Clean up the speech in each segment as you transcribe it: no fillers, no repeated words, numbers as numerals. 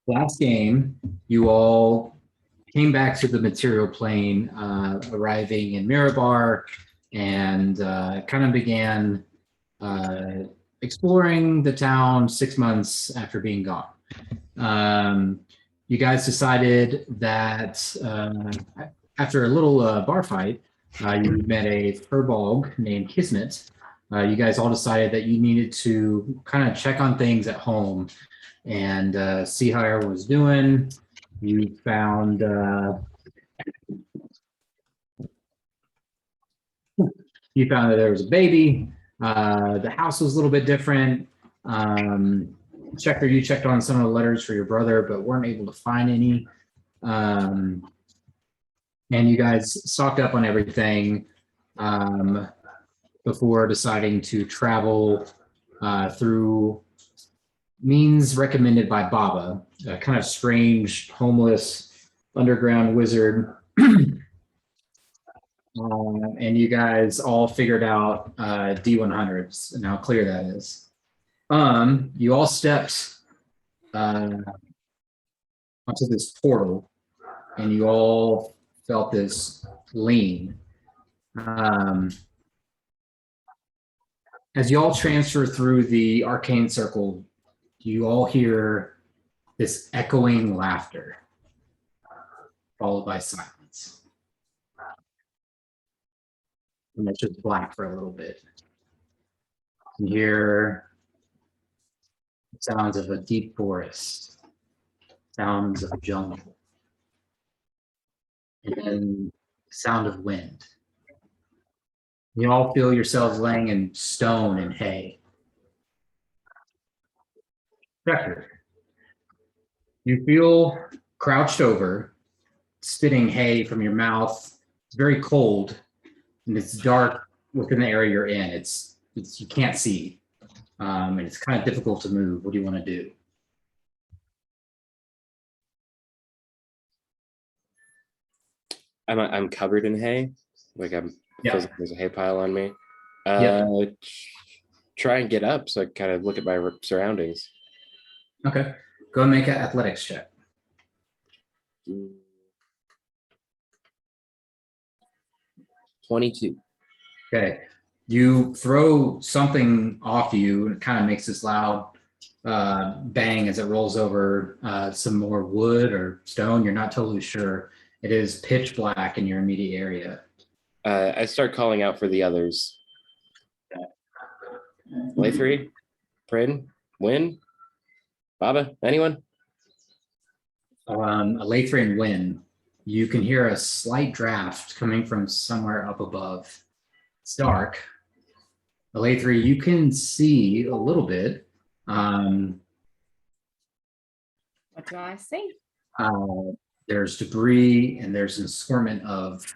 Last game, you all came back to the material plane, arriving in Mirabar, and kind of began uh, exploring the town 6 months after being gone. You guys decided that after a little bar fight, you met a furball named Kismet. You guys all decided that you needed to kind of check on things at home and see how everyone was doing. You found that there was a baby. The house was a little bit different. You checked on some of the letters for your brother, but weren't able to find any. Um, and you guys stocked up on everything before deciding to travel through means recommended by Baba, a kind of strange, homeless underground wizard. And you guys all figured out D100s and how clear that is. You all stepped onto this portal and you all felt this lean. As you all transfer through the arcane circle, you all hear this echoing laughter, followed by silence. And it's just black for a little bit. You hear sounds of a deep forest, sounds of a jungle, and then the sound of wind. You all feel yourselves laying in stone and hay. Becker, you feel crouched over, spitting hay from your mouth. It's very cold, and it's dark within the area you're in. It's you can't see, and it's kind of difficult to move. What do you want to do? I'm covered in hay, like Yeah. there's a hay pile on me. Yeah. Try and get up so I kind of look at my surroundings. Okay. Go and make an athletics check. 22. Okay. You throw something off you and it kind of makes this loud bang as it rolls over some more wood or stone. You're not totally sure. It is pitch black in your immediate area. I start calling out for the others. Laythree, Prin, Win, Baba, anyone? A Lathraian wind. You can hear a slight draft coming from somewhere up above. It's dark. Lathraian, you can see a little bit. What do I see? There's debris and there's an assortment of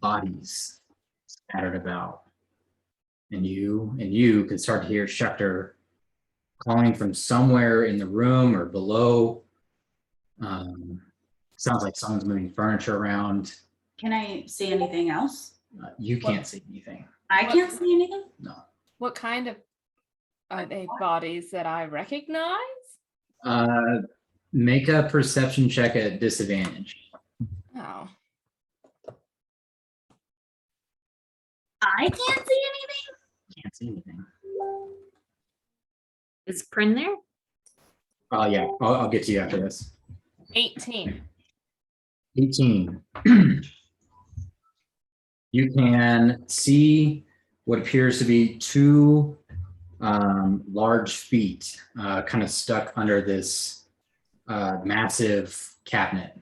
bodies scattered about. And you can start to hear Schecter calling from somewhere in the room or below. Sounds like someone's moving furniture around. Can I see anything else? You can't see anything. I can't see anything? No. What kind of are they bodies that I recognize? Make a perception check at disadvantage. Oh, I can't see anything? Can't see anything. Is Prin there? Oh yeah, I'll get to you after this. 18. 18. You can see what appears to be two large feet kind of stuck under this massive cabinet.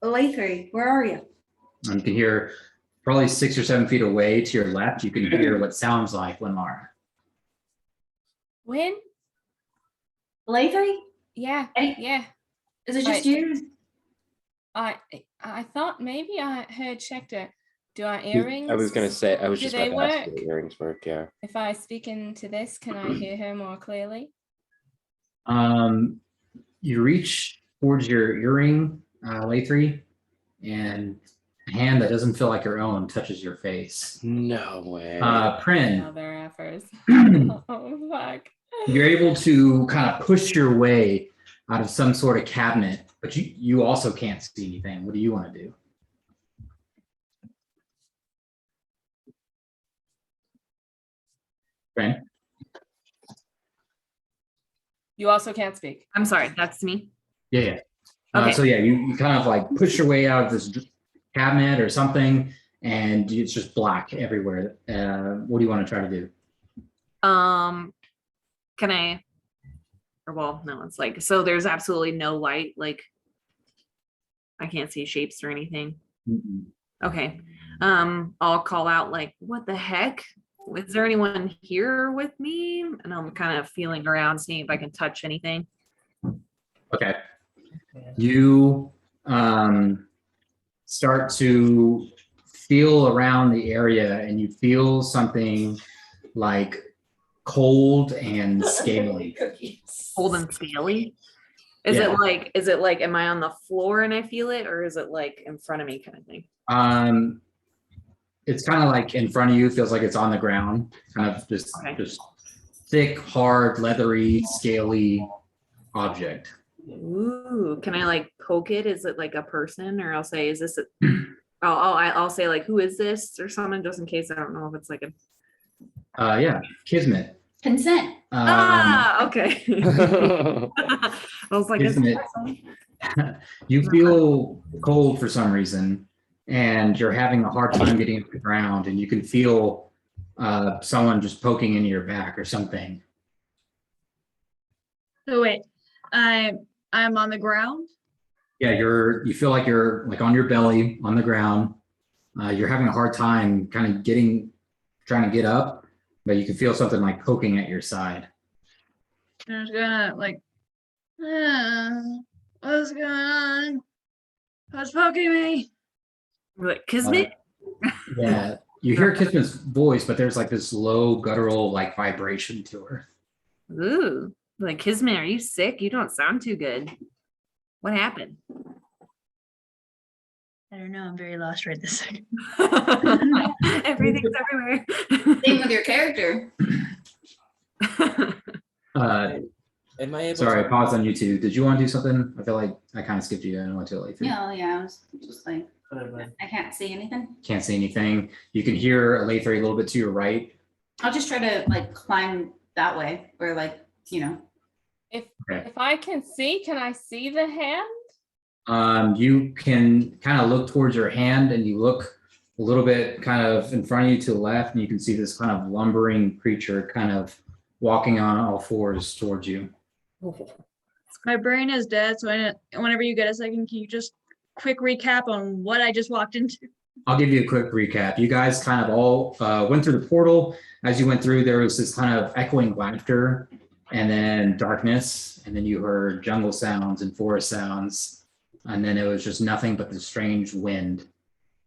Lathrey, where are you? And you can hear probably 6 or 7 feet away to your left, you can hear what sounds like Lenmar. When? Lathrey? Yeah, Hey. yeah. Is it just you? I thought maybe I heard Schecter. Do our earrings? I was gonna say I was Do just they about to ask work? if the earrings work. Yeah. If I speak into this, can I hear her more clearly? You reach towards your earring, Lathrey, and a hand that doesn't feel like your own touches your face. No way. Prin, Other efforts. you Oh fuck. You're able to kind of push your way out of some sort of cabinet, but you also can't see anything. What do you want to do? Okay. You also can't speak. I'm sorry, that's me. Yeah. Okay. So yeah, you kind of like push your way out of this cabinet or something, and it's just black everywhere. What do you want to try to do? Can I, or well, no, it's like, so there's absolutely no light, like I can't see shapes or anything. Mm-mm. Okay. I'll call out like, what the heck? Is there anyone here with me? And I'm kind of feeling around, seeing if I can touch anything. Okay. You start to feel around the area, and you feel something like cold and scaly. Cold and scaly. Is Yeah. is it like, am I on the floor and I feel it, or is it like in front of me kind of thing? It's kind of like in front of you. Feels like it's on the ground. Kind of just thick, hard, leathery, scaly object. Ooh, can I like poke it? Is it like a person, or I'll say, is this a, I'll say like, who is this or something, just in case I don't know if it's like a. Yeah, Kismet. Consent. Okay. I was like, is Isn't it it? You feel cold for some reason, and you're having a hard time getting to the ground, and you can feel someone just poking into your back or something. So wait, I'm on the ground. Yeah, you feel like you're like on your belly on the ground. You're having a hard time kind of trying to get up, but you can feel something like poking at your side. I'm just gonna like, what's going on? What's poking me? like Kismet? Yeah, you hear Kismet's voice, but there's like this low guttural like vibration to her. Ooh, like Kismet, are you sick? You don't sound too good. What happened? I don't know. I'm very lost right this second. Everything's everywhere. Same with your character. Am I able Sorry, I to? paused on YouTube. Did you want to do something? I feel like I kind of skipped you and went to it later. Yeah, I was just like, I can't see anything. Can't see anything. You can hear Alether a little bit to your right. I'll just try to like climb that way, or like, If Okay. if I can see, can I see the hand? You can kind of look towards your hand, and you look a little bit kind of in front of you to the left, and you can see this kind of lumbering creature kind of walking on all fours towards you. My brain is dead. So whenever you get a second, can you just quick recap on what I just walked into? I'll give you a quick recap. You guys kind of all went through the portal. As you went through, there was this kind of echoing laughter, and then darkness, and then you heard jungle sounds and forest sounds, and then it was just nothing but the strange wind.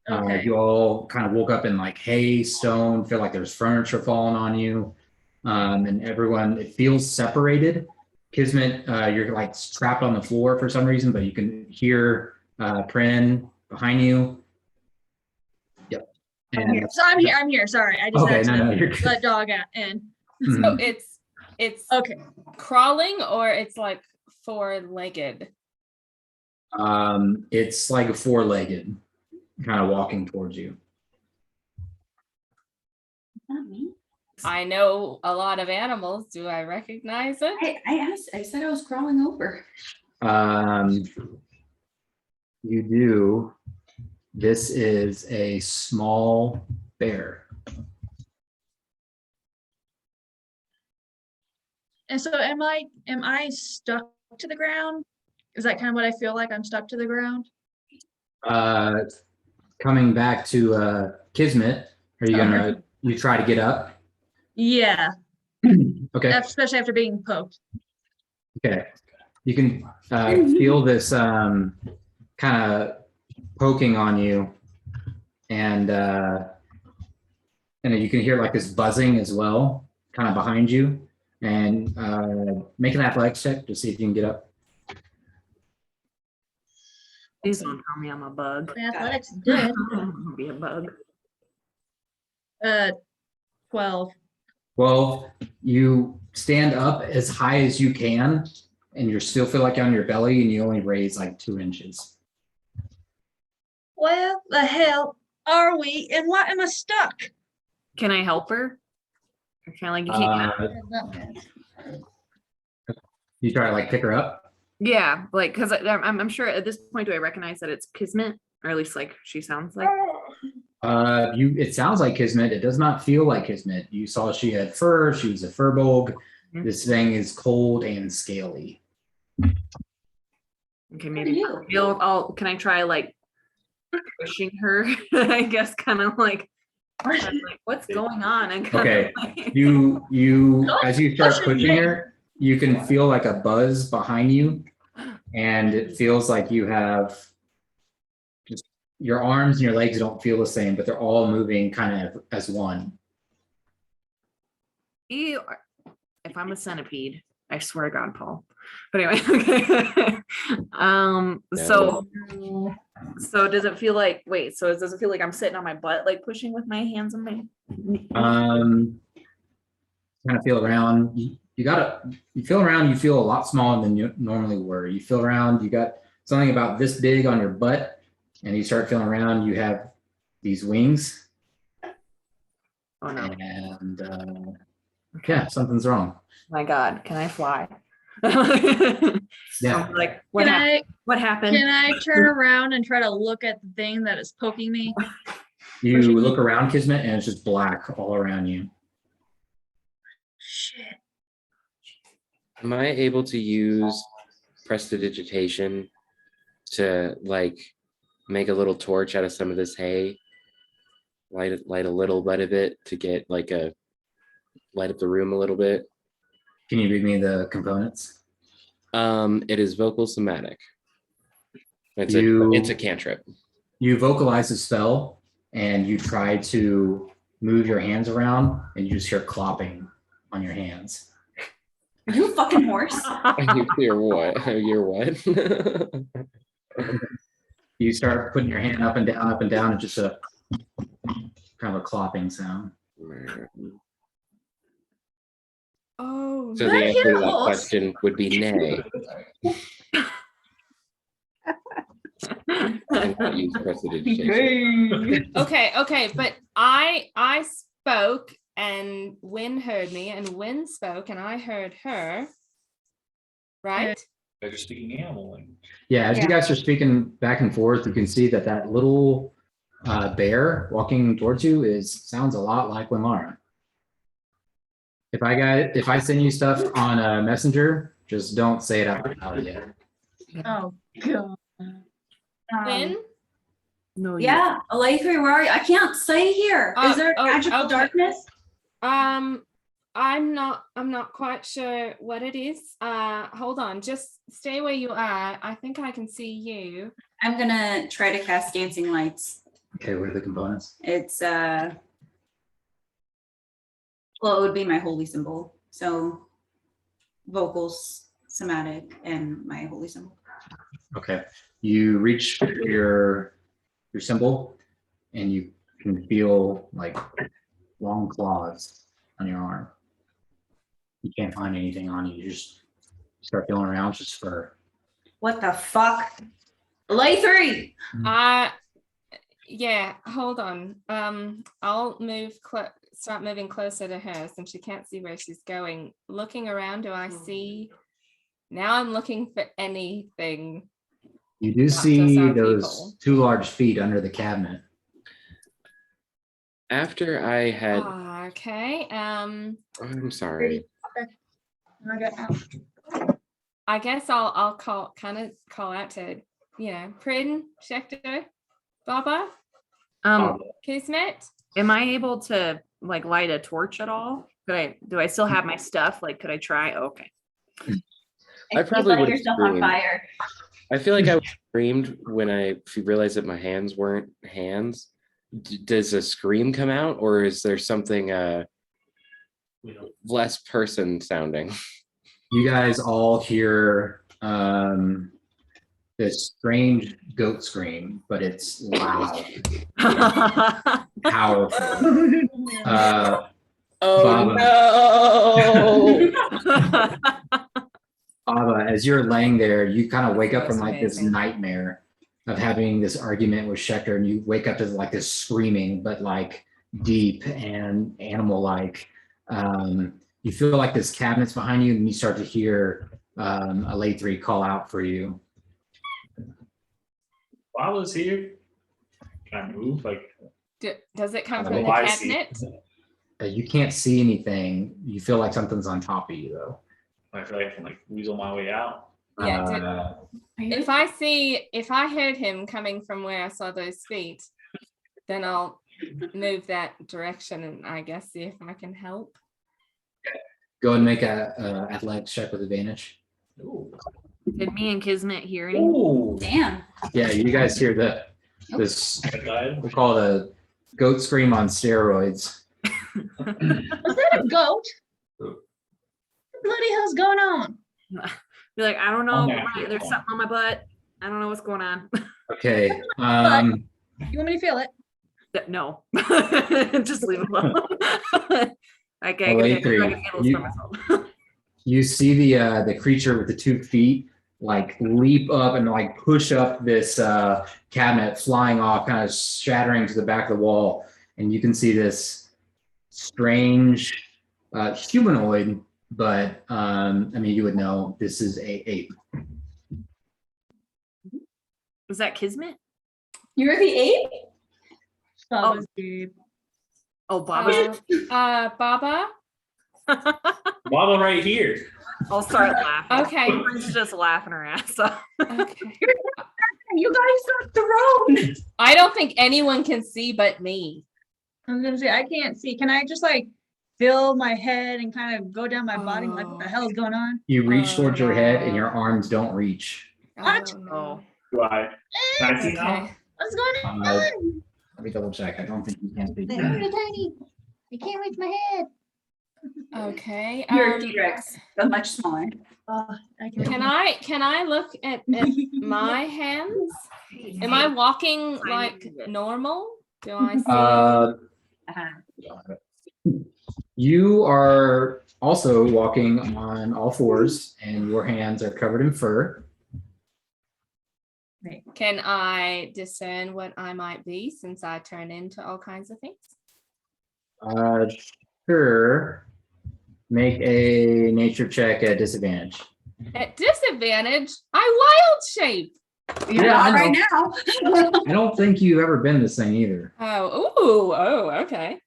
Okay. You all kind of woke up in like hay, stone, feel like there's furniture falling on you, and everyone, it feels separated. Kismet, you're like trapped on the floor for some reason, but you can hear Prin behind you. Yep. I'm here. So I'm here. Sorry. I just Okay, had to no, you're good. let dog out in. Mhm. So it's Okay. crawling, or it's like four-legged. It's like a four-legged, kind of walking towards you. not me. I know a lot of animals. Do I recognize it? I said I was crawling over. You do. This is a small bear. And so am I stuck to the ground? Is that kind of what I feel like? I'm stuck to the ground? Coming back to Kismet, are you gonna you try to get up? Yeah. Okay. Especially after being poked. Okay. You can feel this kind of poking on you, and you can hear like this buzzing as well, kind of behind you. And make an athletics check to see if you can get up. Please don't tell me I'm a bug. My athletics is good. Be a bug. 12. Well, you stand up as high as you can, and you still feel like you're on your belly, and you only raise like 2 inches. Where the hell are we and why am I stuck? Can I help her? Or can I like you can't You try to like pick her up. yeah, like because I'm sure at this point do I recognize that it's Kismet? Or at least like she sounds like It sounds like Kismet. It does not feel like Kismet. You saw she had fur. She was a fur bulg. Mhm. This thing is cold and scaly. okay, maybe I'll can I try like pushing her? I guess kind of like what's going on? And kind Okay. of like, You as you start Pushing pushing me. her, you can feel like a buzz behind you, and it feels like you have just your arms and your legs don't feel the same, but they're all moving kind of as one. ew, if I'm a centipede, I swear to God, Paul. But anyway, okay. So does it feel like does it feel like I'm sitting on my butt, like pushing with my hands on my Kind of feel around. You feel around. You feel a lot smaller than you normally were. You feel around. You got something about this big on your butt, and you start feeling around. You have these wings, oh no, and yeah, something's wrong. my God, can I fly? Yeah. I'm like what happened? Can I turn around and try to look at the thing that is poking me? You Pushing look around, Kismet, and it's just black all around you. Shit. Am I able to use prestidigitation to like make a little torch out of some of this hay? Light a little bit of it to get like light up the room a little bit. Can you read me the components? It is vocal somatic. It's a cantrip. You vocalize the spell, and you try to move your hands around, and you just hear clopping on your hands. Are you a fucking horse? You're what? You're what? You start putting your hand up and down, and just a kind of a clopping sound. Oh, So the answer to that question would be nay. And not use prestidigitation. okay, but I spoke and Win heard me, and Win spoke and I heard her. Right? They're just speaking animal language. Yeah, as you Yeah. guys are speaking back and forth, you can see that little bear walking towards you sounds a lot like Winlara. If I send you stuff on a messenger, just don't say it out loud yet. Oh god. Win? No, Yeah, Alatri, where are you? I can't stay here. Is there magical okay. darkness? I'm not quite sure what it is. Hold on, just stay where you are. I think I can see you. I'm gonna try to cast dancing lights. Okay, what are the components? It's well, it would be my holy symbol. So vocals, somatic, and my holy symbol. Okay, you reach your symbol, and you can feel like long claws on your arm. You can't find anything on you. You just start feeling around, just fur. What the fuck? Alatri! Yeah, hold on. I'll start moving closer to her since she can't see where she's going. Looking around, do I see? Now I'm looking for anything. You do Not just see our those people. 2 large feet under the cabinet. After I had, Okay. I'm sorry. I guess I'll call out to Pridden, Schechter, Baba, Kismet. am I able to like light a torch at all? Do I still have my stuff? Like, could I try? Okay. I probably light would yourself on scream. fire. I feel like I screamed when I realized that my hands weren't hands. Does a scream come out, or is there something less person sounding? You guys all hear this strange goat scream, but it's loud, powerful. Oh no! Ava, as you're laying there, you kind of wake up from That's like this amazing. nightmare of having this argument with Schechter, and you wake up to like this screaming, but like deep and animal-like. You feel like this cabinet's behind you, and you start to hear a late 3 call out for you. While I was here, can I move? Like, Does it come Oh, from the I see. cabinet? You can't see anything. You feel like something's on top of you, though. I feel like I can like weasel my way out. Yeah. If I heard him coming from where I saw those feet, then I'll move that direction and I guess see if I can help. Go ahead and make a athletics check with advantage. Ooh. Did me and Kismet hear anything? Ooh. Damn. Yeah, you guys hear this. Okay. We call it a goat scream on steroids. Was that a goat? What the bloody hell's going on? Be like, I don't know. Oh, yeah. There's something on my butt. I don't know what's going on. Okay. You want me to feel it? No, just leave it alone. Okay, Well, I A3, can handle this you- for myself. You see the creature with the 2 feet like leap up and like push up this cabinet, flying off, kind of shattering to the back of the wall, and you can see this strange humanoid. But I mean, you would know this is a ape. Was that Kismet? You're the ape? Baba's deep. Oh, Baba. Baba. Baba right here. I'll start laughing. Okay. Prince is just laughing her ass off. Okay. You guys got thrown. I don't think anyone can see but me. I was gonna say, I can't see. Can I just like fill my head and kind of go down my body? Like, what the hell is going on? You reach Oh, towards your head, and no. your arms don't reach. What? Oh, no. Oh. Do I? Can I see now? Okay. What's going Uh, on? Let me double check. I don't think you can see. They're tiny. I can't reach my head. Okay. You're a T-Rex, but much smaller. I can. Can I look at my hands? Am I walking like normal? Do I see? Uh-huh. You are also walking on all fours, and your hands are covered in fur. Can I discern what I might be since I turn into all kinds of things? Sure. Make a nature check at disadvantage. At disadvantage, I wild shape. You're Yeah, I not right know. now. I don't think you've ever been this thing either. Okay.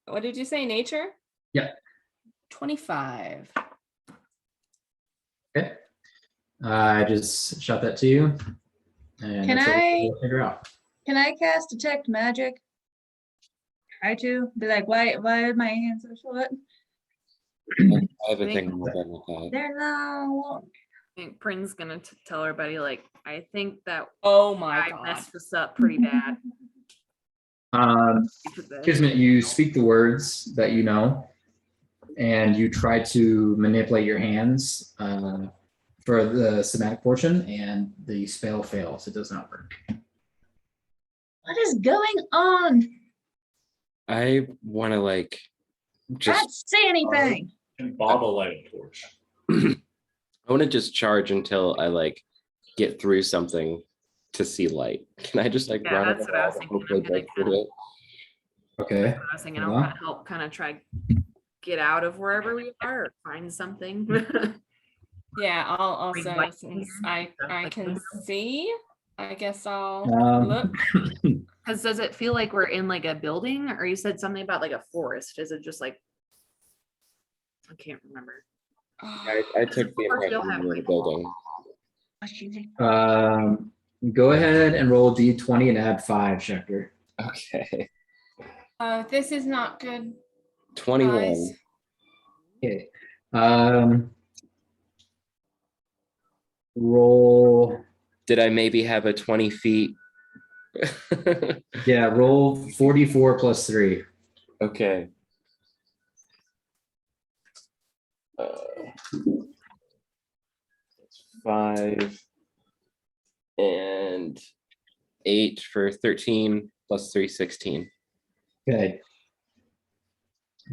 What did you say? Nature? Yeah. 25. Okay. I just shot that to you. And Can that's what I- we'll figure out. Can I cast detect magic? Try to be like, why are my hands so short? I have a thing more done with that. They're long. I think Prince's gonna tell everybody, like, I think that Oh my I god. messed this up pretty bad. Kismet, you speak the words that you know, and you try to manipulate your hands for the somatic portion, and the spell fails. It does not work. What is going on? I want to like Can't just see anything. And Baba light a torch. I want to just charge until I like get through something to see light. Can I just like Yeah, run that's up what I was the thinking. wall and hopefully I'm gonna break through it? Okay. I was thinking Hold I'll on. help kind of try get out of wherever we are or find something. Yeah, I'll also, light since here, I stuff like can this. see, I guess I'll look. Because does it feel like we're in like a building, or you said something about like a forest? Is it just like I can't remember. I took the Or impression still we have were in a like- building. Go ahead and roll D20 and add 5, Schechter. Okay. This is not good. 21. Guys. Okay. Roll. Did I maybe have a 20 feet? Yeah, roll 44 plus 3. Okay. It's 5 and 8 for 13 plus 3, 16. Okay.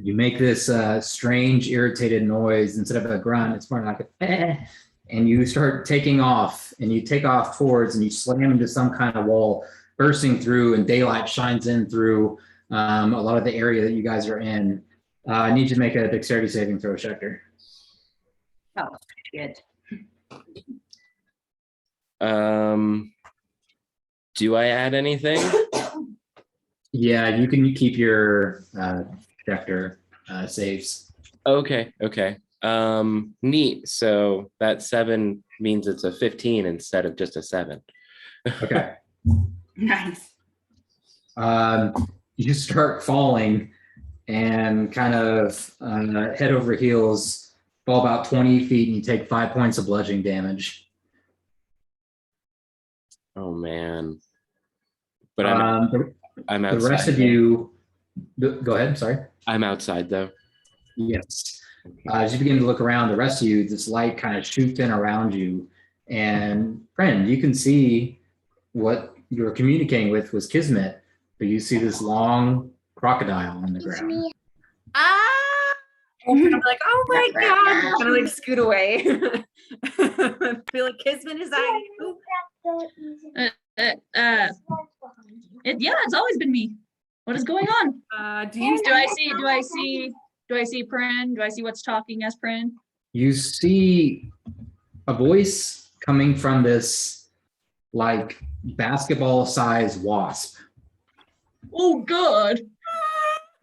You make this strange, irritated noise instead of a grunt. It's more like a and you start taking off, and you take off towards, and you slam into some kind of wall, bursting through, and daylight shines in through a lot of the area that you guys are in. I need you to make a dexterity saving throw, Schecter. Oh, good. Do I add anything? Yeah, you can keep your Schecter saves. Okay. Neat. So that 7 means it's a 15 instead of just a 7. Okay. Nice. You start falling and kind of head over heels, fall about 20 feet, and you take 5 points of bludgeoning damage. Oh man. But I'm the outside. rest of though. you, go ahead. Sorry. I'm outside though. Yes. As you begin to look around, the rest of you, this light kind of shoots in around you. And friend, you can see what you were communicating with was Kismet, but you see this long crocodile on the ground. Ah! I'm kind of like, oh my god! Kind of like scoot away. Feel like Kismet is that you? It's always been me. What is going on? Do you Do I see Pran? Do I see what's talking as Pran? You see a voice coming from this like basketball-sized wasp. Oh, good.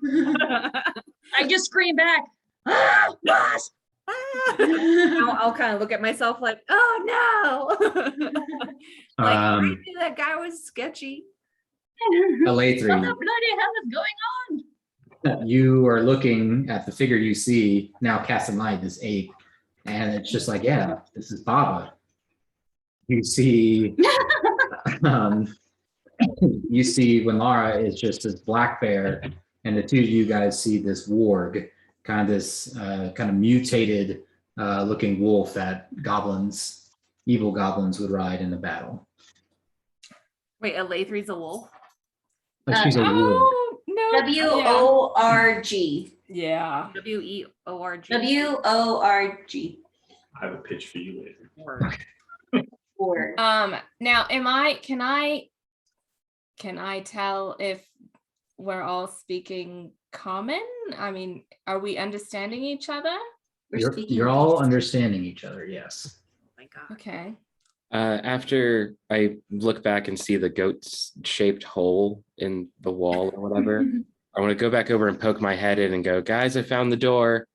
I just scream back. Ah, wasp! I'll kind of look at myself like, oh no! Like, I Um, knew that guy was sketchy. What Alatri, the bloody hell is going on? you are looking at the figure you see now cast in light, this ape, and it's just like, yeah, this is Baba. You see, you see when Lara is just this black bear, and the two of you guys see this warg, kind of this kind of mutated looking wolf that goblins, evil goblins would ride in a battle. Wait, Alathri's a wolf? She's a warg. Oh no. WORG. Yeah. WEORG. WORG. I have a pitch for you later. Or Now can I tell if we're all speaking common? I mean, are we understanding each other? You're all understanding each other, yes. Oh my god. Okay. After I look back and see the goat-shaped hole in the wall or whatever, I want to go back over and poke my head in and go, guys, I found the door,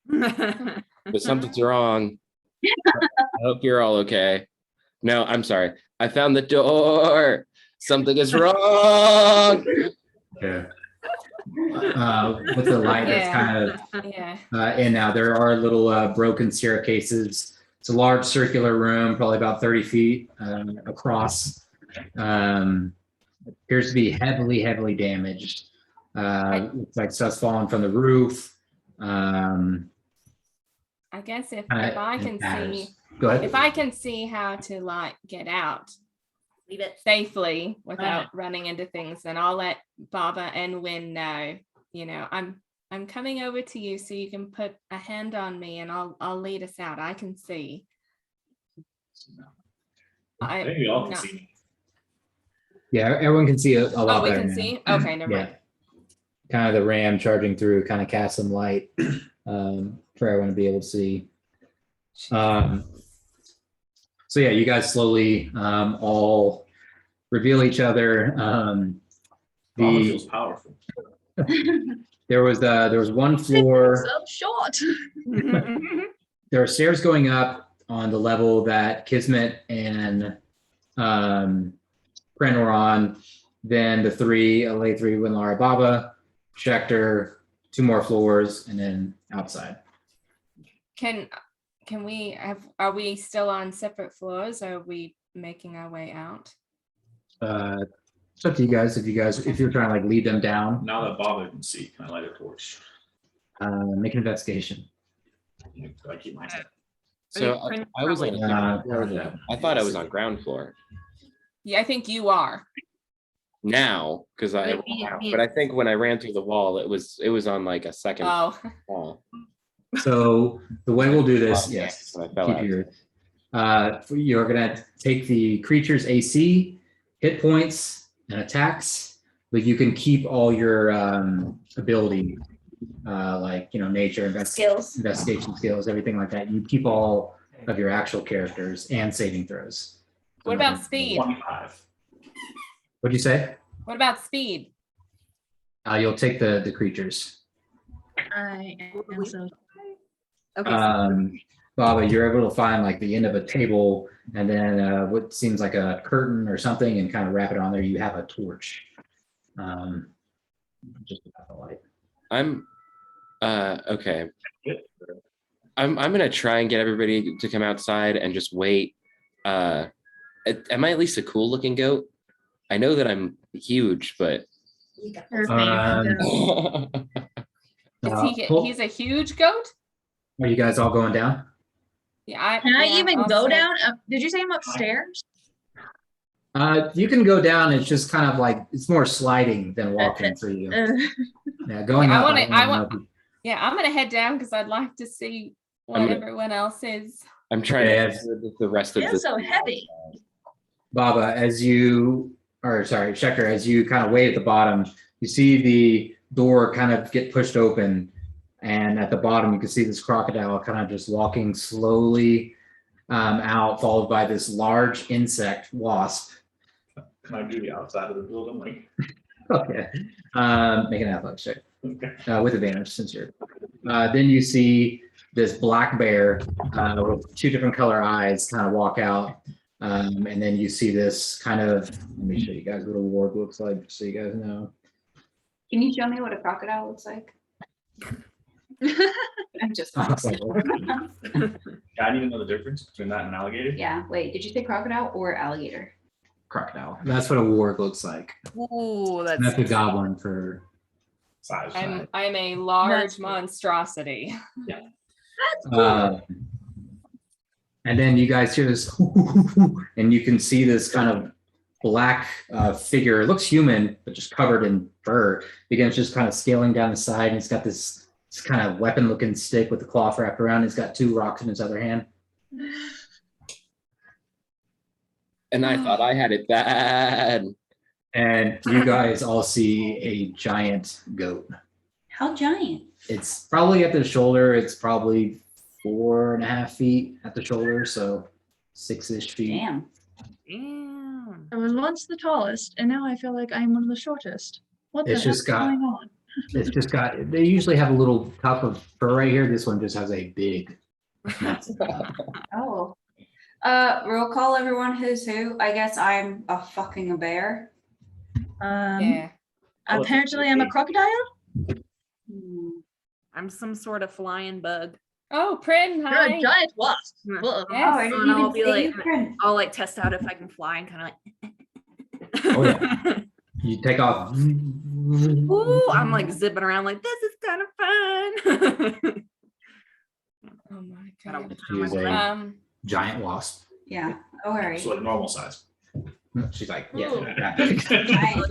but something's wrong. I hope you're all okay. No, I'm sorry. I found the door. Something is wrong. Yeah. With the light that's kind of Yeah. and now there are little broken staircases. It's a large circular room, probably about 30 feet across. Appears to be heavily damaged. Looks like stuff's fallen from the roof. I guess if I can see, Go ahead. if I can see how to like get out Leave it. safely without running into things, then I'll let Baba and Win know. You know, I'm coming over to you so you can put a hand on me and I'll lead us out. I can see. I think we all can no. see me. Yeah, everyone can see a lot Oh, we better can now. see? Okay, never mind. Kind of the ram charging through kind of casts some light for everyone to be able to see. So yeah, you guys slowly all reveal each other. Baba feels powerful. There was one floor. So short. There are stairs going up on the level that Kismet and Pren were on. Then the three, Alatri, Winlara, Baba, Schecter, 2 more floors, and then outside. Can we are we still on separate floors or are we making our way out? It's up to you guys. If you're trying to like lead them down, Now that Baba can see, can I light a torch? make an investigation. Do I keep my So I was on Uh, ground floor though. I thought I was on ground floor. Yeah, I think you are. now because I Wait, but I think when I ran through the wall, it was on like a second Oh, wall. So the way we'll do this, Oh, yes, when I fell keep out. you're gonna take the creature's AC, hit points, and attacks, but you can keep all your ability, like nature, investigation skills, everything like that. You keep all of your actual characters and saving throws. what about speed? 25. What'd you say? What about speed? You'll take the creatures. I am so. Okay. Baba, you're able to find like the end of a table and then what seems like a curtain or something and kind of wrap it on there. You have a torch. Just about the light. I'm okay. I'm gonna try and get everybody to come outside and just wait. Am I at least a cool looking goat? I know that I'm huge, but You're a fan. He's a huge goat? Are you guys all going down? Yeah. Can I even I'll go say- down? Did you say I'm upstairs? You can go down. It's just kind of like it's more sliding than walking for you. Yeah, going Yeah, up. I'm gonna head down because I'd like to see what I'm gonna- everyone else is. I'm trying Yeah, to do the rest of Feels this. so heavy. Baba, Shekhar, as you kind of wait at the bottom, you see the door kind of get pushed open, and at the bottom you can see this crocodile kind of just walking slowly out, followed by this large insect wasp. Can I do the outside of the building? Like, Okay, make an athletics check okay. with advantage since you're. Then you see this black bear with two different color eyes kind of walk out. And then you see this kind of, let me show you guys what a warg looks like so you guys know. Can you show me what a crocodile looks like? I'm just. I was like, Yeah, I need to know the difference between that and an alligator. Yeah, wait, did you say crocodile or alligator? crocodile. That's what a warg looks like. Ooh, And that's a goblin for. Size. I'm a large That's cool. monstrosity. That's cool. And then you guys hear this, and you can see this kind of black figure. It looks human, but just covered in fur. Begins just kind of scaling down the side, and he's got this kind of weapon-looking stick with the cloth wrapped around. He's got 2 rocks in his other hand. And I thought I had it bad. And you guys all see a giant goat. How giant? It's probably at the shoulder. It's probably 4.5 feet at the shoulder, so 6-ish feet. Damn. Damn. I was once the tallest, and now I feel like I'm one of the shortest. What the It's heck's just got- going on? It's just got, they usually have a little tuft of fur right here. This one just has a big. Oh. Roll call everyone who's who. I guess I'm a fucking bear. Yeah. Apparently I'm a crocodile. Hmm. I'm some sort of flying bug. Oh, Prin, You're hi. a giant wasp. Yeah. Whoa. Yes. Oh, I didn't And I'll even be say like- you couldn't. I'll like test out if I can fly and kind of like. Oh, yeah. You take off. Ooh, I'm like zipping around like this is kind of fun. Oh my Kinda- god. She's a Um, giant wasp. Yeah. Oh, all right. So a normal size. She's like, yeah. Ooh. that big.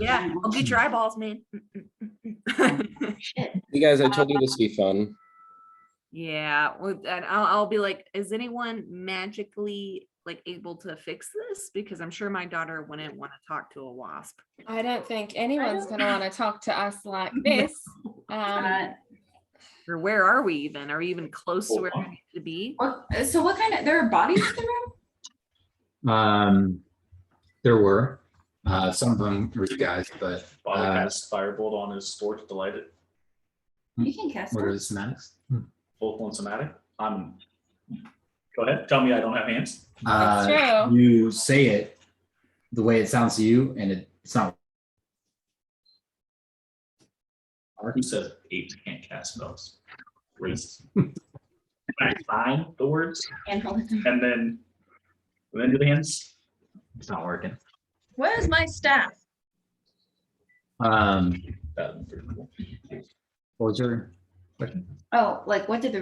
Yeah, I'll get your eyeballs, man. Shit. You guys, I told you this would be fun. Yeah, and I'll be like, is anyone magically like able to fix this? Because I'm sure my daughter wouldn't want to talk to a wasp. I don't think anyone's gonna want to talk to us like this. Or where are we even? Are we even close to where we need to be? So what kind of, there are bodies in the room? There were some of them were you guys, but Bobby casts firebolt on his torch to light it. You can cast what are it. the semantics? Both on somatic. Go ahead. Tell me I don't have hands. That's true. You say it the way it sounds to you, and it's not. Who says apes can't cast spells? Racist. I find the words And hold it. and then do the hands. It's not working. Where's my staff? What That would be pretty cool. was your question? Oh, like what did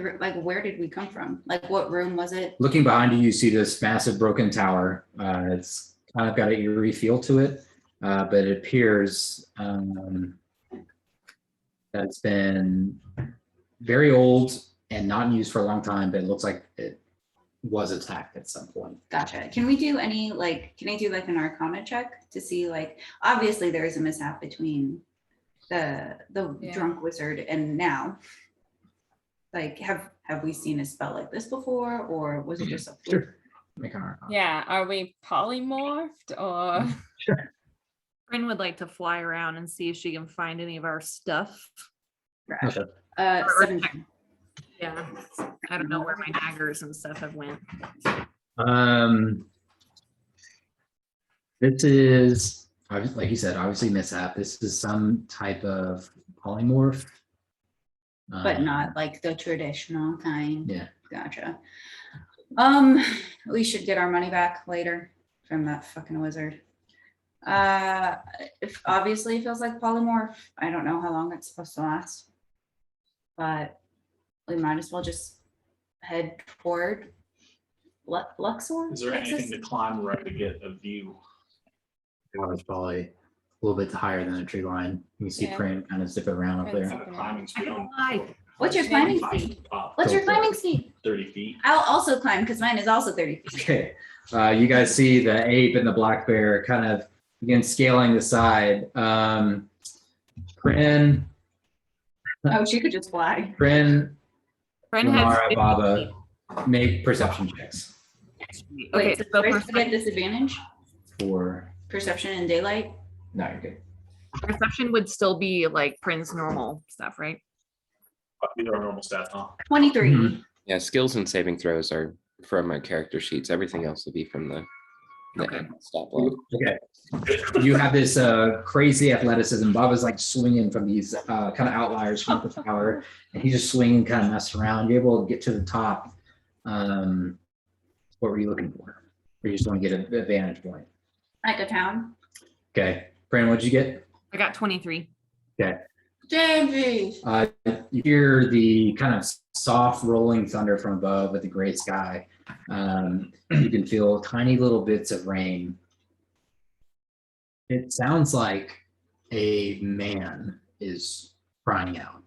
where did we come from? Like what room was it? Looking behind you, you see this massive broken tower. It's kind of got an eerie feel to it. but it appears that it's been very old and not used for a long time, but it looks like it was attacked at some point. Gotcha. Can we do any, like, can I do like an Arcana check to see, like, obviously there is a mishap between the Yeah. drunk wizard and now. Like, have we seen a spell like this before, or was it just a fluke? Sure. Make an Arcana. Yeah, are we polymorphed or? Bryn would like to fly around and see if she can find any of our stuff. Okay. 17. Yeah, I don't know where my daggers and stuff have went. This is, like you said, obviously mishap. This is some type of polymorph. But not like the traditional kind. Yeah. Gotcha. We should get our money back later from that fucking wizard. If obviously it feels like polymorph. I don't know how long it's supposed to last, but we might as well just head toward Luxor. Is there Texas? anything to climb right to get a view? Well, it's probably a little bit higher than a tree line. You can see Yeah. Pran kind of zip around up Prin's there. zipping Climbing speed on What's your climbing speed? What's your climbing speed? 30 feet. I'll also climb because mine is also 30 feet. Okay, you guys see the ape and the black bear kind of begin scaling the side. Pran, Oh, she could just fly. Bryn, Bryn has Lamara, 50 Baba, make perception checks feet. Wait, Okay, so so first to get disadvantage? for, Perception in daylight? no, you're good. perception would still be like Prin's normal stuff, right? These are our normal stats, huh? 23. Mhm. Yeah, skills and saving throws are from my character sheets. Everything else will be from the Okay. stop line. Okay, you have this crazy athleticism. Baba's like swinging from these kind of outliers from the tower, and he's just swinging, kind of messing around. You're able to get to the top. What were you looking for? Or you just want to get a vantage point? Like a town. Okay, Brandon, what'd you get? I got 23. Jamesy. You hear the kind of soft rolling thunder from above with the gray sky. You can feel tiny little bits of rain. It sounds like a man is crying out.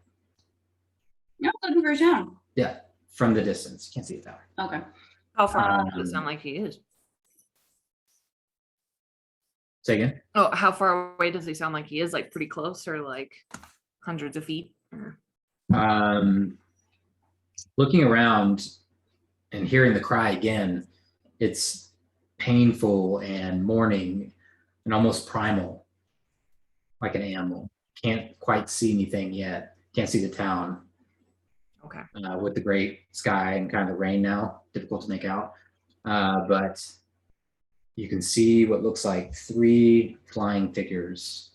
No, looking for a town. Yeah, from the distance. You can't see it that way. Okay. How far does Um, it sound like he is? Say again. Oh, how far away does he sound like he is? Like pretty close or like hundreds of feet? Or- Looking around and hearing the cry again, it's painful and mourning and almost primal, like an animal. Can't quite see anything yet. Can't see the town. Okay. With the great sky and kind of the rain now, difficult to make out. But you can see what looks like 3 flying figures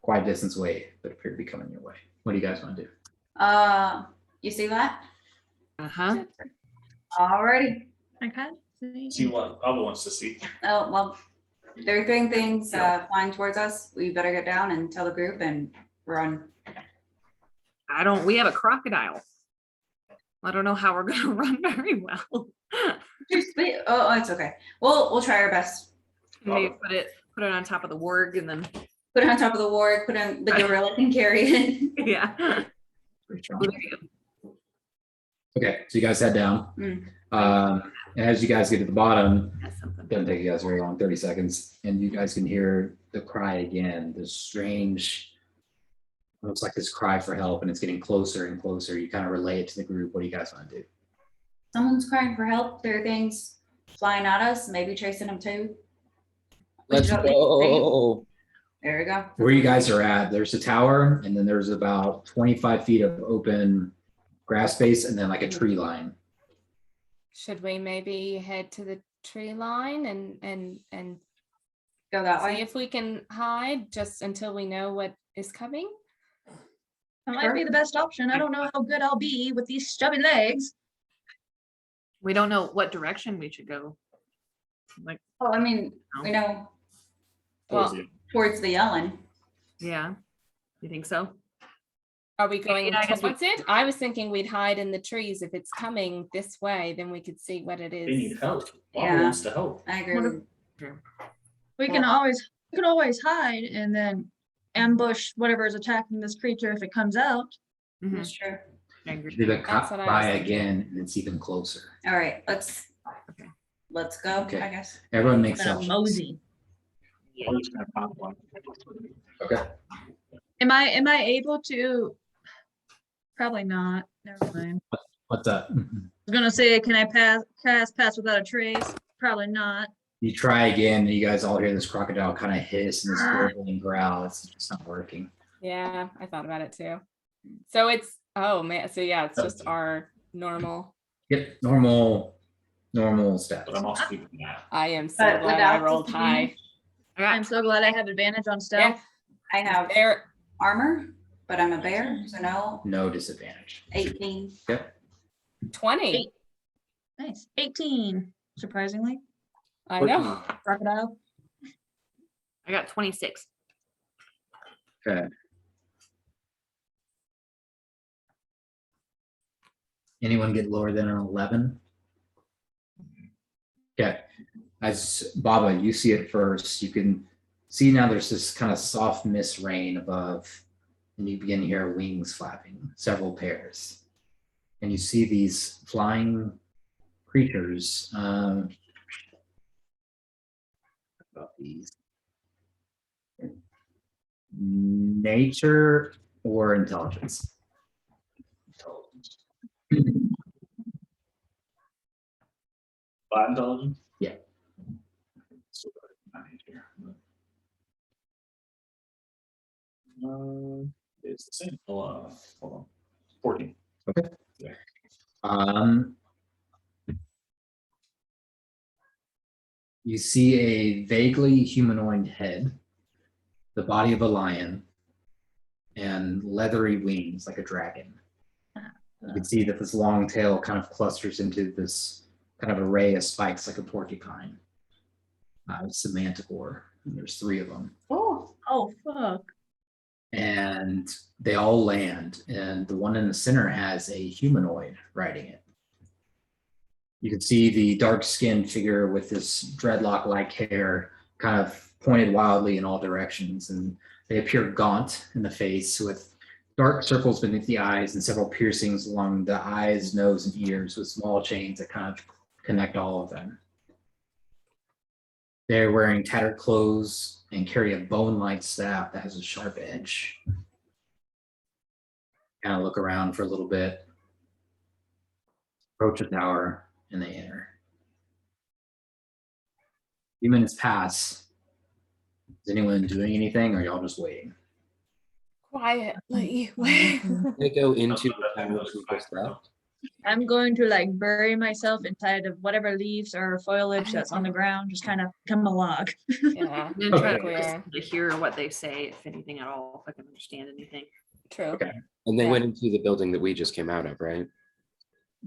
quite a distance away that appear to be coming your way. What do you guys want to do? You see that? Uh-huh. Alrighty. I can't see. See what Bubba wants to see. Oh, well, they're doing things flying towards us. We better get down and tell the group and run. We have a crocodile. I don't know how we're gonna run very well. Oh, it's okay. We'll try our best. Maybe put it on top of the warg and then Put it on top of the ward, put on the gorilla can carry it. yeah. Pretty strong. Okay, so you guys head down. And as you guys get to the bottom, That's something. doesn't take you guys very long, 30 seconds, and you guys can hear the cry again, this strange, looks like this cry for help, and it's getting closer and closer. You kind of relay it to the group. What do you guys want to do? Someone's crying for help. There are things flying at us, maybe chasing them too. Let's go. There we go. Where you guys are at, there's a tower, and then there's about 25 feet of open grass space, and then like a tree line. Should we maybe head to the tree line and Go that see way. if we can hide just until we know what is coming? That might be the best option. I don't know how good I'll be with these stubby legs. We don't know what direction we should go. Like, Oh, I mean, we know Well, towards the yelling. yeah. You think so? are we going Yeah, I guess we- towards it? I was thinking we'd hide in the trees. If it's coming this way, then we could see what it They need is. help. Bubba Yeah. wants to help. I agree. What with- We can always we can always hide and then ambush whatever is attacking this creature if it comes out. Mhm. That's true. I agree. Do the That's what I was by thinking. again, and it's even closer. All right, Okay. let's go, Okay. I guess. Everyone makes Gonna stealth checks. mosey. I'm just gonna pop one. Okay. Am I able to? Probably not. Never mind. What's up? I was gonna say, can I pass without a trace? Probably not. You try again, and you guys all hear this crocodile kind of hiss and this gurgling growl. It's just not working. Yeah, I thought about it too. So it's, oh man, so yeah, it's just our normal. Yep, normal But I'm stats. also keeping that. I am so But glad I without rolled the high. I'm so glad I have advantage on stealth. Yeah, I have there, armor, but I'm a bear, so no, No disadvantage. 18. 20. Nice. 18. Surprisingly, I know. crocodile. I got 26. Okay. Anyone get lower than an 11? Okay. As Baba, you see it first. You can see now there's this kind of soft mist rain above, and you begin to hear wings flapping, several pairs. And you see these flying creatures. About these. Nature or intelligence? Intelligence. By intelligence? Yeah. So, not here. It's the same. Hold on. 14. You see a vaguely humanoid head, the body of a lion, and leathery wings like a dragon. You can see that this long tail kind of clusters into this kind of array of spikes like a porcupine. It's a manticore, and there's 3 of them. Oh, Oh fuck. And they all land, and the one in the center has a humanoid riding it. You can see the dark-skinned figure with this dreadlock-like hair kind of pointed wildly in all directions, and they appear gaunt in the face with dark circles beneath the eyes and several piercings along the eyes, nose, and ears with small chains that kind of connect all of them. They're wearing tattered clothes and carry a bone-like staff that has a sharp edge. Kind of look around for a little bit, approach the tower, and they enter. A few minutes pass. Is anyone doing anything, or are y'all just waiting? Quietly. They go into the tower to go left. I'm going to like bury myself inside of whatever leaves or foliage that's on the ground, just kind of become a log. Yeah, And then try Okay. we are. to hear what they say, if anything at all, if I can understand anything. True. Okay. And they Yeah. went into the building that we just came out of, right?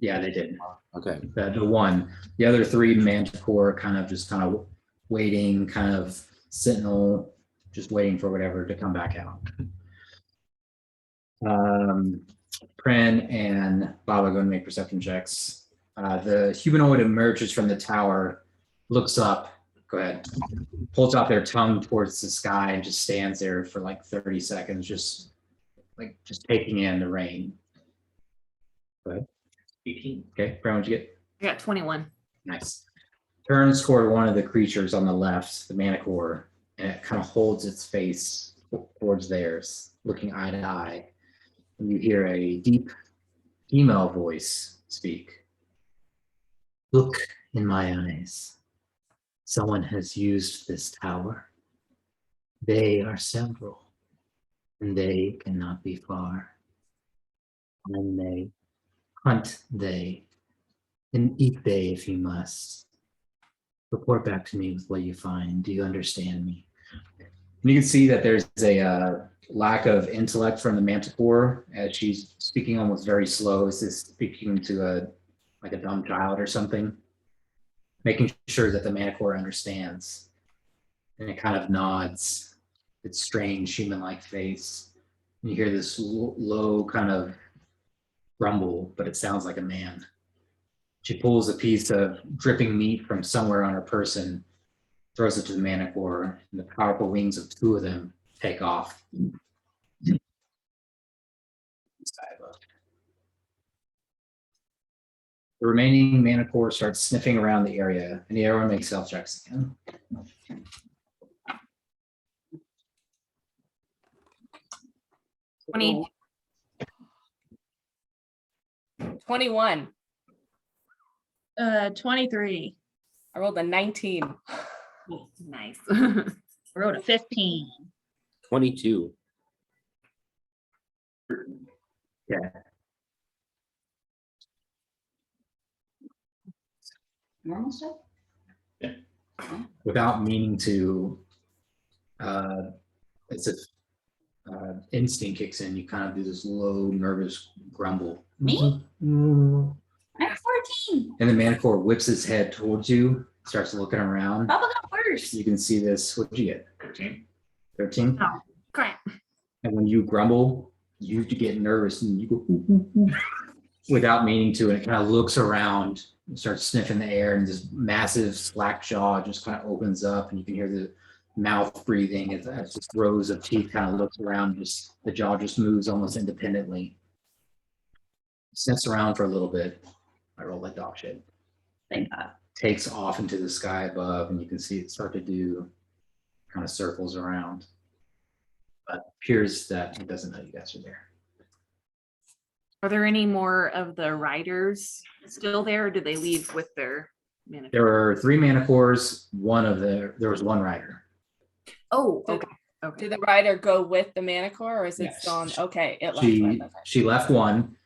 Yeah, they did. Okay. The one, the other 3 manticore kind of waiting, kind of sentinel, just waiting for whatever to come back out. Pren and Baba go and make perception checks. The humanoid emerges from the tower, looks up, go ahead, pulls out their tongue towards the sky and just stands there for like 30 seconds, just taking in the rain. Go ahead. 18. Okay, Pren, what'd you get? I got 21. Nice. Turns toward one of the creatures on the left, the manticore, and it kind of holds its face towards theirs, looking eye to eye. And you hear a deep female voice speak. Look in my eyes. Someone has used this tower. They are several, and they cannot be far. And they hunt they, and eat they if you must. Report back to me with what you find. Do you understand me? And you can see that there's a lack of intellect from the manticore as she's speaking almost very slow, as is speaking to a dumb child or something, making sure that the manticore understands. And it kind of nods its strange human-like face. And you hear this low kind of rumble, but it sounds like a man. She pulls a piece of dripping meat from somewhere on her person throws it to the Manicore, and the powerful wings of two of them take off. The remaining Manicore starts sniffing around the area, and everyone makes stealth checks again. 20. 21. 23. I rolled a 19. Nice. I wrote a 15. 22. Normal stuff? Without meaning to, it's if instinct kicks in, you kind of do this low, nervous grumble. Me? And I'm 14. the Manicore whips his head towards you, starts looking around. Bubba got worse. You can see this. What did you get? 13. 13? Oh, crap. And when you grumble, you get nervous and you go "Ooh, ooh, ooh," without meaning to, and it kind of looks around and starts sniffing the air, and this massive slack jaw just kind of opens up, and you can hear the mouth breathing as just rows of teeth kind of looks around. Just the jaw just moves almost independently. Sniffs around for a little bit. I roll like dog shit. Thank God. Takes off into the sky above, and you can see it start to do kind of circles around. But appears that it doesn't know you guys are there. Are there any more of the riders still there? Or did they leave with their Manicore? There are 3 Manicores. There was 1 rider. Oh, Did- okay. Okay. Did the rider go with the Manicore, or is it Yes. still on? Okay, it left. She Okay. she left one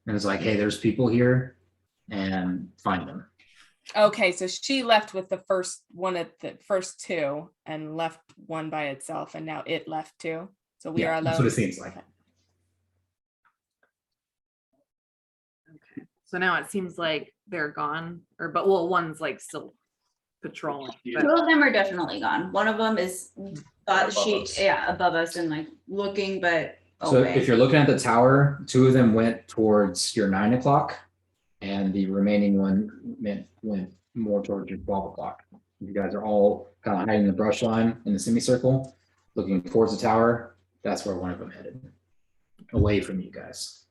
and was like, "Hey, there's people here, and find them." Okay, so she left with the first one at the first 2 and left one by itself, and now it left too. So we Yeah, are alone. that's what it seems like. Okay. So now it seems like they're gone, but well, one's like still patrolling. Yeah. Two of them are definitely gone. One of them is Above us. above us and like looking, but So away. if you're looking at the tower, 2 of them went towards your 9 o'clock, and the remaining one went more towards your 12 o'clock. You guys are all kind of hiding in the brush line in the semicircle, looking towards the tower. That's where one of them headed, away from you guys.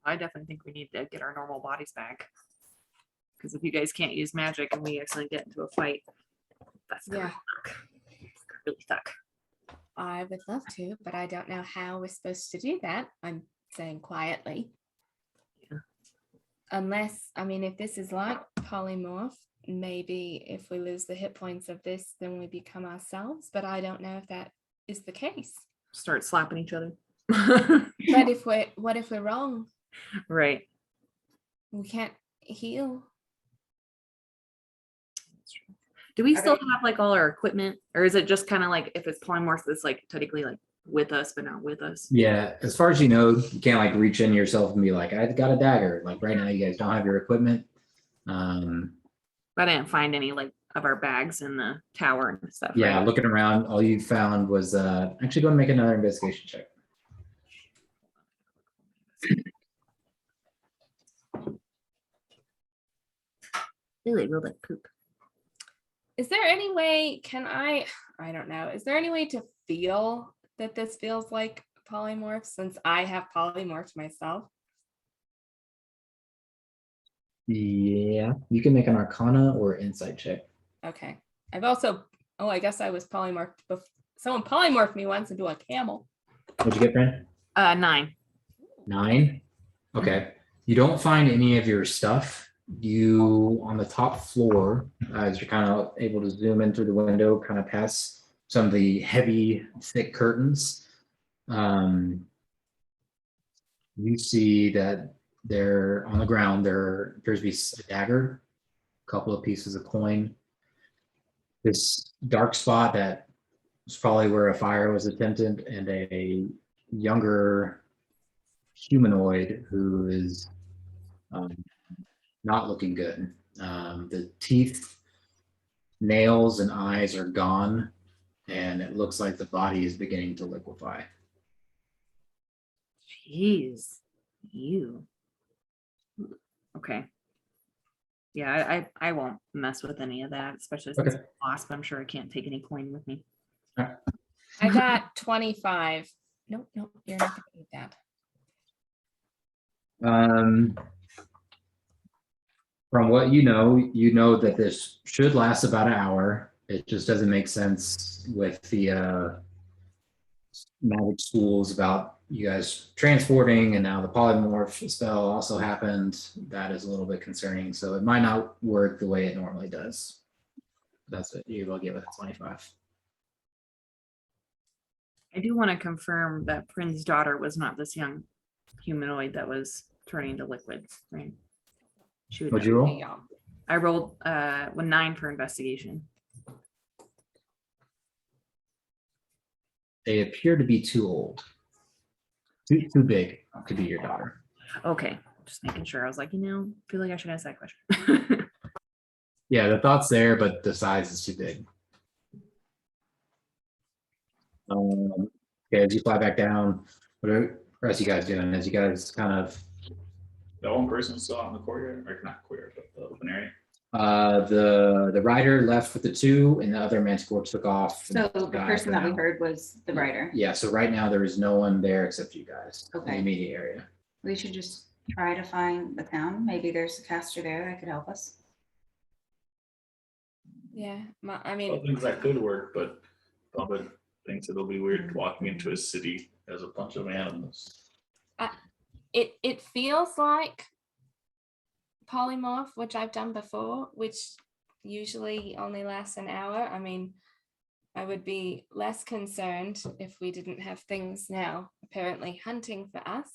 I definitely think we need to get our normal bodies back. Because if you guys can't use magic and we accidentally get into a fight, that's gonna Yeah. suck. It's gonna really suck. I would love to, but I don't know how we're supposed to do that. I'm saying quietly. Yeah. Unless, I mean, if this is like polymorph, maybe if we lose the hit points of this, then we become ourselves. But I don't know if that is the case. Start slapping each other. But what if we're wrong? Right. We can't heal. Do we Are still they- have like all our equipment, or is it just kind of like if it's polymorph, it's like technically like with us but not with us? Yeah, as far as you know, you can't like reach in yourself and be like, "I got a dagger." Like right now, you guys don't have your equipment. I didn't find any like of our bags in the tower and stuff. Yeah, right? looking around, all you found was actually go and make another investigation check. Ooh, it rolled like poop. Is there any way, I don't know, is there any way to feel that this feels like polymorph since I have polymorphed myself? Yeah, you can make an Arcana or Insight check. Okay. I've also, I guess I was polymorphed before. Someone polymorphed me once into a camel. What'd you get, Brent? 9. 9. Okay. You don't find any of your stuff. You on the top floor, as you're kind of able to zoom in through the window, kind of past some of the heavy, thick curtains. You see that there on the ground there appears to be a dagger, a couple of pieces of coin. This dark spot that was probably where a fire was attempted, and a younger humanoid who is not looking good. The teeth, nails, and eyes are gone, and it looks like the body is beginning to liquefy. Jeez. You. Okay. Yeah, I won't mess with any of that, especially since Okay. I'm lost, but I'm sure I can't take any coin with me. I got 25. Nope, you're not gonna eat that. From what you know that this should last about an hour. It just doesn't make sense with the magic schools about you guys transporting, and now the polymorph spell also happened. That is a little bit concerning. So it might not work the way it normally does. That's it. You will give it 25. I do want to confirm that Prin's daughter was not this young humanoid that was turning into liquid, right? She would What'd you know. roll? Yeah. I rolled 9 for investigation. They appear to be too old. Too big to be your daughter. Okay, just making sure. I was like, feel like I should ask that question. Yeah, the thought's there, but the size is too big. Okay, as you fly back down, what are the rest of you guys doing? As you guys kind of The one person still out in the courtyard, or not courtyard, but the open area. the rider left with the 2, and the other manticore took off. So the Guy person for that we now. heard was the writer. Yeah, so right now there is no one there except you guys in the Okay. immediate area. We should just try to find the town. Maybe there's a caster there that could help us. Yeah, I Well, mean, things that could work, but Bubba thinks it'll be weird walking into a city as a bunch of animals. it feels like polymorph, which I've done before, which usually only lasts an hour. I mean, I would be less concerned if we didn't have things now apparently hunting for us.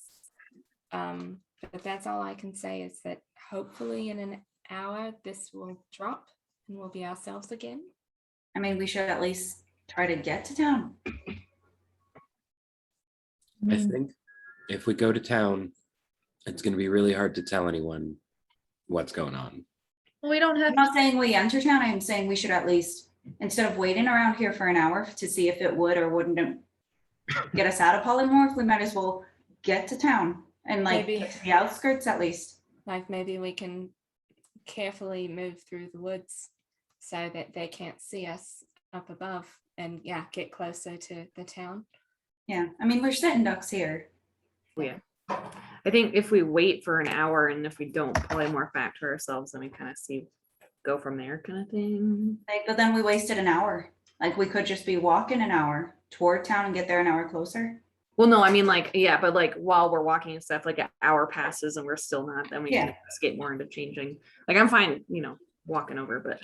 But that's all I can say is that hopefully in an hour this will drop and we'll be ourselves again. I mean, we should at least try to get to town. I think if we go to town, it's going to be really hard to tell anyone what's going on. We don't have I'm not saying we enter town. I'm saying we should at least, instead of waiting around here for an hour to see if it would or wouldn't get us out of polymorph, we might as well get to town and like Maybe. get to the outskirts at least. Like maybe we can carefully move through the woods so that they can't see us up above and yeah, get closer to the town. Yeah, I mean, we're sitting ducks here. Yeah. I think if we wait for an hour and if we don't polymorph back to ourselves, then we kind of go from there kind of thing. Like, but then we wasted an hour. Like we could just be walking an hour toward town and get there an hour closer. Well, no, I mean like, yeah, but like while we're walking and stuff, like an hour passes and we're still not, then we can skate more into changing. Like I'm fine, walking over, but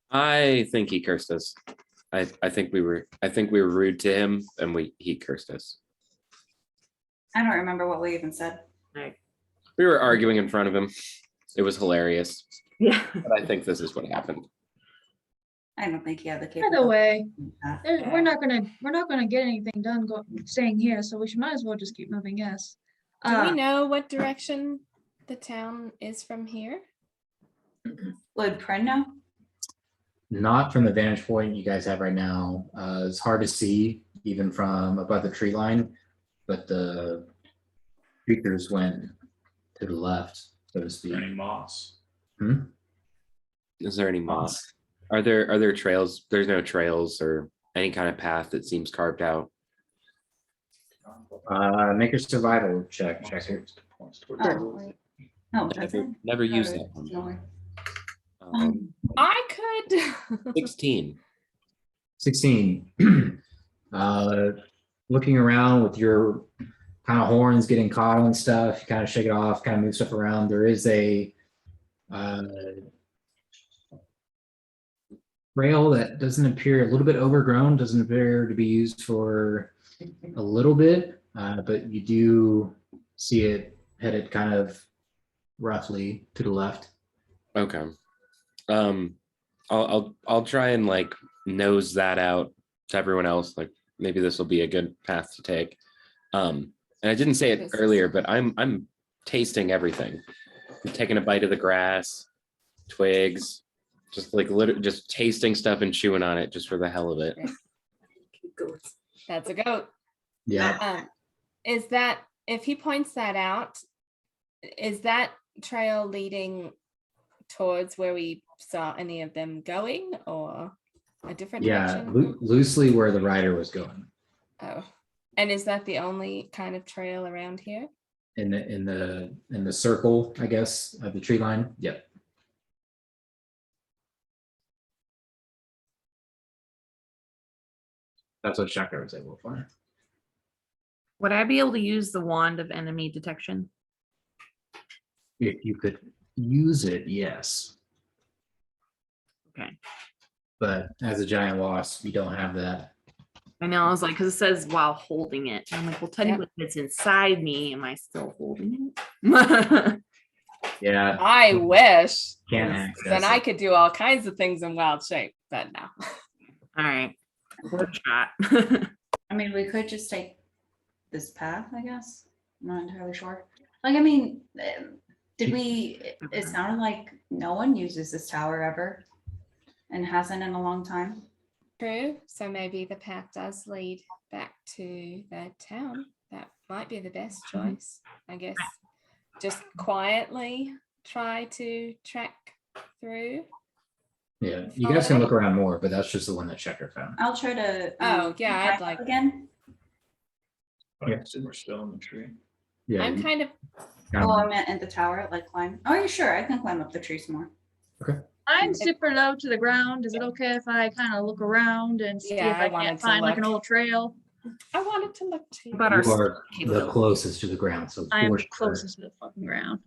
I think he cursed us. I think we were rude to him and he cursed us. I don't remember what we even said. We were arguing in front of him. It was hilarious. yeah. But I think this is what happened. I don't think he had the By capability. the way, that. we're not gonna get anything done staying here, so we might as well just keep moving. Yes. Do we know what direction the town is from here? Would Pren know? Not from the vantage point you guys have right now. It's hard to see even from above the tree line, but the creatures went to the left, so to speak. Any moss? Is there any moss? Are there trails? There's no trails or any kind of path that seems carved out. Make a survival check. Checker. Points towards the Oh, woods. wait. No, that's it. Never used Alright, that one. no way. I could. 16. 16. Looking around with your kind of horns getting caught on stuff, you kind of shake it off, kind of move stuff around. There is a trail that doesn't appear, a little bit overgrown, doesn't appear to be used for a little bit, but you do see it headed kind of roughly to the left. Okay. I'll try and like nose that out to everyone else. Like maybe this will be a good path to take. And I didn't say it earlier, but I'm tasting everything. I'm taking a bite of the grass, twigs, just like just tasting stuff and chewing on it just for the hell of it. That's a goat. Yeah. Is that, if he points that out, is that trail leading towards where we saw any of them going, or a different Yeah, direction? loosely where the rider was going Oh, and is that the only kind of trail around here? in the circle, I guess, of the tree line. Yep. That's what Shaka was able to find. Would I be able to use the wand of enemy detection? If you could use it, yes. Okay. But as a giant wasp, you don't have that. I know, I was like, because it says while holding it. And I'm like, well, technically, if it's inside me, am I still holding it? Yeah. I wish. Can't 'cause access Then I it. could do all kinds of things in wild shape, but no. All right. Worth a shot. I mean, we could just take this path, I guess. I'm not entirely sure. Like, I mean, did we, it sounded like no one uses this tower ever and hasn't in a long time. True. So maybe the path does lead back to the town. That might be the best choice, I guess. Just quietly try to track through. Yeah. You guys can look around more, but that's just the one that Checker found. I'll try to. Oh, yeah, I'd climb up like- Again. Yeah, so we're still in the tree. Yeah. I'm kind of Oh, I meant in the tower, like climb. Oh, you sure? I can climb up the trees more. I'm super low to the ground. Is it okay if I kind of look around and see Yeah, if I I wanted can't to find like an look. old trail? I wanted to look too. About our You are the capability. closest to the ground, so I am for the sure. closest to the fucking ground.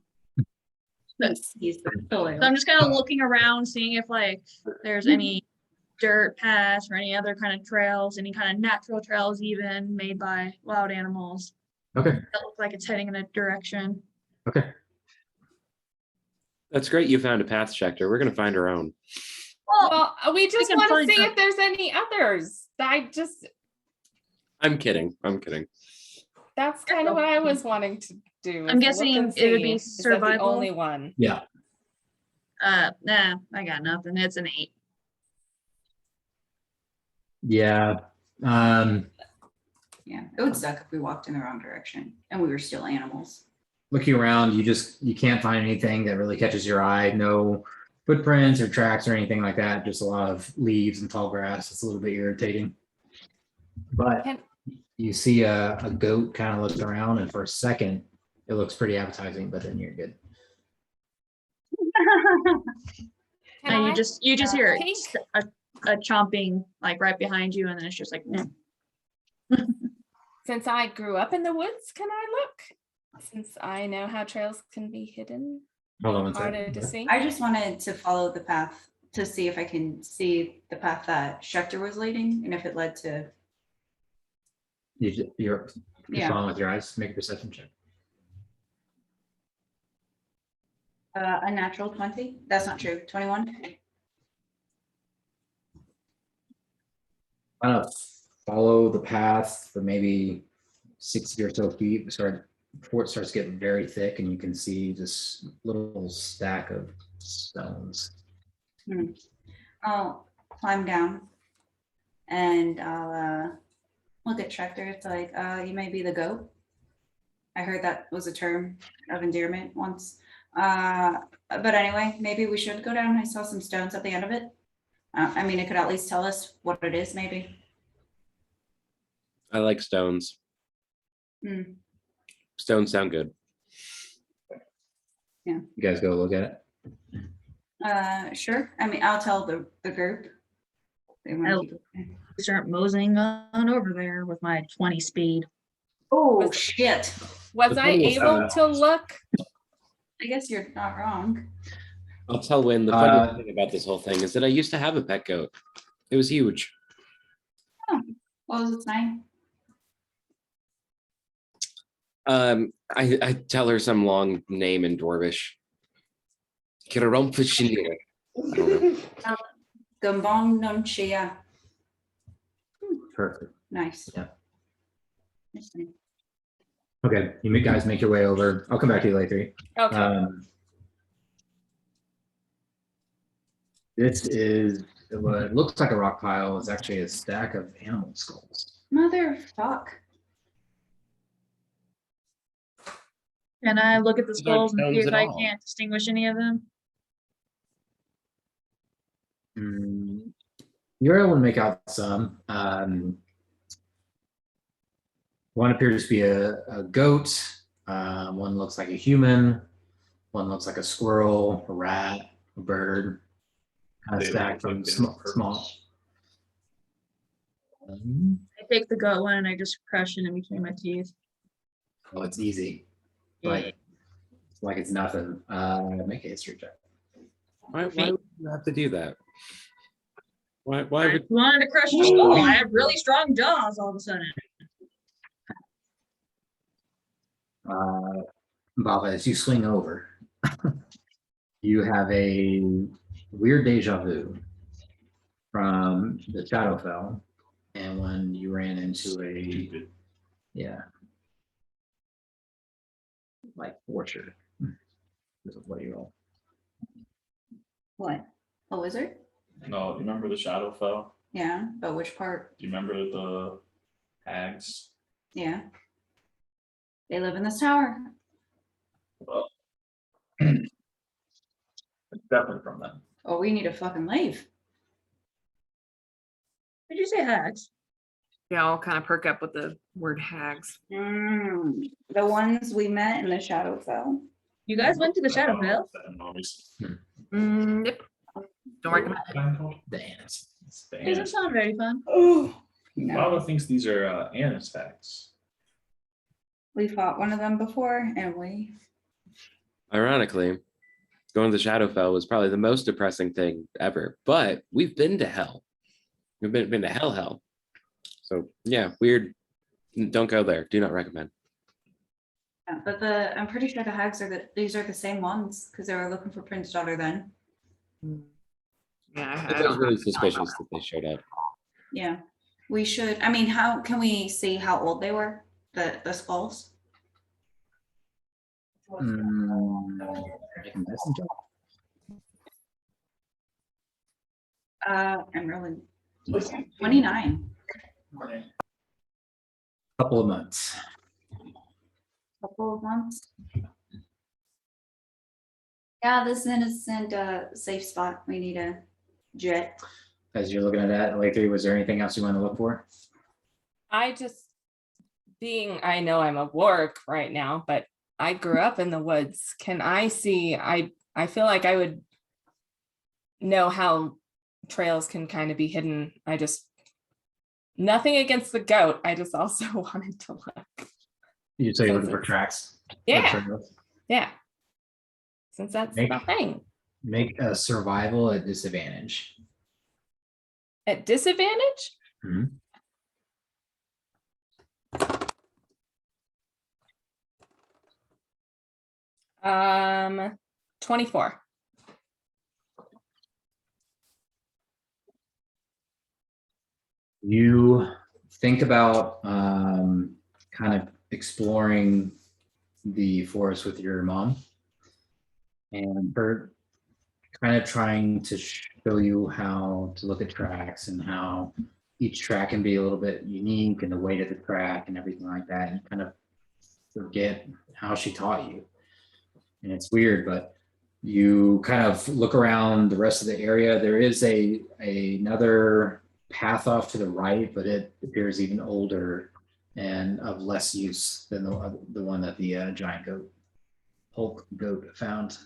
He's the pillar. So I'm just kind of looking around, seeing if like there's any dirt paths or any other kind of trails, any kind of natural trails even made by wild animals Okay. that look like it's heading in a direction. Okay. That's great. You found a path, Schecter. We're gonna find our own. Well, we just can want find to see them. if there's any others. I'm kidding. I'm kidding. That's kind of what I was wanting to do. I'm is look guessing and it would be see, is that the survival? only one. Yeah. Nah, I got nothing. It's an 8. Yeah. Yeah, it would suck if we walked in the wrong direction and we were still animals. Looking around, you can't find anything that really catches your eye. No footprints or tracks or anything like that. Just a lot of leaves and tall grass. It's a little bit irritating. But Can- you see a goat kind of look around, and for a second, it looks pretty appetizing, but then you're good. Can And I you just hear peek? a chomping like right behind you, and then it's just like, Since I grew up in the woods, can I look? Since I know how trails can be hidden, Hold on one harder to second. see. I just wanted to follow the path to see if I can see the path that Schechter was leading and if it led to, You're yeah, following with your eyes. Make a perception check. a natural 20. That's not true. 21. Kind of follow the path for maybe 60 or so feet. Before it starts getting very thick, and you can see this little stack of stones. I'll climb down and I'll look at Schechter. It's like, you may be the goat. I heard that was a term of endearment once. But anyway, maybe we should go down. I saw some stones at the end of it. I mean, it could at least tell us what it is, maybe. I like stones. Hmm. Stones sound good. You guys go look at it. Sure. I mean, I'll tell the group. They wanna Oh. keep it. start moseying on over there with my 20 speed. Oh, shit. Was The I funny is, able to look? I guess you're not wrong. I'll tell Win the funny thing about this whole thing is that I used to have a pet goat. It was huge. What was its name? I tell her some long name in Dwarvish. Kirarumpfashir. I don't know. Gumbong Nunchia. Perfect. Nice. Yeah. Nice name. Okay, you guys make your way over. I'll come back to you later. Okay. This is what looks like a rock pile. Is actually a stack of animal skulls. Motherfuck. Can I look at the These aren't skulls and see stones if at I all. can't distinguish any of them? You're able to make out some. One appears to be a goat. One looks like a human. One looks like a squirrel, a rat, a bird. Kind of They stacked look from like they small. have small. purpose. I take the goat one and I just crush it in between my teeth. Well, it's easy. Like it's nothing. Make a history check. Why would you have to do that? Why I would wanted to crush your skull. I have really strong jaws all of a sudden. Baba, as you swing over, you have a weird deja vu from the Shadowfell, and when you ran into a Stupid. like orchard. This is what you roll. What? A wizard? No, you remember the Shadowfell? Yeah, but which part? Do you remember the hags? Yeah. They live in this tower. Well, it's definitely from them. Oh, we need to fucking leave. Did you say hags? Yeah, I'll kind of perk up with the word hags. The ones we met in the Shadowfell. You guys went to the Shadowfell? Yep. Don't recommend it. The ants. It's the Doesn't ants. sound very fun. Oh, Baba no. thinks these are ants hags. We fought one of them before and we. ironically, going to the Shadowfell was probably the most depressing thing ever. But we've been to hell. We've been to hell. So yeah, weird. Don't go there. Do not recommend. Yeah, but I'm pretty sure the hags these are the same ones because they were looking for Prince Daughter then. Yeah, It was really suspicious that they showed up. Yeah, we should. I mean, how can we see how old they were? The skulls. Make a medicine check. I'm really 29. Couple of months. Couple of months. Yeah, this is an innocent safe spot. We need a jet. As you're looking at that, Lathrey, was there anything else you want to look for? I just I know I'm a warg right now, but I grew up in the woods. Can I see? I feel like I would know how trails can kind of be hidden. Nothing against the goat. I just also wanted to look. You say you're looking for tracks. Yeah. Trails. Yeah. Since that's Make- the thing. Make a survival at disadvantage. At disadvantage? Mhm. 24. You think about kind of exploring the forest with your mom and her kind of trying to show you how to look at tracks and how each track can be a little bit unique and the weight of the track and everything like that, and kind of forget how she taught you. And it's weird, but you kind of look around the rest of the area. There is another path off to the right, but it appears even older and of less use than the one that the giant Hulk goat found.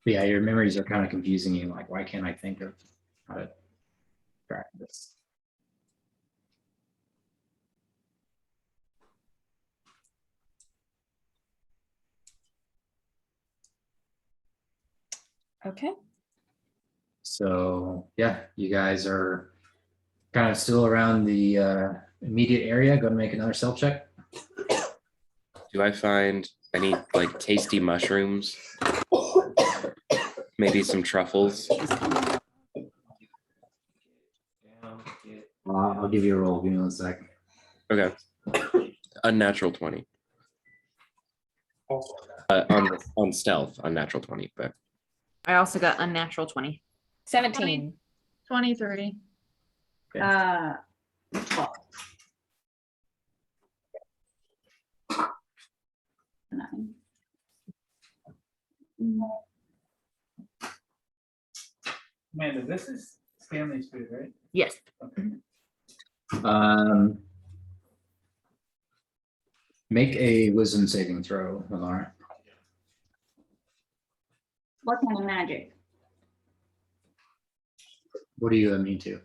But yeah, your memories are kind of confusing you. Like, why can't I think of how to track this? Okay. So yeah, you guys are kind of still around the immediate area. Go to make another self check. Do I find any like tasty mushrooms? Maybe some truffles. I'll give you a roll. Give me 1 sec. Okay. Unnatural 20. On stealth, unnatural 20, but I also got unnatural 20. 17. 23. 12. Amanda, this is Stanley's food, right? Yes. Make a wisdom saving throw, Millar. What kind of magic? What are you immune to?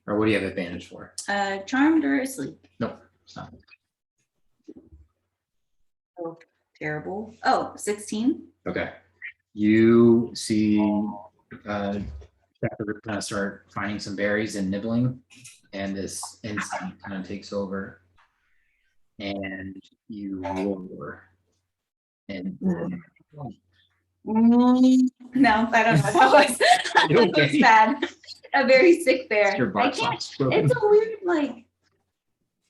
Or what do you have advantage for? Charmed or asleep? No, it's not. Oh, terrible. Oh, 16. Okay. You see Shepard kind of start finding some berries and nibbling, and this instinct kind of takes over. And you roar. And No, I don't know what that was. That was Okay. bad. A very sick bear. your I bark can't. soft's broken. It's a weird, like,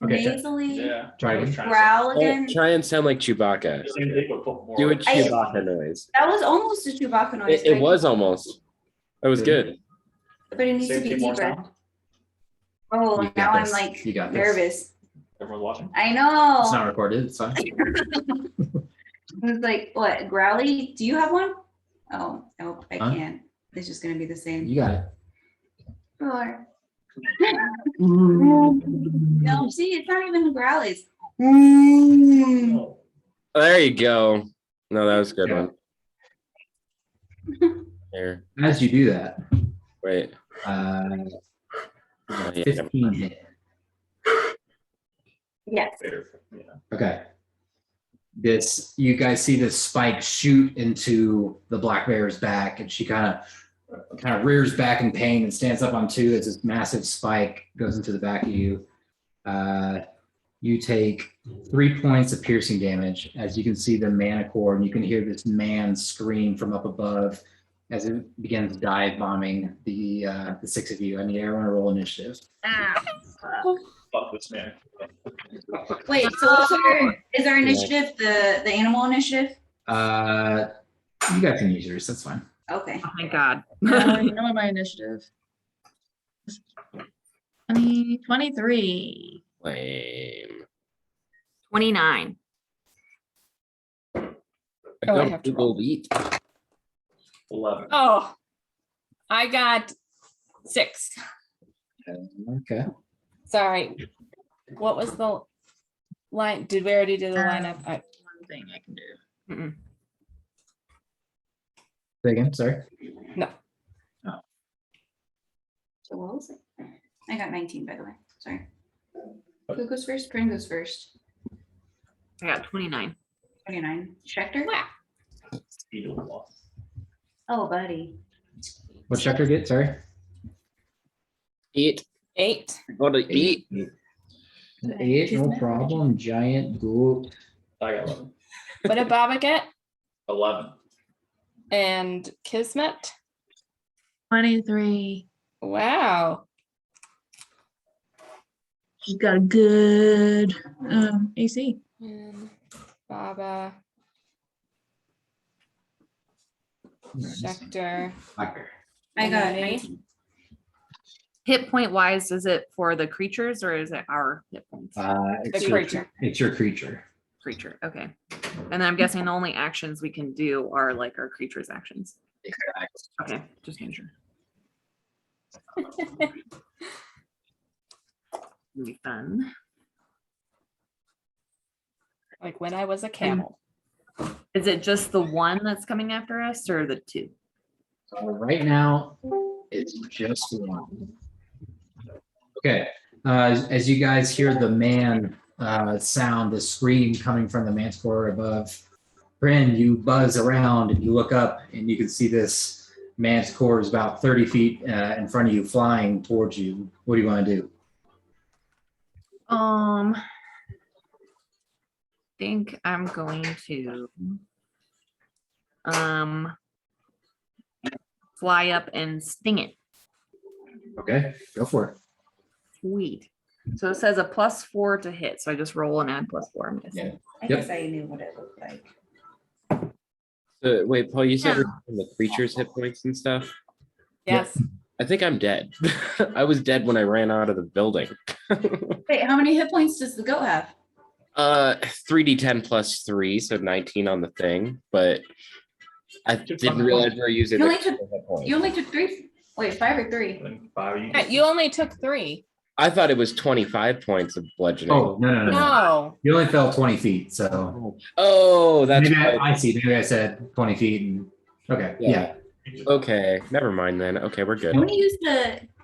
Okay, try- nasally Yeah. Try I was again. trying to growl Oh, again. try and sound like Chewbacca. say- Same thing, but put more- Do a I- Chewbacca noise. That was almost a Chewbacca noise. It but I was can't- almost. It was good. But it needs Say to be it more deeper. sound. Oh, You got now I'm this. like You got this. nervous. Everyone's watching. I It's know. not recorded. It's fine. It's like, what, growly? Do you have one? Oh, nope, I Huh? can't. It's just gonna be the same. You got it. Roar. No, see, it's not even the growlies. Mm. Oh, There you go. No, that was a good Yeah. one. Here, As you do that, wait. uh, Oh, yeah, 15 hit. Yes. fair, yeah. Okay. You guys see this spike shoot into the black bear's back, and she kind of rears back in pain and stands up on two as this massive spike goes into the back of you. You take 3 points of piercing damage as you can see the manicore, and you can hear this man scream from up above as it begins dive bombing the six of you. I need everyone to roll initiative. Fuck this man. Wait, so is our initiative the animal initiative? You guys can use yours. That's fine. Okay. Oh my God. You know my initiative. 23. Lame. 29. Oh, I have to roll. Eat. 11. Oh, I got 6. Okay. Sorry. What was the line? Did we already do the lineup? One thing I can do. Say again. Sorry. So what was it? I got 19, by the way. Sorry. Who goes first? Corinne goes first. I got 29. 29. Schecter? Wow. Speed of the loss. Oh, buddy. What chapter get? Sorry. Eat. 8. Go to eat. An 8, no problem. Giant ghoul. I got 11. What did Baba get? 11. And Kismet? 23. Wow. She's got a good AC. And Baba, Schecter. Black bear. I got And me. 19. Hit point wise, is it for the creatures or is it our hit points? It's The your creature. It's your creature. Creature. Okay. And then I'm guessing the only actions we can do are like our creatures' actions. Okay. Just making sure. It'll be fun. Like when I was a camel. Is it just the one that's coming after us or the two? So right now, it's just one. Okay. As you guys hear the man sound, the scream coming from the manticore above, Bryn, you buzz around and you look up and you can see this manticore is about 30 feet in front of you, flying towards you. What do you want to do? Think I'm going to fly up and sting it. Okay, go for it. Sweet. So it says a +4 to hit. So I just roll and add +4. I'm guessing. Yeah. I Yep. guess I knew what it looked like. Wait, Paul, you said Yeah. we're doing the creatures' hit points and stuff. Yes. I think I'm dead. I was dead when I ran out of the building. Wait, how many hit points does the goat have? 3d10 plus 3, so 19 on the thing. But I didn't realize we were using. You the only took- hit point. You only took 3. Wait, 5 or 3? I think 5, you Yeah, just- you only took 3. I thought it was 25 points of bludgeoning. Oh, no. No, You only fell 20 feet, so Oh, that's maybe right. I see. Maybe I said 20 feet and okay, yeah. Okay, never mind then. Okay, we're good. Can we use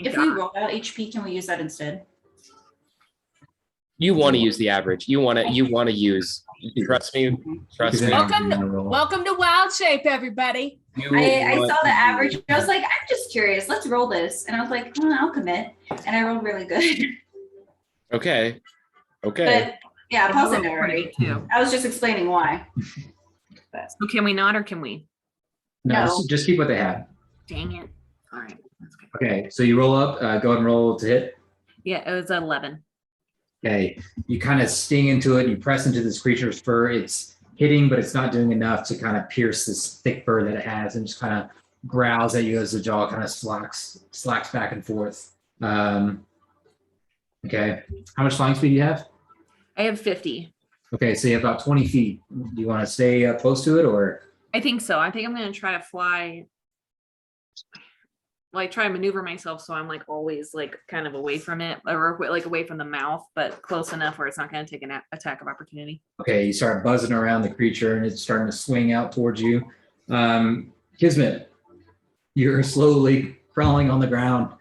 if we roll out HP, can we use that instead? You want to use the average. You want to use. Trust me. Trust me. welcome to Wild Shape, everybody. You I want saw the to average. use- I was like, I'm just curious. Let's roll this. And I was like, I'll commit. And I rolled really good. Okay. Okay. But yeah, Paul said no Pretty already. good too. I was just explaining why. So can we not or can we? No, No. just keep what they have. Dang it. All right. That's good. Okay, so you roll up, go ahead and roll to hit. Yeah, it was 11. Okay, you kind of sting into it, you press into this creature's fur. It's hitting, but it's not doing enough to kind of pierce this thick fur that it has, and just kind of growls at you as the jaw kind of slacks back and forth. Okay, how much flying speed do you have? I have 50. Okay, so you have about 20 feet. Do you want to stay close to it, or? I think so. I think I'm going to try to fly, like try to maneuver myself so I'm like always like kind of away from it, or like away from the mouth, but close enough where it's not going to take an attack of opportunity. Okay, you start buzzing around the creature and it's starting to swing out towards you. Kismet, you're slowly crawling on the ground,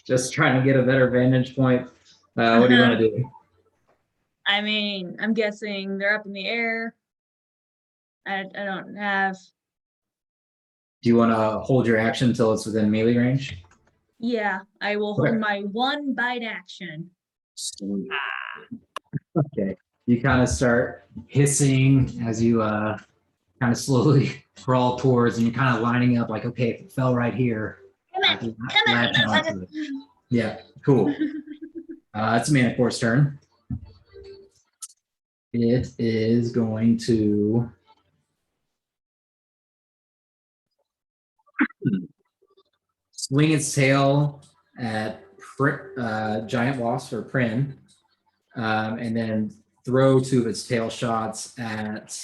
just trying to get a better vantage point. What do you want to do? I mean, I'm guessing they're up in the air. I don't have. Do you want to hold your action until it's within melee range? Yeah, I will Okay. hold my 1 bite action. Okay, you kind of start hissing as you kind of slowly crawl towards, and you're kind of lining up like, okay, if it fell right here, I can latch onto it. Yeah, cool. It's Manicor's turn. It is going to swing its tail at Giant Wasp or Prin, and then throw 2 of its tail shots at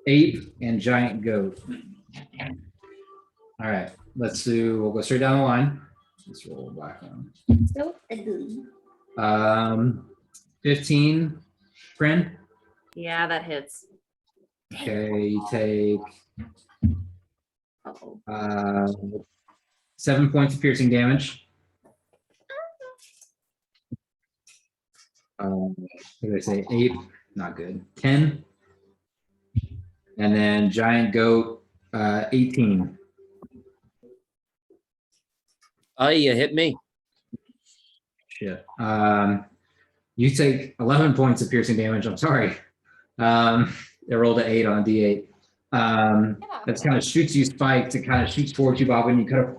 Ape and Giant Goat. All right, we'll go straight down the line. Let's roll back on. 15, Prin. Yeah, that hits. Okay, you take Uh-oh. 7 points of piercing damage. What did I say? 8, not good. 10. And then Giant Goat, 18. Oh, you hit me. Shit. You take 11 points of piercing damage. I'm sorry. It rolled an 8 on a D8. That's kind of shoots you spiked. It kind of shoots towards you, Bob, and you kind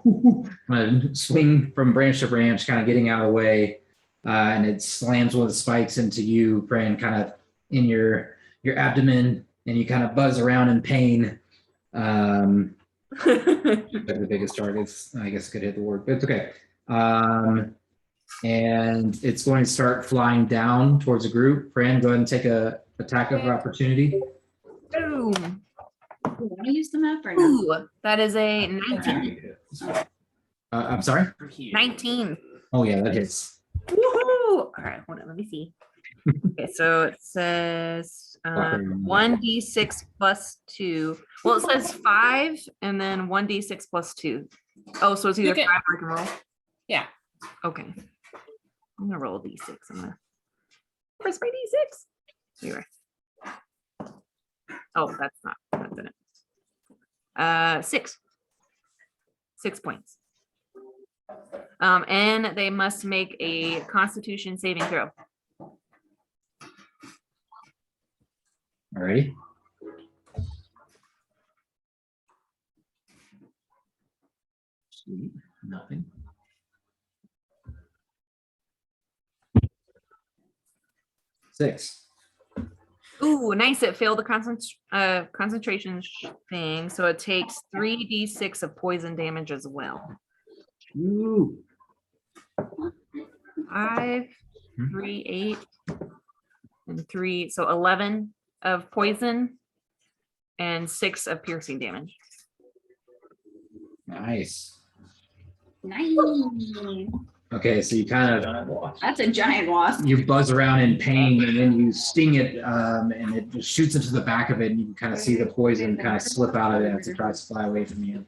of swing from branch to branch, kind of getting out of the way. And it slams one of the spikes into you, Bran, kind of in your abdomen, and you kind of buzz around in pain. The biggest targets, I guess, could hit the word, but it's okay. And it's going to start flying down towards the group. Bran, go ahead and take a attack of opportunity. Boom. Want to use the map or no? Ooh, that is a 19. I'm sorry? 19. Oh, yeah, that hits. Woohoo! All right, hold on, let me see. Okay, so it says 1d6 plus 2. Well, it says 5 and then 1d6 plus 2. Oh, so it's either 5 or I can roll? Yeah. Okay. I'm gonna roll a d6. I'm gonna press my d6. Here. Oh, that's in it. 6. 6 points. And they must make a Constitution saving throw. All right. Sweet. Nothing. Six. Ooh, nice. It failed the concentration thing. So it takes 3d6 of poison damage as well. Ooh. 5, 3, 8, and 3. So 11 of poison. and 6 of piercing damage. Nice. Nice. Okay, so you kind of Giant wasp. That's a giant wasp. you buzz around in pain, and then you sting it, and it just shoots into the back of it, and you can kind of see the poison kind of slip out of it as it tries to fly away from you.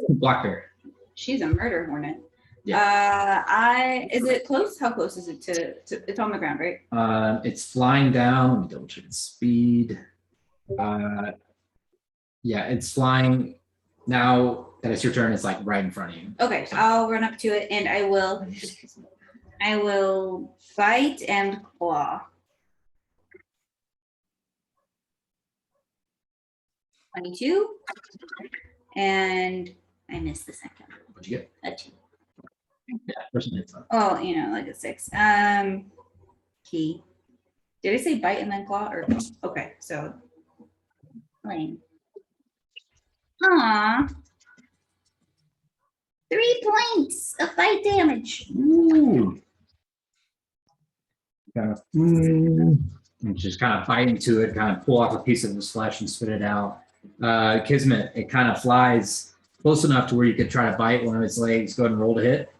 Black bear. She's a murder hornet. Yeah. Is it close? How close is it to it's on the ground, right? It's flying down. Let me double check its speed. Yeah, it's flying. Now that it's your turn, it's like right in front of you. Okay, I'll run up to it and I will bite and claw. 22. And I missed the second. What'd you get? A 2. Yeah, first one hits. Oh, like a 6. Key. Did I say bite and then claw or okay, so lame. Aw. 3 points of bite damage. Ooh. Kind of, and just kind of bite into it, kind of pull off a piece of his flesh and spit it out. Kismet, it kind of flies close enough to where you could try to bite one of its legs. Go ahead and roll to hit.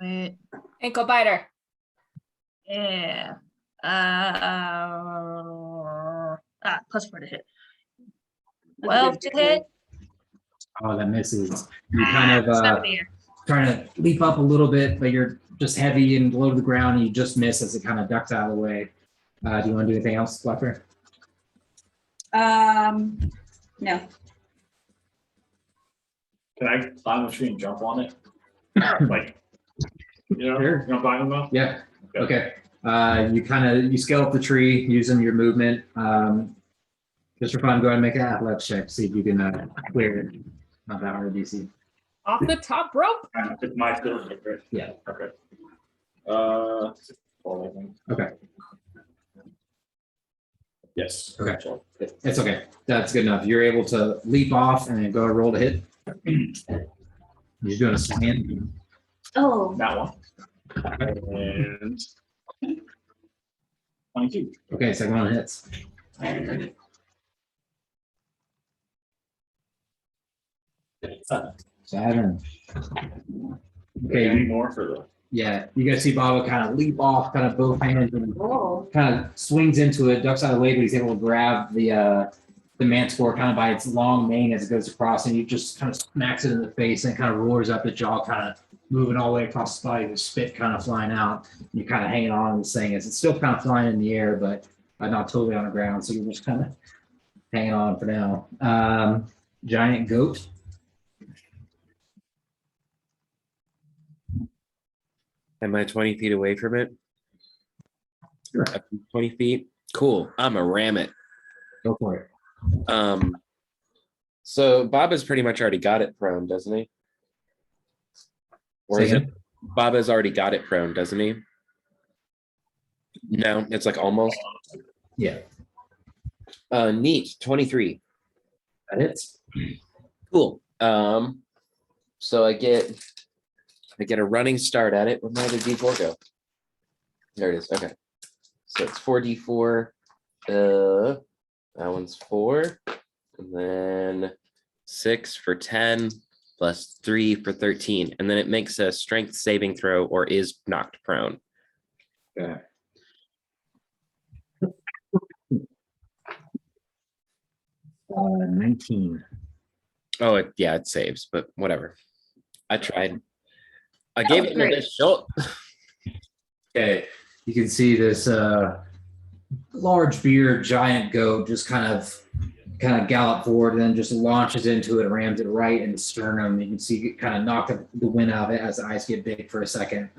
Wait, Ankle biter. yeah. +4 to hit. 12 to hit. Oh, that misses. You kind of Step in the air. trying to leap up a little bit, but you're just heavy and low to the ground, and you just miss as it kind of ducks out of the way. Do you want to do anything else, Blackbear? No. Can I climb a tree and jump on it? Like, Sure. you know, climb them? Yeah. Okay. You scale up the tree using your movement. Just for fun, go ahead and make an athletics check. See if you can clear it. Not that hard, DC. Off the top rope. It's my turn, right? Yeah. Okay. 12, I think. Okay. Yes. Okay. It's okay. That's good enough. You're able to leap off and then go and roll to hit. You're doing a stand. Oh, That one. And 22. Okay, second one hits. 7. Okay, any Okay, more for the yeah, you guys see Baba kind of leap off, kind of both hands, and oh. kind of swings into it, ducks out of the way, but he's able to grab the manticore kind of by its long mane as it goes across, and you just kind of smacks it in the face and kind of roars up the jaw, kind of moving all the way across the body, the spit kind of flying out. You're kind of hanging on to this thing as it's still kind of flying in the air, but not totally on the ground. So you're just kind of hanging on for now. Giant goat. Am I 20 feet away from it? Sure. Up to 20 feet. Cool. I'm a ram it. Go for it. So Baba's pretty much already got it prone, doesn't he? Or Say is it again? Baba's already got it prone, doesn't he? No, it's like almost. Yeah, Neat. 23. that hits. Cool. So I get a running start at it. Where might the D4 go? There it is. Okay. So it's 4D4. That one's 4. And then 6 for 10 plus 3 for 13. And then it makes a strength saving throw or is knocked prone. Okay. 19. Oh, yeah, it saves, but whatever. I tried. I gave it great. another shot. Okay, you can see this large beard giant goat just kind of gallop forward and then just launches into it, rams it right in the sternum. You can see it kind of knock the wind out of it as the eyes get big for a second.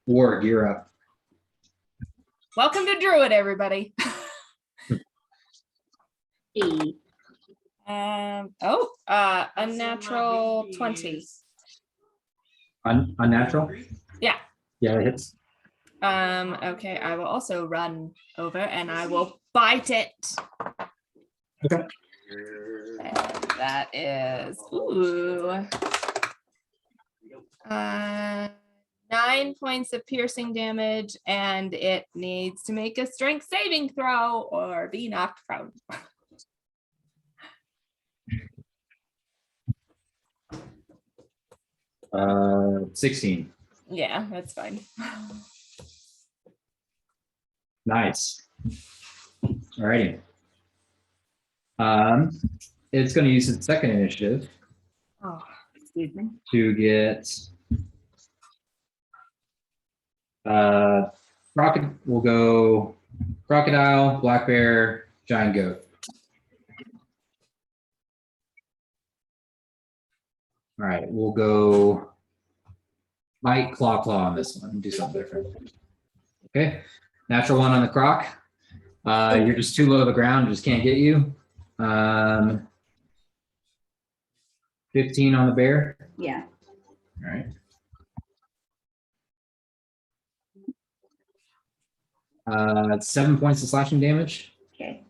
Warg, you're up. Welcome to Druid, everybody. Hey. Unnatural 20. Unnatural? Yeah. Yeah, it hits. Okay, I will also run over and I will bite it. Okay. And that is 9 9 points of piercing damage, and it needs to make a strength saving throw or be knocked prone. 16. Yeah, that's fine. Nice. Alrighty. It's going to use its second initiative Oh, Excuse me. to get we'll go crocodile, black bear, giant goat. All right, we'll go bite, claw on this one. Do something different. Okay, natural one on the croc. You're just too low to the ground, just can't get you. 15 on the bear. Yeah. All right. It's 7 points of slashing damage Okay.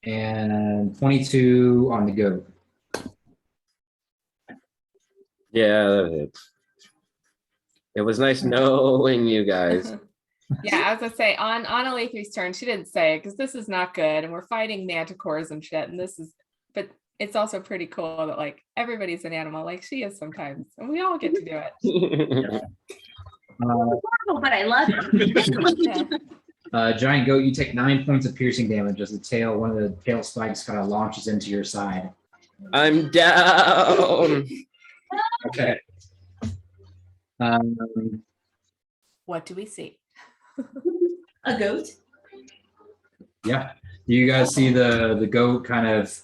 and 22 on the goat. Yeah, that hits. It was nice knowing you guys. yeah, I was gonna say on Alethi's turn, she didn't say it because this is not good, and we're fighting manticores and shit, and this is, but it's also pretty cool that like everybody's an animal, like she is sometimes, and we all get to do it. But I love it. Yeah. Giant goat, you take 9 points of piercing damage as the tail, one of the tail spikes kind of launches into your side. I'm down. Okay. What do we see? A goat. Yeah, you guys see the goat kind of,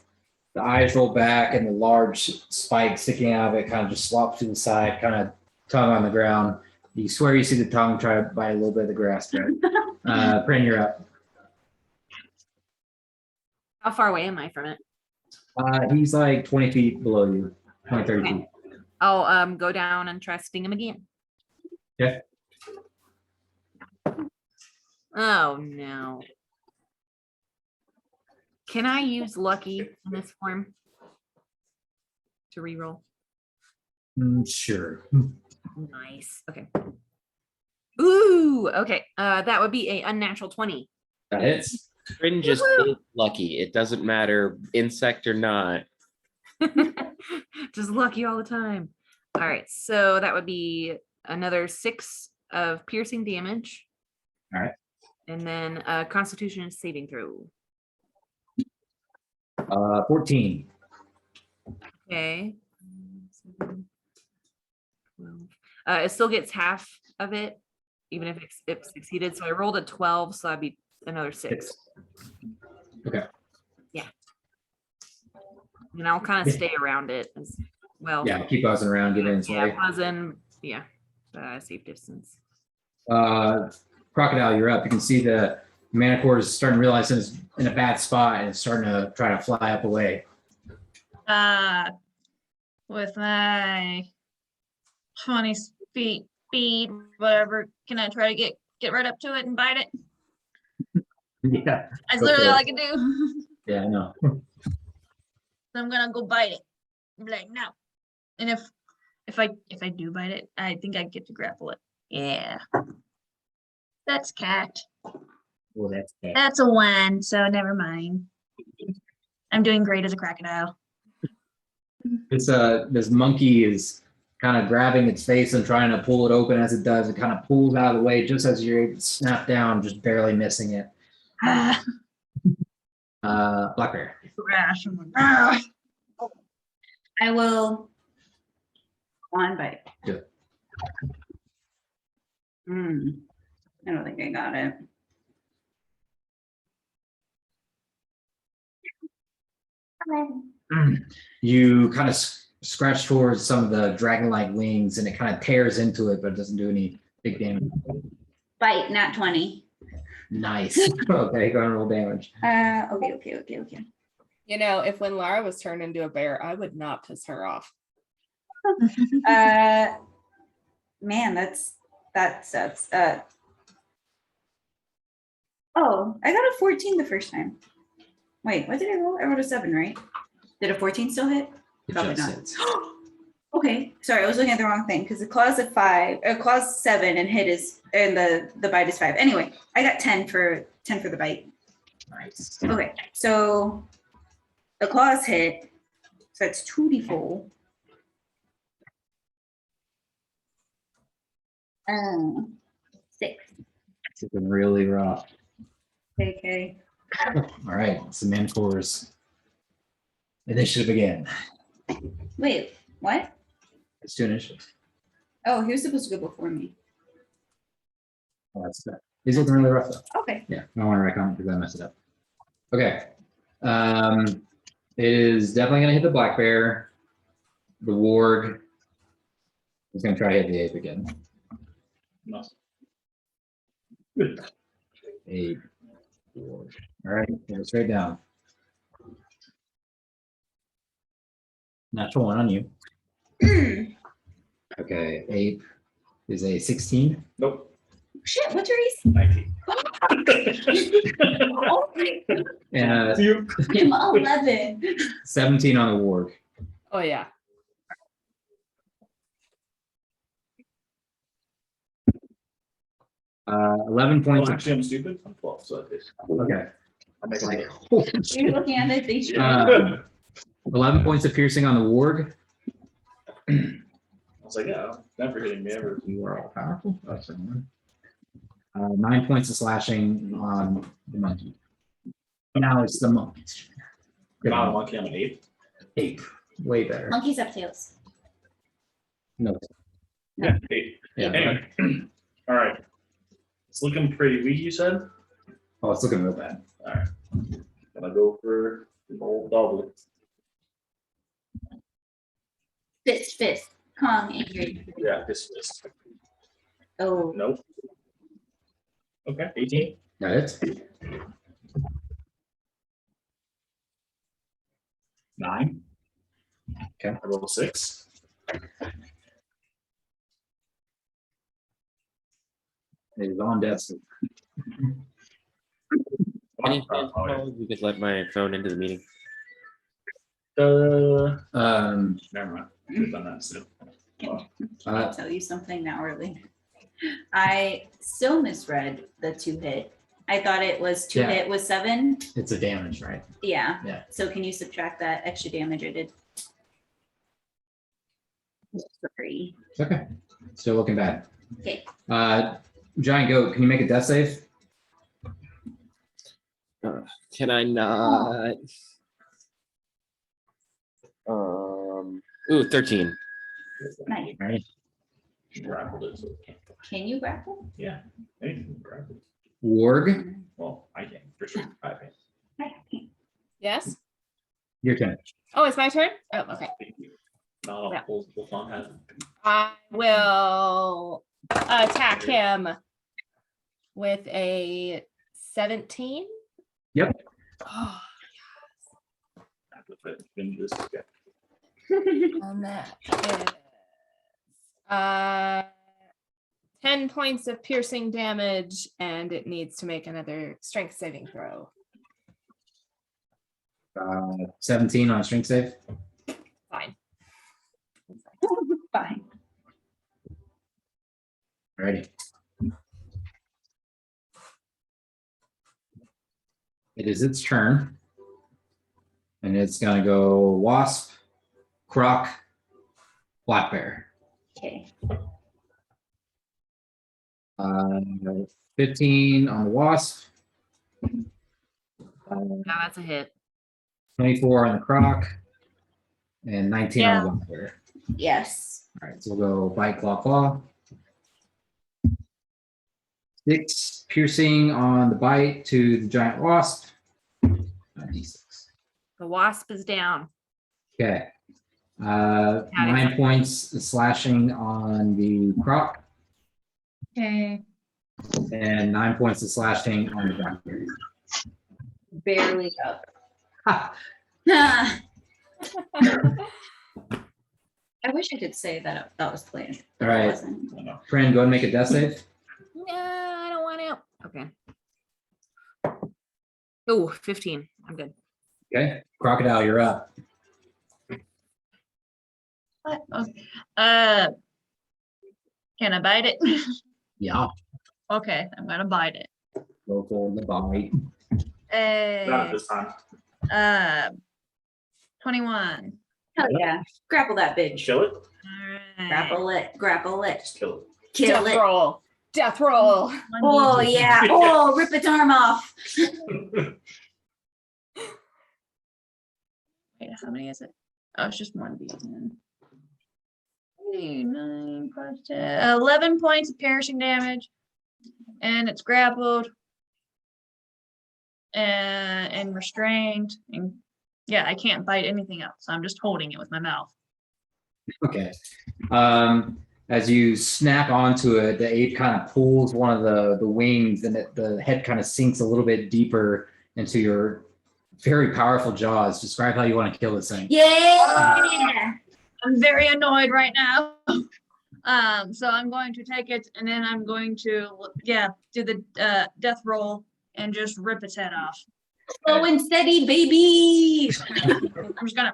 the eyes roll back and the large spike sticking out of it kind of just slops to the side, kind of tongue on the ground. You swear you see the tongue try to bite a little bit of the grass there. Prin, you're up. How far away am I from it? He's like 20 feet below you, 20, 30 feet. I'll go down and try to sting him again. Okay. Oh no. Can I use lucky in this form to reroll? Sure. Nice. Okay. Ooh, okay. That would be a unnatural 20. That hits. Fringe just Woohoo! is lucky. It doesn't matter insect or not. Just lucky all the time. All right, so that would be another 6 of piercing damage. All right. And then Constitution saving throw. 14. Okay. 7, 12. It still gets half of it, even if it succeeded. So I rolled a 12, so that'd be another 6. Okay. Yeah. And I'll kind of stay around it as well. Yeah, keep buzzing around, get in its Yeah, way. buzzing. Yeah. Safe distance. Crocodile, you're up. You can see the manicore is starting to realize it's in a bad spot and it's starting to try to fly up away. With my 20 feet speed, whatever, can I try to get right up to it and bite it? Yeah. That's Go literally for all it. I can do. Yeah, I know. So I'm gonna go bite it. Be like, no. And if I do bite it, I think I get to grapple it. Yeah. That's cat. Well, that's bad. That's a 1, so never mind. I'm doing great as a crocodile. This monkey is kind of grabbing its face and trying to pull it open. As it does, it kind of pulls out of the way just as you're able to snap down, just barely missing it. Ah, Black bear. rash. I'm like, ah. I will one bite. Good. I don't think I got it. You kind of scratch towards some of the dragon-like wings, and it kind of tears into it, but it doesn't do any big damage. Bite, not 20. Nice. Okay, go and roll damage. Okay. You know, if when Lara was turned into a bear, I would not piss her off. Man, that sucks. Oh, I got a 14 the first time. Wait, what did I roll? I rolled a 7, right? Did a 14 still hit? It Probably just not. hits. Oh Okay, sorry, I was looking at the wrong thing because the claw's at 5, or claw's 7, and hit is, and the bite is 5. Anyway, I got 10 for the bite. Nice. Okay, so the claws hit, so it's 2d4. 6. It's been really rough. Okay. All right, so Manticore's initiative again. Wait, what? Let's do initiative. Oh, he was supposed to go before me. Oh, that's good. He's looking really rough though. Okay. Yeah, I don't want to wreck on it because I messed it up. Okay. It is definitely gonna hit the black bear. The warg is gonna try to hit the ape again. No. Ape. Warg. All right, go straight down. Natural 1 on you. Okay, ape is a 16. Nope. Shit, what's your AC? 19. Oh, And You. I'm 11. 17 on the warg. Oh, yeah. 11 points. Well, actually, I'm stupid. I'm 12, so it is. Okay. I'm making Like, it. holy shit. You're looking at it, they should. 11 points of piercing on the warg. I was like, yeah, never hitting me ever. You are all powerful. Oh, sorry. 9 points of slashing on the monkey. Now it's the monkey. Not a monkey, I'm an ape. Ape. Way better. Monkeys have tails. No. Yeah, ape. Yeah. Anyway, all right. It's looking pretty weak, you said? Oh, it's looking real bad. All right. Gonna go for the old double. Fist. Kong, Ingrid. Yeah, this. Oh, Nope. Okay, 18. Got it. 9. Okay. I roll 6. It is on death. Any chance you could let my phone into the meeting? Never Um, mind. Could've done that too. can I tell you something now early? I still misread the 2 hit. I thought it was 2 Yeah. hit was 7. it's a damage, right? Yeah. Yeah. So can you subtract that extra damage I did? Sorry. It's okay. Still looking bad. Okay. Giant goat, can you make a death save? Can I not? Ooh, 13. Nice. Right. She grappled it, so it can't. Can you grapple? Yeah, anything can grapple. Warg, Well, I can, for sure. I can. Yes? your turn. Oh, it's my turn? Oh, okay. Thank you. Not all Yeah. full fun has. I will attack him with a 17. Yep. Oh, Have to put in this, yeah. and that is 10 points of piercing damage, and it needs to make another strength saving throw. 17 on a strength save. Fine. Fine. Alrighty. It is its turn. And it's gonna go wasp, croc, black bear. Okay. 15 on the wasp. Yeah, that's a hit. 24 on the croc. And 19 on the black bear. Yes. All right, so we'll go bite, claw, claw. 6 piercing on the bite to the giant wasp. 96. The wasp is down. Okay. 9 points slashing on the croc Okay. and 9 points of slashing on the black bear. Barely up. Ha! I wish I could say that that was planned. All but it right. wasn't. I know. Friend, go ahead and make a death save. No, I don't want to. Okay. Oh, 15. I'm good. Okay. Crocodile, you're up. What? Okay. Can I bite it? Yeah, Okay, I'm gonna bite it. go for the bite. Not at Hey, this time. 21. Hell yeah. Grapple that bitch. Kill it. Alright. Grapple it. Grapple it. Just kill Kill Death it. roll. Death roll. 1d6. Oh yeah. Oh, rip its arm off. it. Wait, how many is it? Oh, it's just 1d10. 9 plus 10, 11 points of piercing damage. And it's grappled. And restrained. And yeah, I can't bite anything else. I'm just holding it with my mouth. Okay. As you snap onto it, the ape kind of pulls one of the wings, and the head kind of sinks a little bit deeper into your very powerful jaws. Describe how you want to kill this thing. Yeah. I'm very annoyed right now. So I'm going to take it and then I'm going to, do the death roll and just rip its head off. Slow and steady, baby. I'm just gonna.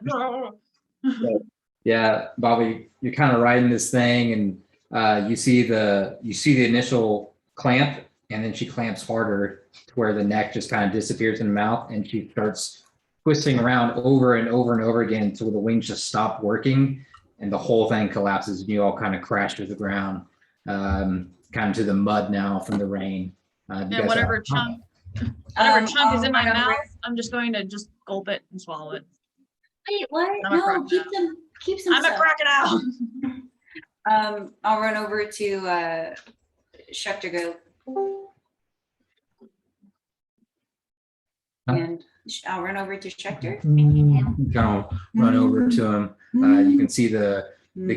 Yeah, Bobby, you're kind of riding this thing, and you see the initial clamp, and then she clamps harder to where the neck just kind of disappears in the mouth, and she starts twisting around over and over and over again until the wings just stop working, and the whole thing collapses, and you all kind of crash to the ground, kind of to the mud now from the rain. You And guys whatever are- chunk is I'll in my run over- mouth, I'm just going to just gulp it and swallow it. Wait, what? I'm a No, crocodile. keep some I'm a stuff. crocodile. I'll run over to Schecter go. Huh? And I'll run over to Schecter. You kind of run over to him. You can see the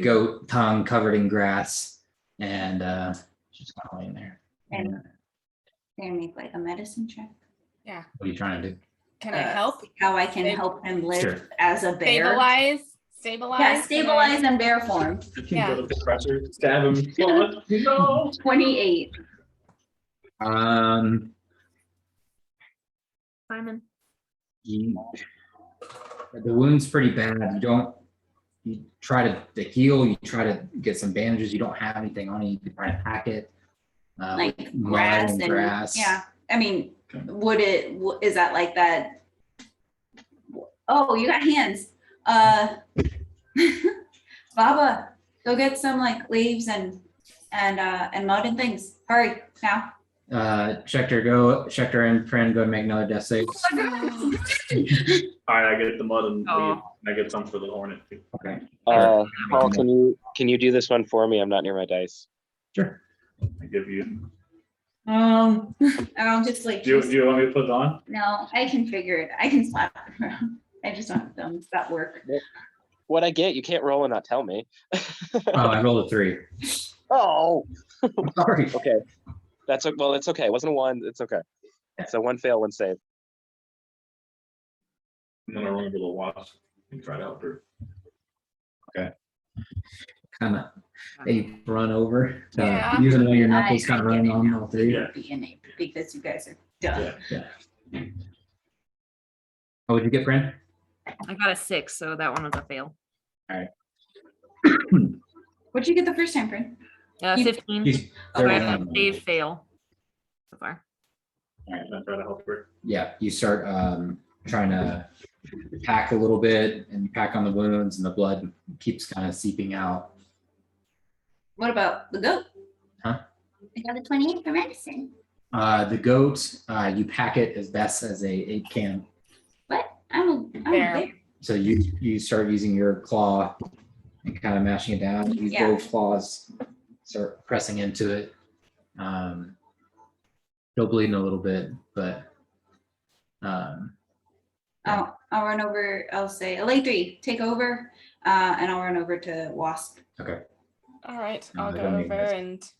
goat tongue covered in grass, and she's kind of laying there. And can I make like a medicine check? Yeah. What are you trying to do? Can I help? How I can Sta- help him live Sure. as a bear. Stabilize. Stabilize. Yeah, Can stabilize in bear form. Yeah. Put up the pressure, stab him. No. 28. Simon. The wound's pretty bad. You try to heal, you try to get some bandages. You don't have anything on you. You can try to pack it. Like with mud grass and and grass. yeah. I mean, Okay. is that like that? Oh, you got hands. Baba, go get some like leaves and mud and things. Hurry now. Schecter and Prin go and make another death save. All right, I get the mud and Oh. leave. I get some for the hornet too. Okay. Paul, can you do this one for me? I'm not near my dice. Sure. I give you. I'll just like. Do you want me to put it on? No, I can figure it. I can slap it around. I just want them. That work. What I get, you can't roll and not tell me. Oh, I rolled a 3. Oh, Sorry. okay. Well, it's okay. It wasn't a 1. It's okay. So 1 fail, 1 save. I'm gonna run over the wasp and try to help her. Kind of a run over. Yeah. Using all your knuckles, I kind of get running it on now. all 3. Yeah. Be an ape because you guys are dumb. Yeah. What would you get, Prin? I got a 6, so that one was a fail. What'd you get the first time, Prin? Yeah, You- 15. She's So I very have young. a save fail so far. All right, I'm gonna try to help her. Yeah, you start trying to pack a little bit, and you pack on the wounds, and the blood keeps kind of seeping out. What about the goat? Huh? I got a 28 for medicine. The goat, you pack it as best as a ape can. What? I'm a Bear. bear. So you start using your claw and kind of mashing it down. Use Yeah. both claws, start pressing into it. Still bleeding a little bit, but I'll run over. I'll say, Elatri, take over, and I'll run over to Wasp. okay. All right. No, I'll I go don't need over this. and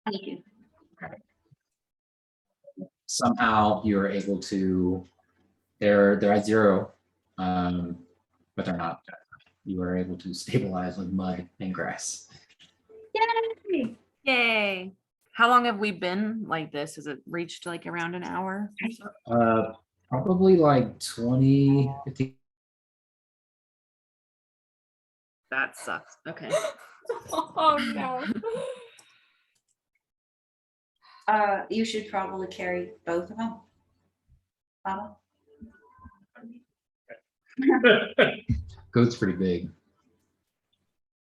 Thank you. Somehow you are able to. They're at 0, but they're not. You are able to stabilize with mud and grass. Yay! Yay. How long have we been like this? Has it reached like around an hour? or so? Probably like 20, 15 That sucks. Okay. Oh no. You should probably carry both of them. Baba. Goat's pretty big.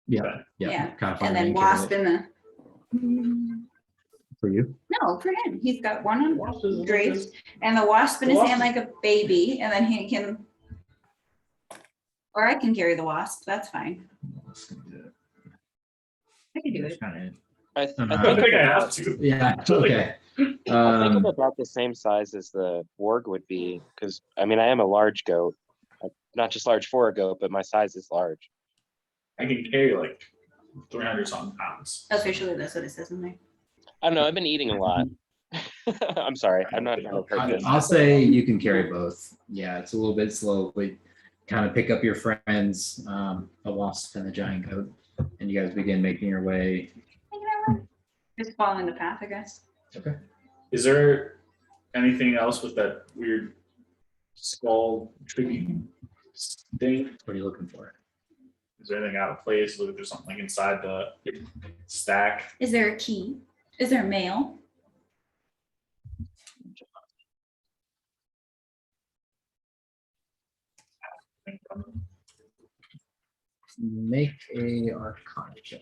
Yeah, Okay. yeah, kind of fun. And then wasp in the, for you. no, for him. He's got one Wasp on is drapes and the wasp in The his wasp hand is- like a baby, and then he can, or I can carry the wasp. That's fine. I can do it. I I think I think I about- have to. Yeah, okay. I think I'm Um, about the same size as the warg would be, because I mean I am a large goat. Not just large for a goat, but my size is large. I can carry like 300 something pounds. Officially, that's what it says in there. I don't know, I've been eating a lot. I'm sorry, I'm not trying to hurt this. I'll say you can carry both. Yeah, it's a little bit slow, but kind of pick up your friends, a wasp and a giant goat, and you guys begin making your way. Just following the path, I guess. Is there anything else with that weird skull tribute thing? What are you looking for? Is there anything out of place? Look if there's something inside the stack. Is there a key? Is there mail? Make a Arcana check.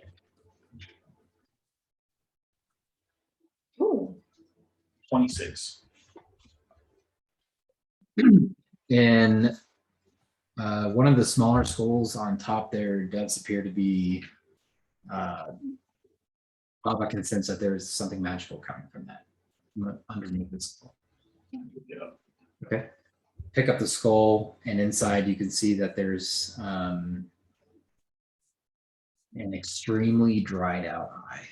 Ooh. 26. In one of the smaller skulls on top there does appear to be, Baba can sense that there is something magical coming from that underneath the skull. Yeah. Okay. Pick up the skull, and inside you can see that there's an extremely dried out eye.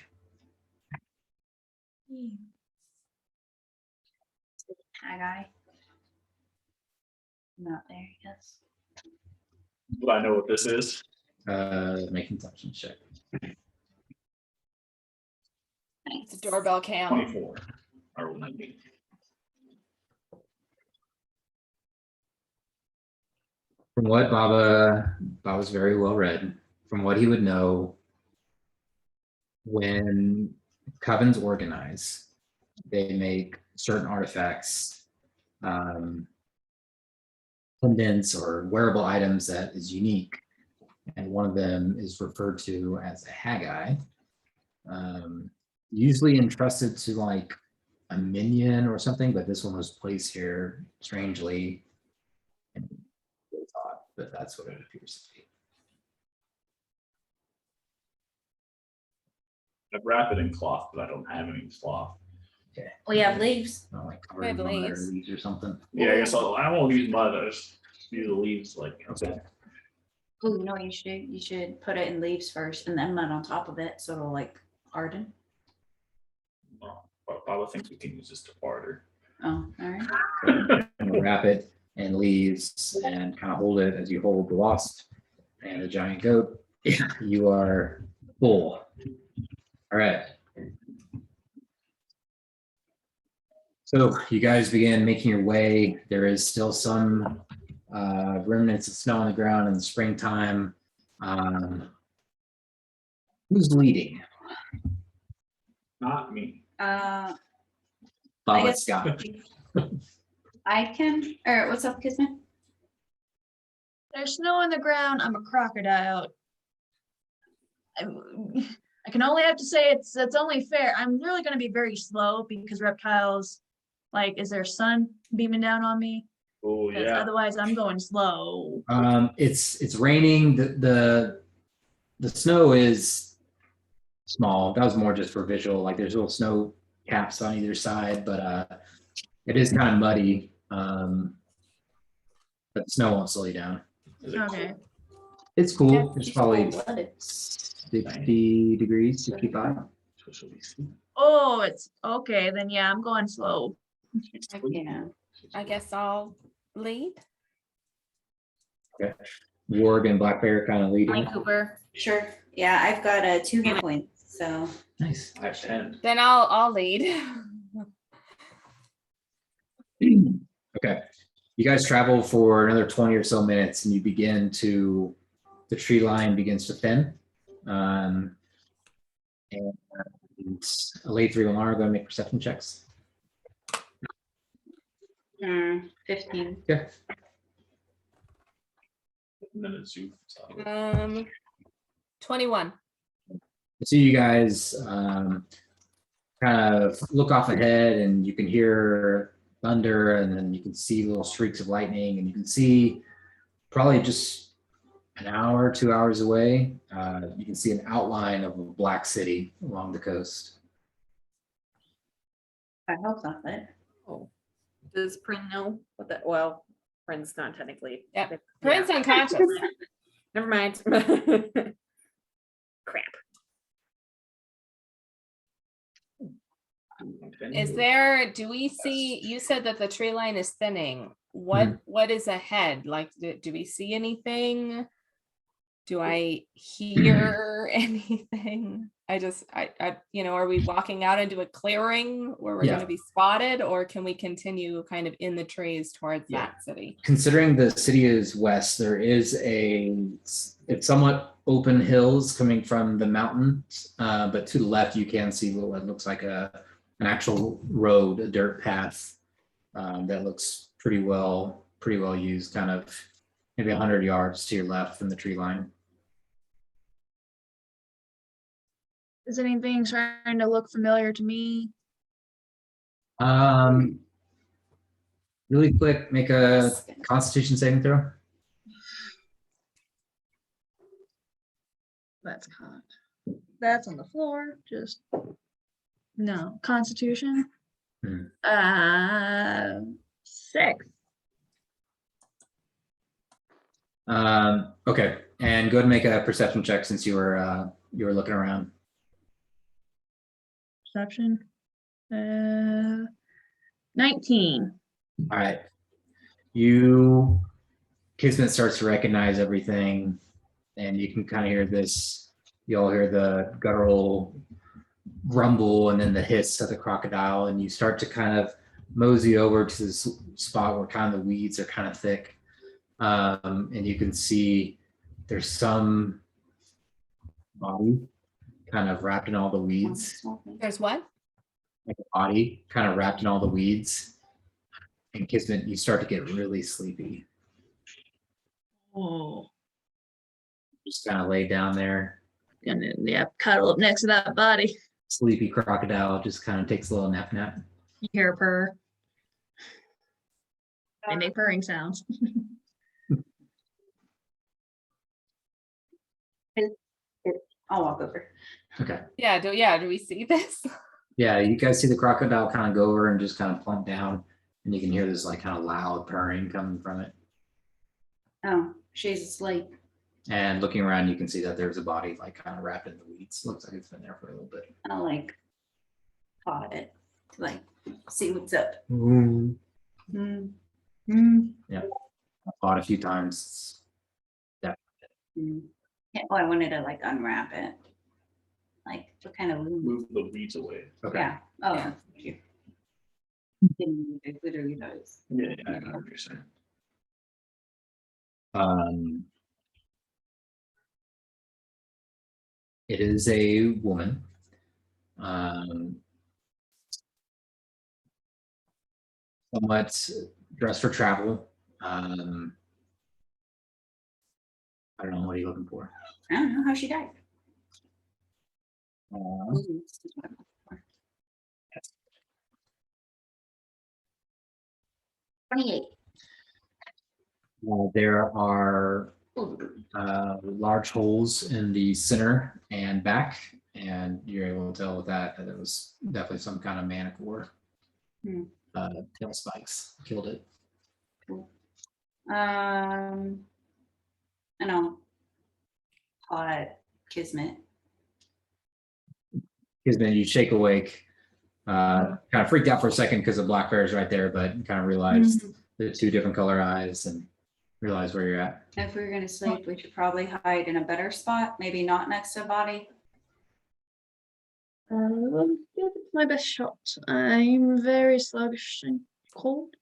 Hi, guy. Not there, yes. Do I know what this is? Make intelligence check. It's a doorbell cam. 24. Or what I mean. From what Baba's very well read. From what he would know, when covens organize, they make certain artifacts, pendants or wearable items that is unique, and one of them is referred to as a haggai, usually entrusted to like a minion or something, but this one was placed here strangely, and they thought that that's what it appears to be. I wrap it in cloth, but I don't have any cloth. We have leaves. Not like We have covered in mud or leaves. leaves or something. Yeah, I guess I won't use mud. I just use the leaves. Like, okay. Oh, you know what you should do? You should put it in leaves first and then mud on top of it so it'll like harden. Well, Baba thinks we can use this to barter. Oh, all right. Kind of wrap it in leaves and kind of hold it as you hold the wasp and the giant goat. You are full. All right. So you guys begin making your way. There is still some remnants of snow on the ground in the springtime. Who's leading? Not me. I Baba guess Scott. I can, or what's up, Kismet? There's snow on the ground. I'm a crocodile. I can only have to say it's only fair. I'm really going to be very slow because reptiles, like, is there sun beaming down on me? Oh 'Cause yeah. otherwise, I'm going slow. It's raining. The snow is small. That was more just for visual. Like there's little snow caps on either side, but it is kind of muddy. But the snow won't slow you down. Is it Okay. cool? It's cool. It's She's probably cold-blooded. 60 degrees, 65. Oh, it's okay. Then yeah, I'm going slow. Yeah. I guess I'll lead. Warg and Black Bear kind of leading. Morning, Cooper. Sure. Yeah, I've got 2 hit points, so. Nice. I have 10. Then I'll lead. Okay. You guys travel for another 20 or so minutes and you begin to the tree line begins to thin. And a late 3 alarm, go and make perception checks. 15. Okay. And then it's you. So. 21. So you guys kind of look off ahead and you can hear thunder, and then you can see little streaks of lightning, and you can see probably just an hour, 2 hours away, you can see an outline of a black city along the coast. I hope not that. Oh, does Prin know what that? Well, Prin's not technically. Yep. Yeah. Prince unconscious. Never mind. Crap. Is there, do we see, you said that the tree line is thinning. What is ahead? Like, do we see anything? Do I hear anything? I, are we walking out into a clearing where we're Yeah. going to be spotted, or can we continue kind of in the trees towards Yeah. that city? Considering the city is west, there is it's somewhat open hills coming from the mountains, but to the left you can see what looks like an actual road, a dirt path that looks pretty well used, kind of maybe 100 yards to your left from the tree line. Is anything starting to look familiar to me? Really quick, make a Constitution saving throw. That's on the floor. Just no Constitution. Hmm. 6. Okay, and go ahead and make a perception check since you were looking around. Perception. 19. All right. Kismet starts to recognize everything, and you can kind of hear this. You all hear the guttural rumble and then the hiss of the crocodile, and you start to kind of mosey over to this spot where kind of the weeds are kind of thick. And you can see there's some body kind of wrapped in all the weeds. There's what? Like a body kind of wrapped in all the weeds. And Kismet, you start to get really sleepy. Oh, Just kind of lay down there. gonna cuddle up next to that body. Sleepy crocodile just kind of takes a little nap. You hear a purr. They make purring sounds. I'll walk over. Okay. Do we see this? Yeah, you guys see the crocodile kind of go over and just kind of plump down, and you can hear this like kind of loud purring coming from it. Oh, she's asleep. And looking around, you can see that there's a body like kind of wrapped in the weeds. Looks like it's been there for a little bit. I'll like paw it to like see what's up. Mm. Mm. Yeah, I fought a few times. Mm. Yeah, oh, I wanted to like unwrap it. Like what kind of wound? Move the weeds away. Okay. Yeah. Oh, yeah. It literally does. Yeah, I know what you're saying. It is a woman. Somewhat dressed for travel. I don't know, what are you looking for? I don't know how she died. Uh, 28. There are large holes in the center and back, and you're able to tell with that it was definitely some kind of manicore. Hmm. Tail spikes killed it. Cool. And I'll paw Kismet. Kismet, you shake awake, kind of freaked out for a second because the black bear is right there, but kind of realized the two different color eyes and realize where you're at. If we were gonna sleep, we should probably hide in a better spot, maybe not next to a body. Give it my best shot. I'm very sluggish and cold,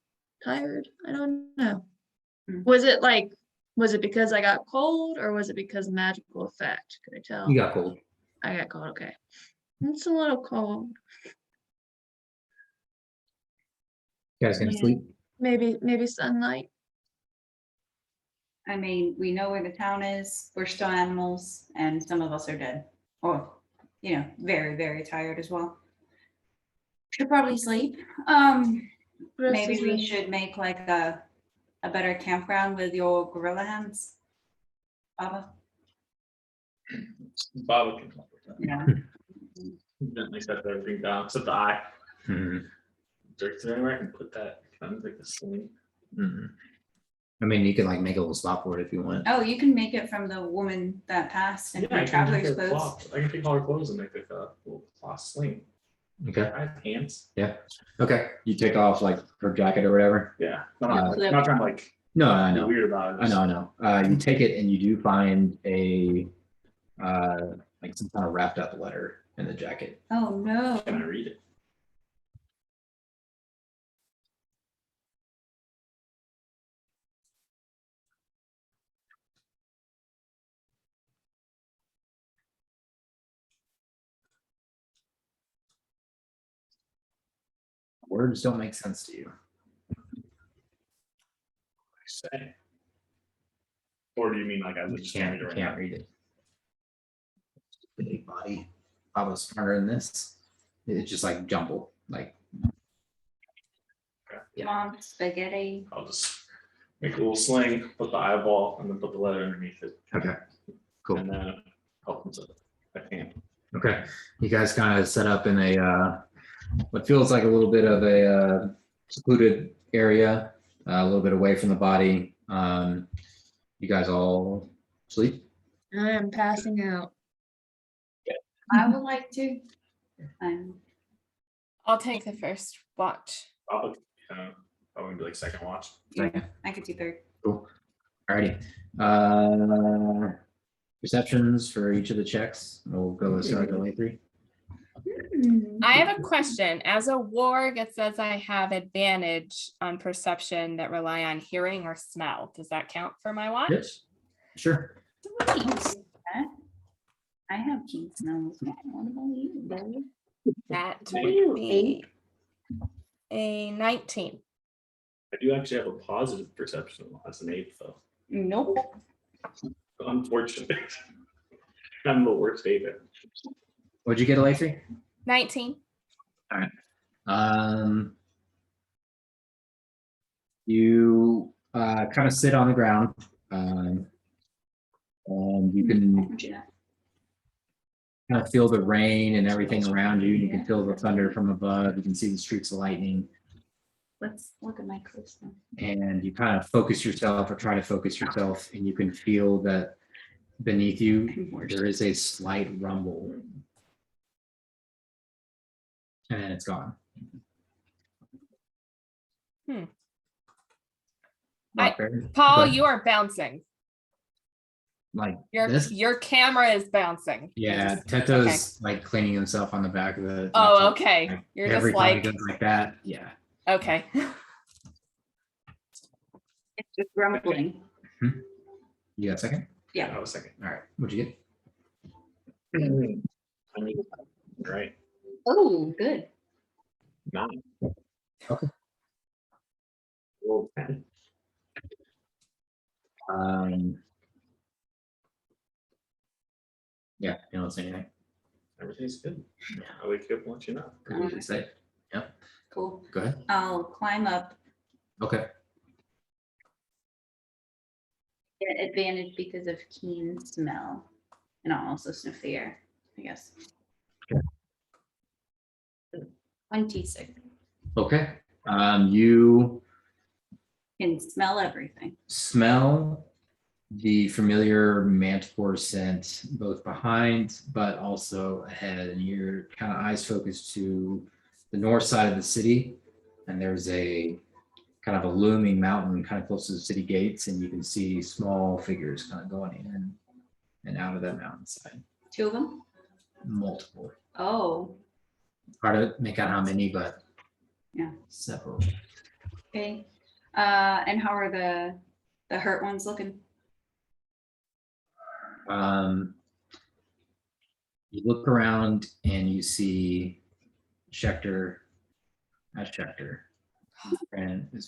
tired. I don't know. Hmm. Was it like Was it because I got cold or was it because magical effect? Could I tell? You got cold. I got cold. Okay. It's a little cold. You guys gonna Yeah. sleep? Maybe sunlight. I mean, we know where the town is. We're still animals and some of us are dead. Or, very, very tired as well. Should probably sleep. Maybe we should make like a better campground with your gorilla hands. Baba. Baba can help with that. Yeah. Gently set everything down, except the eye. Mhm, Is there anywhere I can put that? Kind of like the sling. mhm. I mean, you can like make a little spot for it if you want. Oh, you can make it from the woman that passed in Yeah, her I can traveler's make a clothes. cloth. I can take all her clothes and make like a little cloth sling. Okay. I have hands. Okay. You take off like her jacket or whatever. Yeah. I'm not, Yeah. not trying to like No, I be know. weird about it. I know. You take it and you do find a like some kind of wrapped up letter in the jacket. Oh, no. Can I read it? Words don't make sense to you. I say. Or do you mean like I You just can't read it right can't now? read it. Big body. I was smarter than this. It's just like jumble. Like Yeah. Mom, spaghetti. I'll just make a little sling, put the eyeball, and then put the letter underneath it. okay. Cool. And then opens it. I can't. Okay. You guys kind of set up in a what feels like a little bit of a secluded area, a little bit away from the body. You guys all sleep? I am passing out. I would like to. I'll take the first watch. I'll put, I would be like second watch. Second. I could do third. Cool. Alrighty. Perceptions for each of the checks. We'll go with start delay 3. I have a question. As a warg, it says I have advantage on perception that rely on hearing or smell. Does that count for my watch? Yes. Sure. I have keen smells. What about you, baby? That What are you, would be a 19. I do actually have a positive perception as an 8 though. Nope. Unfortunate. I'm the worst 8. What'd you get, Lacey? 19. You kind of sit on the ground, and you can kind of feel the rain and everything around you. You can feel the thunder from above. You can see the streaks of lightning, Let's look at my crystal. and you kind of focus yourself or try to focus yourself, and you can feel that beneath you there is a slight rumble, and then it's gone. Not very- Paul, but, you are bouncing. like Your this. your camera is bouncing. Yeah, Just- Teto's like cleaning himself on the back of the. Oh, laptop. okay. Like, You're every just time he like, goes like that. Yeah. okay. It's just rumbling. You got a second? Yeah. I was second. All right. What'd you get? I mean, right. Oh, good. 9. Okay. Roll 10. Yeah, you don't say anything. Everything's good. I'll wake you up and let you know. What did you say? Cool. Go ahead. I'll climb up. Okay. Get advantage because of keen smell. And I'll also sniff the air, I guess. Okay. 26. Okay. You Can smell everything. smell the familiar manticore scent both behind but also ahead, and your kind of eyes focus to the north side of the city, and there's a kind of a looming mountain kind of close to the city gates, and you can see small figures kind of going in and out of that mountainside. 2 of them? Multiple. Oh, Hard to make out how many, but yeah. several. Okay. And how are the hurt ones looking? You look around and you see Schechter, his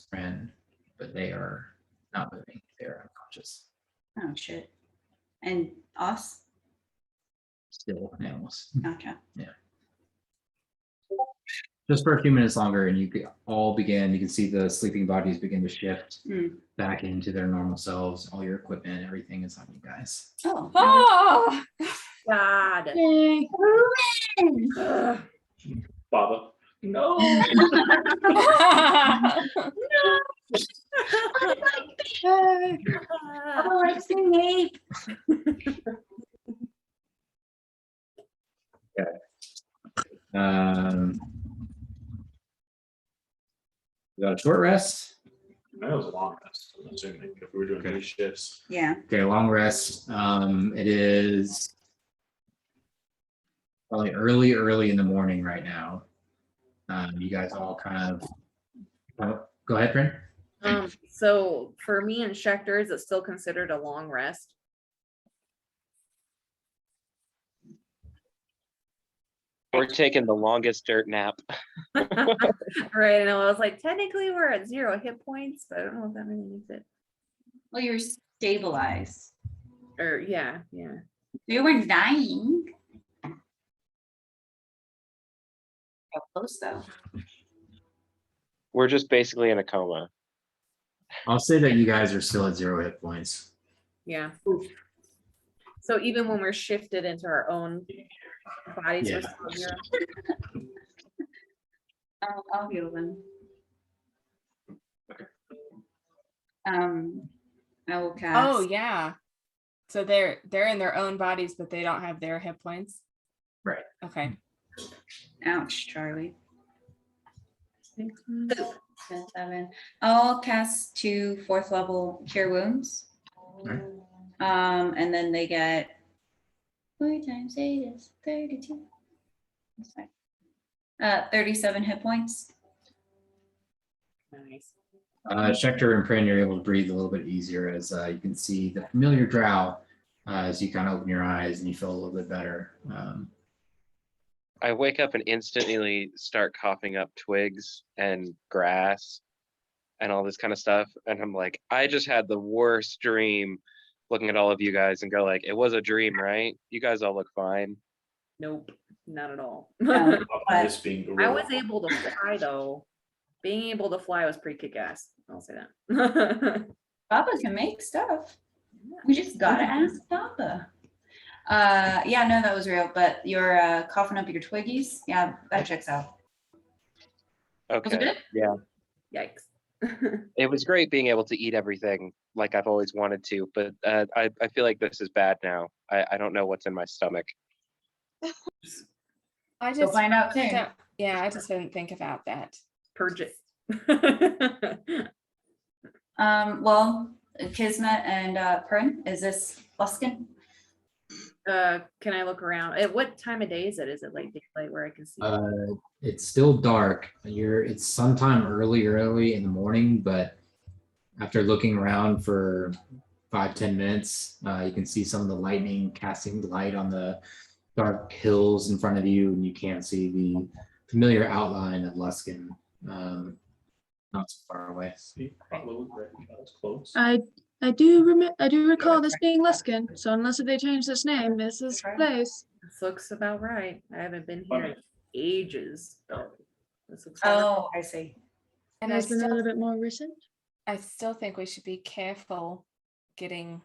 friend, but they are not moving. They're unconscious, Oh, shit. And us? still animals. Gotcha. Just for a few minutes longer, and you can all begin. You can see the sleeping bodies begin to shift back into their normal selves. All your equipment, everything is on you guys. Oh. Oh, God. Yay. Ugh. Baba. No. Oh, let's Snape. We got a short rest. That was a long rest. I'm assuming if we were doing Okay. these shifts. Yeah. Okay, long rest. It is probably early in the morning right now. You guys all kind of go ahead, Bryn. So for me and Schechter, is it still considered a long rest? We're taking the longest dirt nap. Right, I know, I was like, technically we're at 0 hit points, but I don't know if that really means it. Well, you're stabilized. Or yeah. You were dying. How close though? We're just basically in a coma. I'll say that you guys are still at 0 hit points. Yeah. So even when we're shifted into our own bodies, we're Yeah. still 0. I'll heal them. I will cast. oh yeah. So they're in their own bodies, but they don't have their hit points. Right. Okay. Ouch, Charlie. 10, 7. I'll cast 2 4th level cure wounds. Right. And then they get 4 times 8 is 32. That's fine. 37 hit points. Nice. Schechter and Prin, you're able to breathe a little bit easier as you can see the familiar drow as you kind of open your eyes and you feel a little bit better. I wake up and instantly start coughing up twigs and grass and all this kind of stuff. And I'm like, I just had the worst dream looking at all of you guys and go like, it was a dream, right? You guys all look fine. Nope, not at all. No, I'm just being I gorilla. was able to fly though. Being able to fly was pretty kick-ass. I'll say that. Papa can make stuff. We just gotta ask Papa. Yeah, no, that was real. But you're coughing up your twiggies. Yeah, that checks out. Was it Okay. good? Yeah. Yikes. It was great being able to eat everything like I've always wanted to, but I feel like this is bad now. I don't know what's in my stomach. I You'll just find out soon. I just didn't think about that. Purge it. Well, Kismet and Prin, is this Luskin? Can I look around? At what time of day is it? Is it like daylight where I can see? It's still dark. It's sometime early in the morning, but after looking around for 5-10 minutes, you can see some of the lightning casting light on the dark hills in front of you, and you can't see the familiar outline of Luskin not so far away. See, probably was right. That was close. I do recall this being Luskin. So unless they changed this name, this is the place. This looks about right. I haven't been here Funny. in ages. So this looks about Oh, I see. And Has been a little bit more recent. I still think we should be careful getting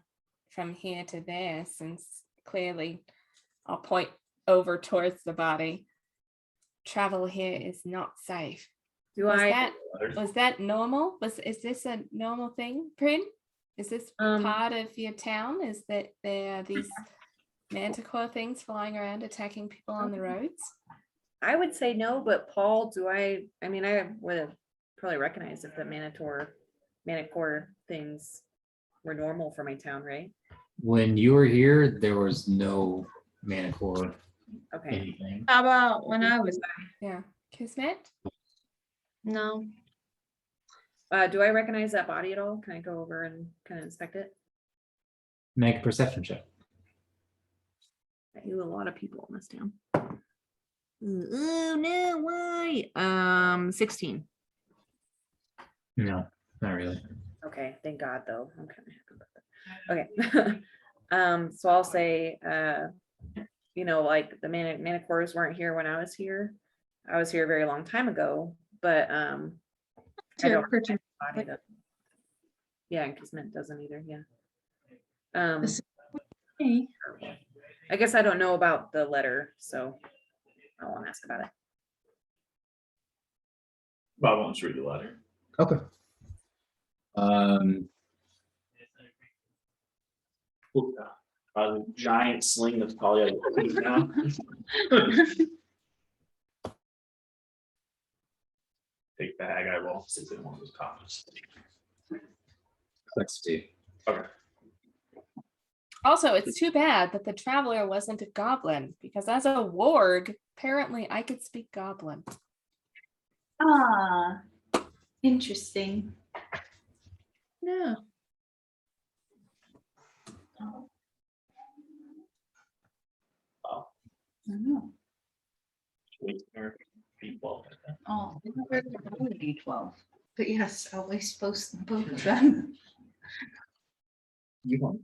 from here to there, since clearly I'll point over towards the body. Travel here is not safe. Do Was that normal? Is this a normal thing, Prin? Is this part of your town? Is that there are these manticore things flying around attacking people on the roads? I would say no, but Paul, I mean, I would have probably recognized if the manicore things were normal for my town, right? When you were here, there was no manicore Okay. anything. How about when I was Yeah. Kismet? No. Do I recognize that body at all? Can I go over and kind of inspect it? Make a perception check. A lot of people in this town. Oh no, why? 16. No, not really. Okay, thank God though. I'm kind of happy about that. Okay. So I'll say like the manicores weren't here when I was here. I was here a very long time ago, but I don't Purchase. body doesn't. Yeah, and Kismet doesn't either, yeah. Okay. I guess I don't know about the letter, so I won't ask about it. Bob wants to read the letter. Okay. A giant sling that's probably like a feet now. Take bag, I will sit in one of those copies. Let's do. Okay. Also, it's too bad that the traveler wasn't a goblin, because as a warg, apparently I could speak goblin. Ah, interesting. No. Oh. Oh. I don't know. Wait, or people. Oh, I never heard of the D12. But yes, always post both of them. You want?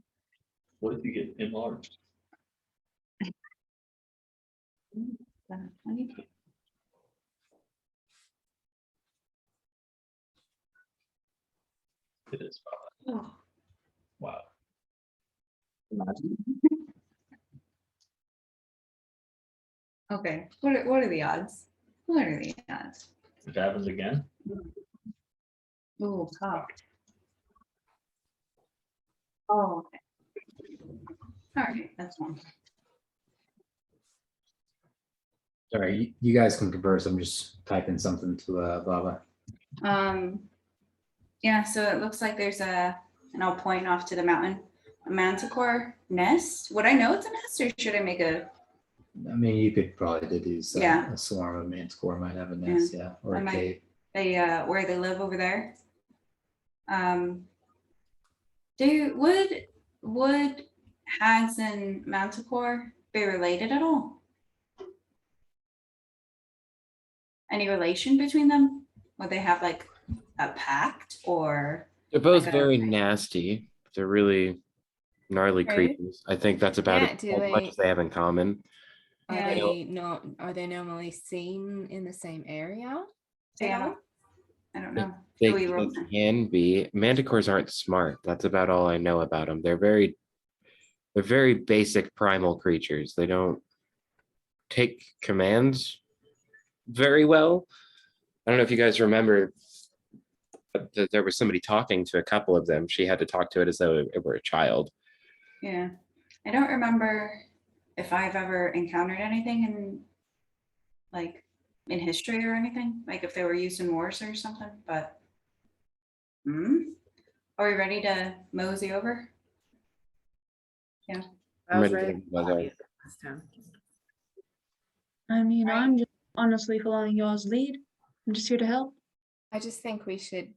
What if you get enlarged? 22. It is. Oh. Wow. Okay, what are the odds? What are the odds? If it happens again, Oh, cocked. Oh, okay. All right, that's one. Sorry, you guys can converse. I'm just typing something to Baba. Yeah, so it looks like there's and I'll point off to the mountain, a manticore nest. Would I know it's a nest, or should I make a? I mean, you could probably deduce that Yeah. a swarm of manticore might have a nest, yeah, or I a might- cave. They where they live over there. Would hags and manticore be related at all? Any relation between them? Would they have like a pact or? They're both Like a- very nasty. They're really gnarly Right. creatures. I think that's about Yeah, as do much they- as they have in common. Are Yeah. they not? Are they normally seen in the same area? Yeah, I don't know. They, Do we they roll- can be. Manticores aren't smart. That's about all I know about them. They're very basic primal creatures. They don't take commands very well. I don't know if you guys remember that there was somebody talking to a couple of them. She had to talk to it as though it were a child. Yeah, I don't remember if I've ever encountered anything in history or anything, like if they were used in wars or something, but. Are we ready to mosey over? I was Ready ready to to go follow there. you this time. I mean, Right. I'm just honestly following yours lead. I'm just here to help. I just think we should,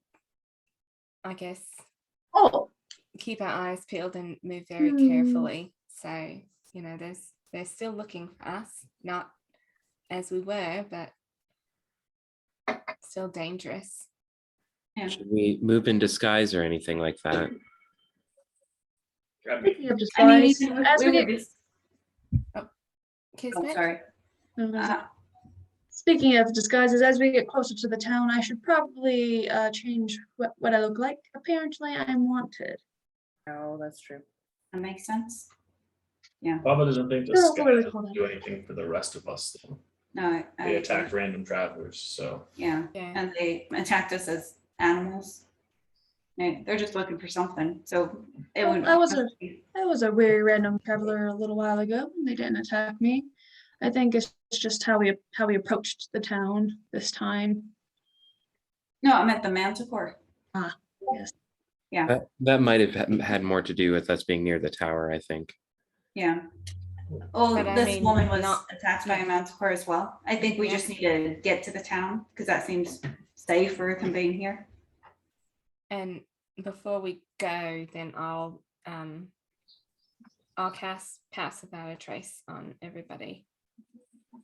I guess, Oh, keep our eyes peeled and move very Hmm. carefully. So, they're still looking for us, not as we were, but still dangerous. Yeah. Should we move in disguise or anything like that? grab me. speaking of I mean, disguise, as we were get just, Kismet? sorry. Speaking of disguises, as we get closer to the town, I should probably change what I look like. Apparently, I'm wanted. Oh, that's true. That makes sense. Baba doesn't think the No, sky what do we doesn't call that? do anything for the rest of us, though. No, They attacked random travelers, so. Yeah, Yeah. and they attacked us as animals. They're just looking for something, so it Well, wouldn't. I was a very random traveler a little while ago, and they didn't attack me. I think it's just how we approached the town this time. No, I meant the manticore. Yes. That might have had more to do with us being near the tower, I think. Yeah. Oh, But I this mean, woman was not- attacked by a manticore as well. I think we Yeah. just need to get to the town because that seems safer than being here. And before we go, then I'll I'll cast pass without a trace on everybody.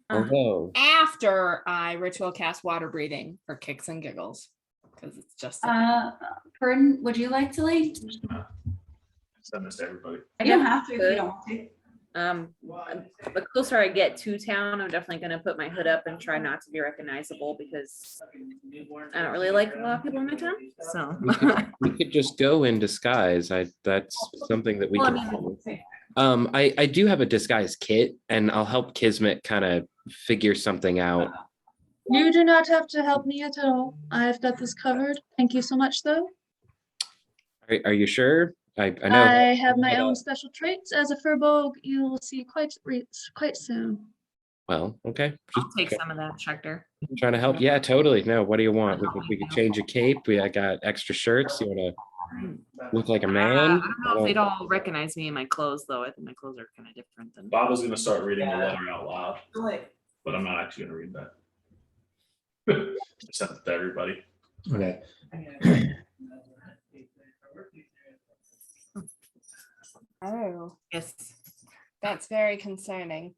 Although, After I ritual cast water breathing for kicks and giggles. Because it's just Pardon, would you like to leave? Send this to everybody. You don't have to if you don't want to. The closer I get to town, I'm definitely gonna put my hood up and try not to be recognizable because I don't really like a lot of people in my town, so. we could just go in disguise. That's something that we Well, can I mean, do. I do have a disguise kit, and I'll help Kismet kind of figure something out. You do not have to help me at all. I've got this covered. Thank you so much, though. Are you sure? I know. I have my own special traits as a furbolg. You will see quite soon. Well, okay. I'll Just take some of that, Schecter. trying to help. Yeah, totally. No, what do you want? We could change a cape. I got extra shirts. You want to look like a man? I don't know if they'd all recognize me in my clothes, though. I think my clothes are kind of different than. Bob was gonna start reading the letter out loud, but I'm not actually gonna read that. I sent it to everybody. Okay. oh, Yes. that's very concerning.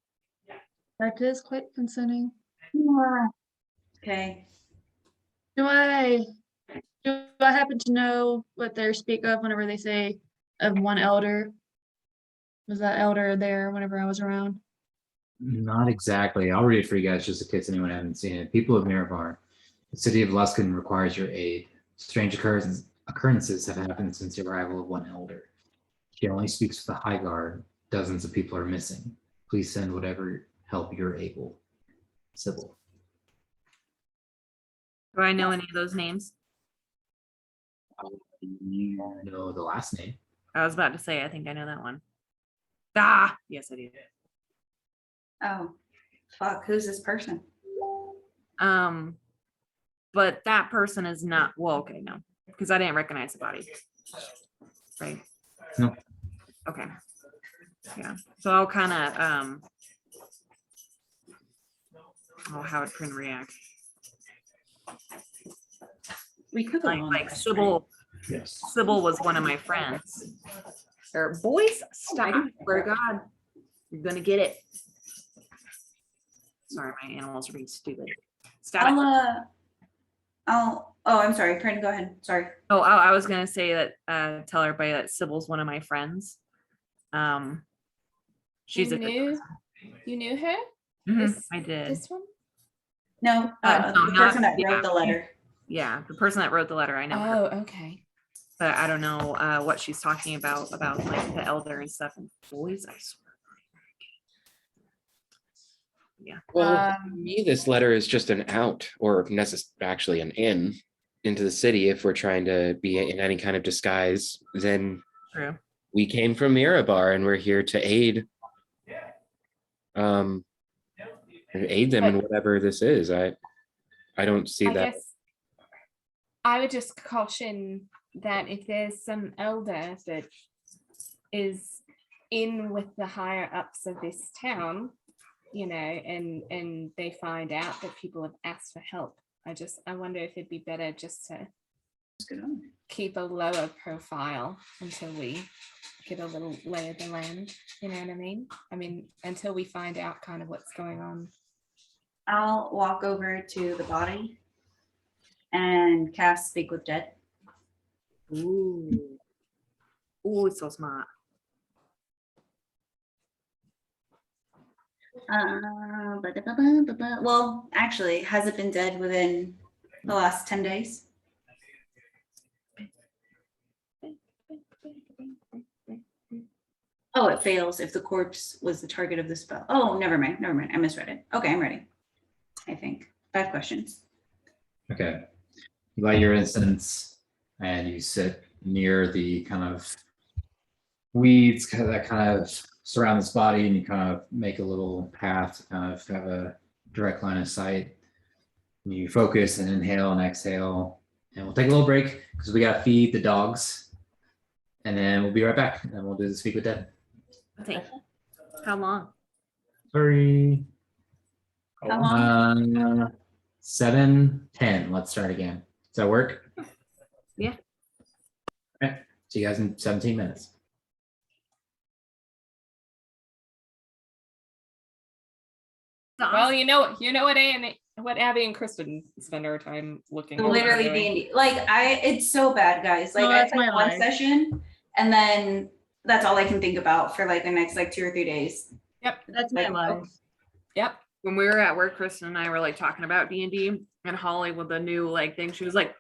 That is quite concerning. Okay. Do I happen to know what they speak of whenever they say of one elder? Was that elder there whenever I was around? Not exactly. I'll read it for you guys just in case anyone hasn't seen it. People of Mirabar, the city of Luskin requires your aid. Strange occurrences have happened since the arrival of one elder. She only speaks with the High Guard. Dozens of people are missing. Please send whatever help you're able. Sybil. Do I know any of those names? You know the last name. I was about to say, I think I know that one. Ah, yes, I do. Oh, fuck, who's this person? But that person is not, well, okay, no, because I didn't recognize the body. Right? No. Okay. Yeah, so I'll kind of, oh, how would Prin react? We could go on Like this, Sybil, Yes. Sybil was one of my friends. Or boys, stop, swear to God, you're gonna get it. Sorry, my animals are being stupid. Stop it. Oh, I'm sorry, Prin, go ahead, sorry. Oh, I was gonna say that, tell everybody that Sybil's one of my friends. She's you a good knew, person. you knew her? Mhm, I did. This one? No, No, the person that yeah. wrote the letter. Yeah, the person that wrote the letter, I know her, Oh, okay. but I don't know what she's talking about like the elder and stuff. And boys, I swear. Yeah. Well, to me, this letter is just an out, or actually an in into the city. If we're trying to be in any kind of disguise, then True. we came from Mirabar and we're here to aid. And aid them in whatever this is. I don't see I that. guess I would just caution that if there's some elder that is in with the higher ups of this town, you know, and they find out that people have asked for help, I wonder if it'd be better just to keep a lower profile until we get a little lay of the land, you know what I mean? I mean, until we find out kind of what's going on. I'll walk over to the body and cast Speak with Dead. Ooh. Ooh, it's so smart. Well, actually, has it been dead within the last 10 days? Oh, it fails if the corpse was the target of the spell. Oh, never mind. I misread it. Okay, I'm ready. I think. 5 questions. Okay. You light your incense and you sit near the kind of weeds that kind of surround this body, and you kind of make a little path to kind of have a direct line of sight. And you focus and inhale and exhale, and we'll take a little break because we got to feed the dogs, and then we'll be right back and we'll do the Speak with Dead. Okay. How long? Sorry. How long? 7:10. Let's start again. Does that work? Yeah. Okay. See you guys in 17 minutes. Well, you know what Abby and Kristen spend our time looking. at Literally doing. D&D. Like it's so bad, guys. Like No, I that's played my one life. session and then that's all I can think about for like the next like 2 or 3 days. Yep. That's my Like, life. Yep. When we were at work, Kristen and I were like talking about D&D, and Holly with the new like thing, she was like,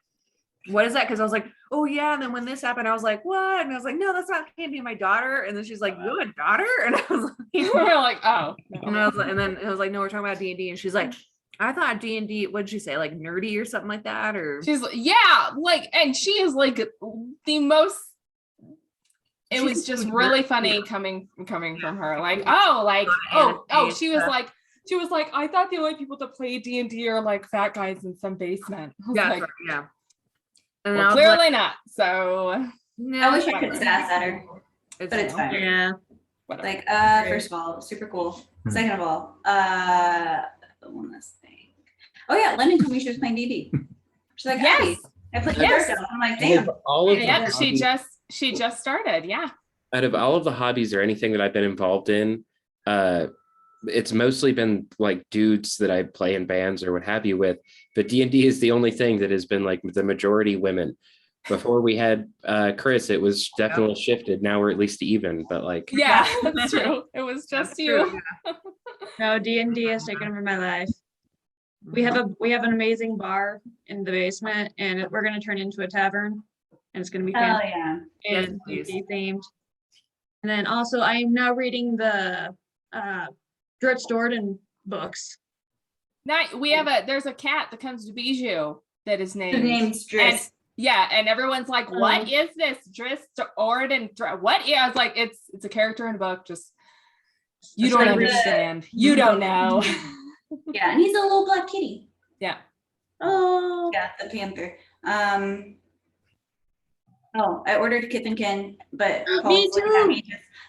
what is that? Because I was like, oh yeah, and then when this happened, I was like, what? And I was like, no, that's not, can't be my daughter. And then she's like, you have a daughter? And I was like, We're like, oh. and I was like, and then it was like, no, we're talking about D&D, and she's like, I thought D&D, what did she say, like nerdy or something like that, or She's like, yeah, like, and she is like the most. It She's was just super really nerd, funny yeah. coming from her. Like, oh, anime she was stuff. like, I thought the only people that play D&D are like fat guys in some basement. I was yeah, like, right, yeah. And I well, was clearly like, not. So no, I wish I could sass at her, it's but it's fine. Yeah. whatever. Like, first of all, super cool. Hmm. Second of all, one last thing. Oh yeah, Lennon told me she was playing D&D. She's like, Yes. Abby, I played Yes. Dark Elf. I'm like, damn. All of the Yep, hobbies- she just started. Yeah. out of all of the hobbies or anything that I've been involved in, it's mostly been like dudes that I play in bands or what have you with. But D&D is the only thing that has been like the majority women. Before we had Chris, it was definitely shifted. Now we're at least even, but like Yeah, that's true. It was just That's you. true, yeah. No, D&D has taken over my life. We have an amazing bar in the basement, and we're gonna turn into a tavern, and it's gonna be Oh fantastic yeah. Yes, and please. D&D themed. And then also, I am now reading the Dritz Jordan books. We have there's a cat that comes to Bijou that is His named. name's Driss. Yeah, and everyone's like, "What is this Driss Orden? What?" Yeah, I was like, "It's a character in a book. Just you It's don't like understand. You don't know." Yeah, and he's a little black kitty. Yeah. Oh, Yeah, the panther. Oh, I ordered Kith and Kin, but Me Paul's looking at too. me.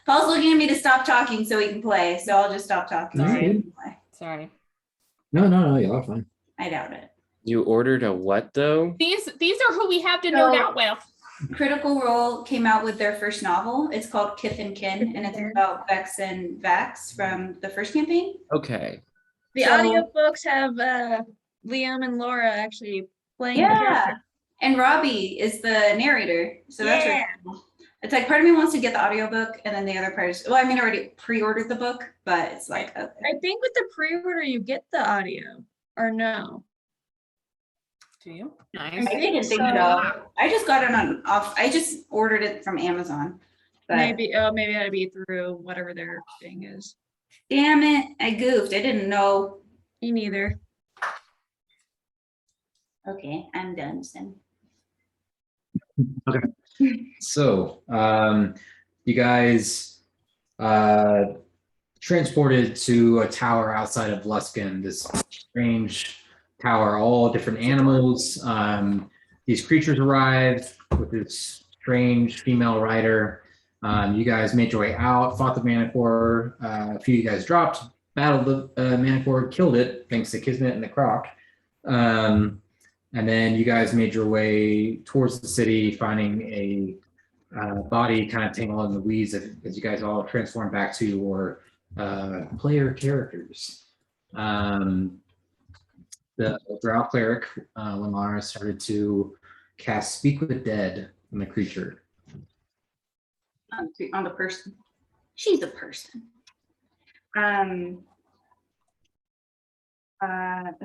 Paul's looking at me to stop talking so he can play. So I'll just stop talking. so Alright. he can play. Sorry. No, y'all are fine. I doubt it. you ordered a what though? These are who we have to nerd So- out with. Critical Role came out with their first novel. It's called Kith and Kin, and it's about Vex and Vax from the first campaign. Okay. the So- audiobooks have Liam and Laura actually playing the Yeah, character. and Robbie is the narrator. So that's really Yeah. cool. It's like part of me wants to get the audiobook, and then the other part is, well, I mean, I already pre-ordered the book, but it's like, okay. I think with the pre-order you get the audio, or no? Do you? Nice. I didn't think so. I just got it on off. I just ordered it from Amazon. But Maybe that'd be through whatever their thing is. damn it, I goofed. I didn't know. Me neither. Okay, I'm done then. So, you guys transported to a tower outside of Luskin, this strange tower, all different animals. These creatures arrived with this strange female rider. You guys made your way out, fought the Manicore. A few of you guys dropped, battled the Manicore, killed it, thanks to Kismet and the Croc. And then you guys made your way towards the city, finding a body kind of tangled in the weeds as you guys all transform back to your player characters. The Drow cleric, Lamara, started to cast Speak with the Dead on the creature. On the person. She's a person.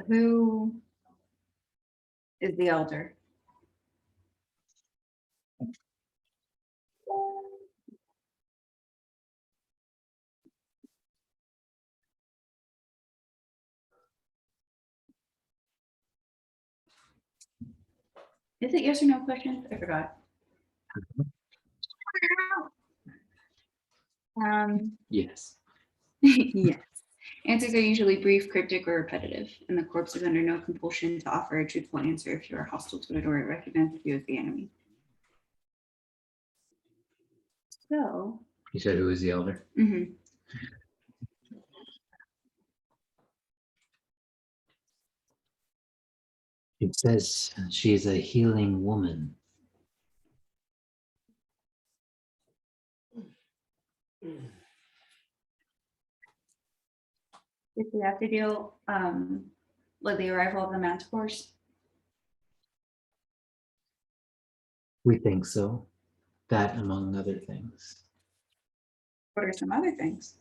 Who is the elder? Is it yes or no question? I forgot. Yes. Yes. Answers are usually brief, cryptic, or repetitive, and the corpse is under no compulsion to offer a truthful answer if you are hostile to it or it recognizes you as the enemy. So, You said who is the elder? mhm. It says she is a healing woman. Did we have to deal with the arrival of the manticores? We think so. That among other things. What are some other things?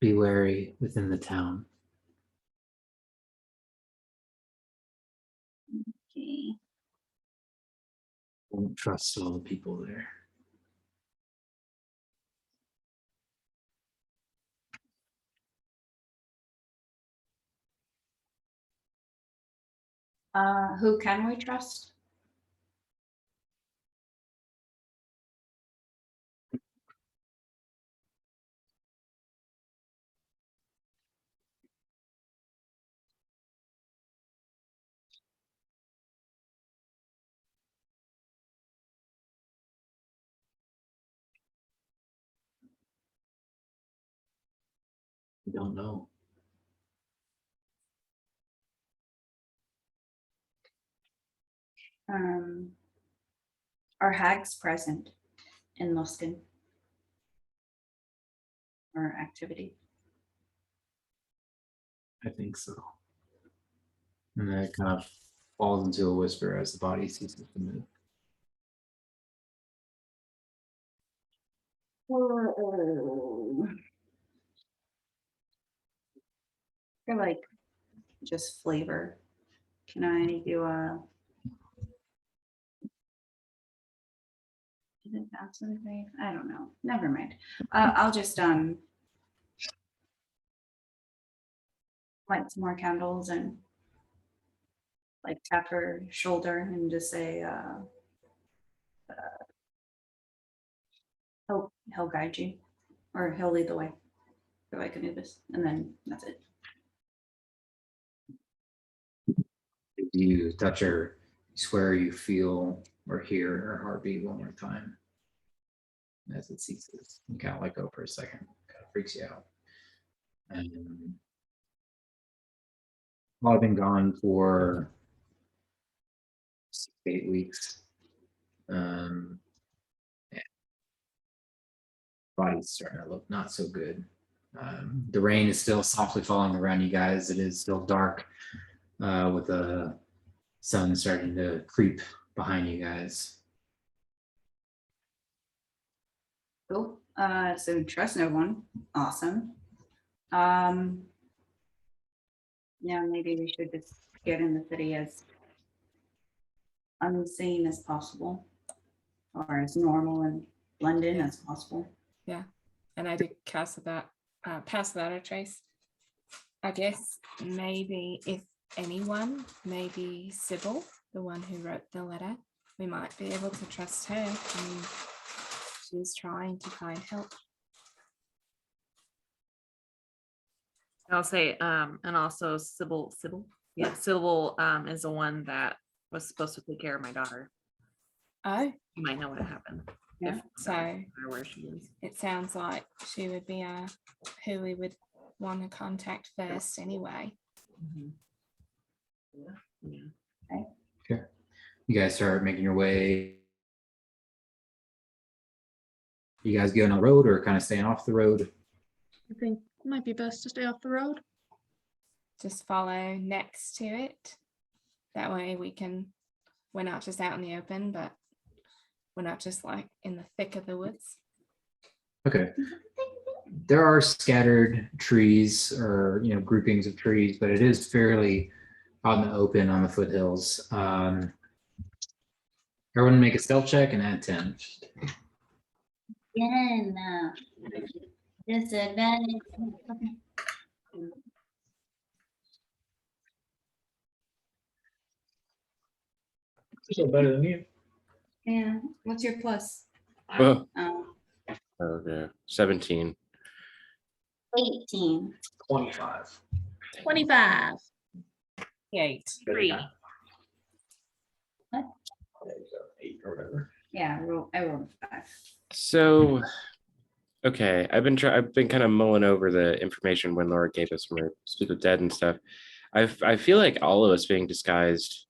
Be wary within the town. Okay. Won't trust all the people there. Who can we trust? We don't know. Are hags present in Luskin? Or activity? I think so. And then it kind of falls into a whisper as the body ceases to move. Or like just flavor. Can I do a? Is it absolute grave? I don't know. Never mind. I'll just light some more candles and like tap her shoulder and just say he'll guide you or he'll lead the way. So I can do this and then that's it. If you touch her, you swear you feel or hear her heartbeat one more time. As it ceases, you kind of let go for a second. Kind of freaks you out. And I've been gone for 6 to 8 weeks. Yeah. Body's starting to look not so good. The rain is still softly falling around you guys. It is still dark with the sun starting to creep behind you guys. Cool. So trust no one. Awesome. Yeah, maybe we should just get in the city as unseen as possible, or as normal and blend in as possible. Yeah, and I did pass that a trace. I guess maybe if anyone, maybe Sybil, the one who wrote the letter, we might be able to trust her. I mean, she's trying to find help. I'll say, and also Sybil, yeah, Sybil is the one that was supposed to take care of my daughter. Oh, You might know what happened. Yeah. so Or where she is. it sounds like she would be who we would want to contact first anyway. Yeah. Okay. You guys start making your way. You guys going on the road or kind of staying off the road? I think it might be best to stay off the road. Just follow next to it. That way we're not just out in the open, but we're not just like in the thick of the woods. Okay. There are scattered trees or, groupings of trees, but it is fairly out in the open on the foothills. Everyone make a stealth check and add 10. Again, disadvantage. Still better than you. Yeah. What's your plus? Oh, Um, okay. 17. 18. 25. 25. 8. 3. There you go, 8 or whatever. Yeah, I rolled 5. So, okay, I've been kind of mulling over the information when Laura gave us from her Speak with Dead and stuff. I feel like all of us being disguised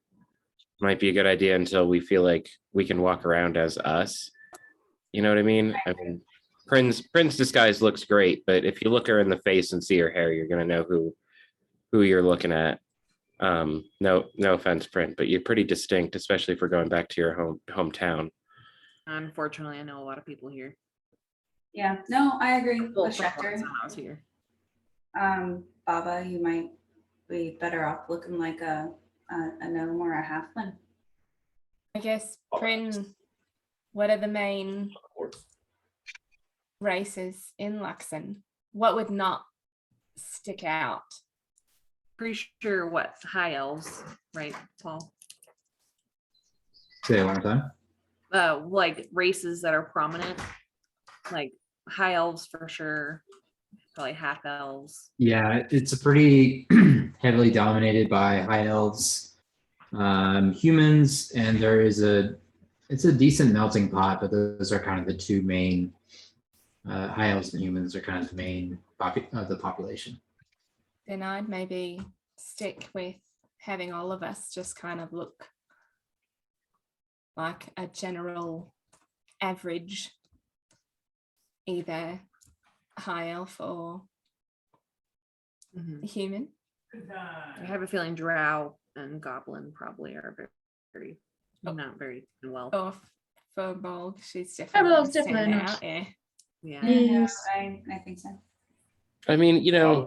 might be a good idea until we feel like we can walk around as us. You know what I mean? I mean, Prin's disguise looks great, but if you look her in the face and see her hair, you're gonna know who you're looking at. No offense, Prin, but you're pretty distinct, especially if we're going back to your hometown. Unfortunately, I know a lot of people here. Yeah, no, I agree Well, with from last Schecter. time I was here. Baba, you might be better off looking like a gnome or a halfling. I guess, Prin, what are the main races in Luxon? What would not stick out? Pretty sure what high elves, right, Paul? Say it one more time. Like races that are prominent, like high elves for sure, probably half elves. Yeah, it's a pretty heavily dominated by high elves, humans, and it's a decent melting pot, but those are kind of the two main, high elves and humans are kind of the main the population. Then I'd maybe stick with having all of us just kind of look like a general average, either high elf or human. I have a feeling drow and goblin probably are very not very well. Or Furbolg, she's Furbolg's definitely definitely standing not. out. Yeah. Yeah. Yes. I think so. I mean, Yeah.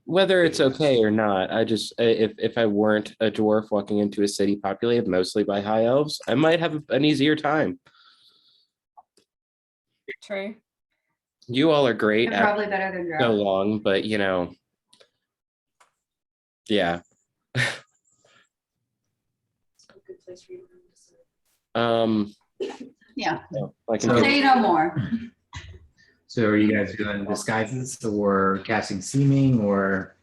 whether it's okay or not, I just if I weren't a dwarf walking into a city populated mostly by high elves, I might have an easier time. True. You all are great They're at probably better than so Drow. long, but yeah. Yeah. I can So- Say no more. So are you guys doing disguises or casting seeming or?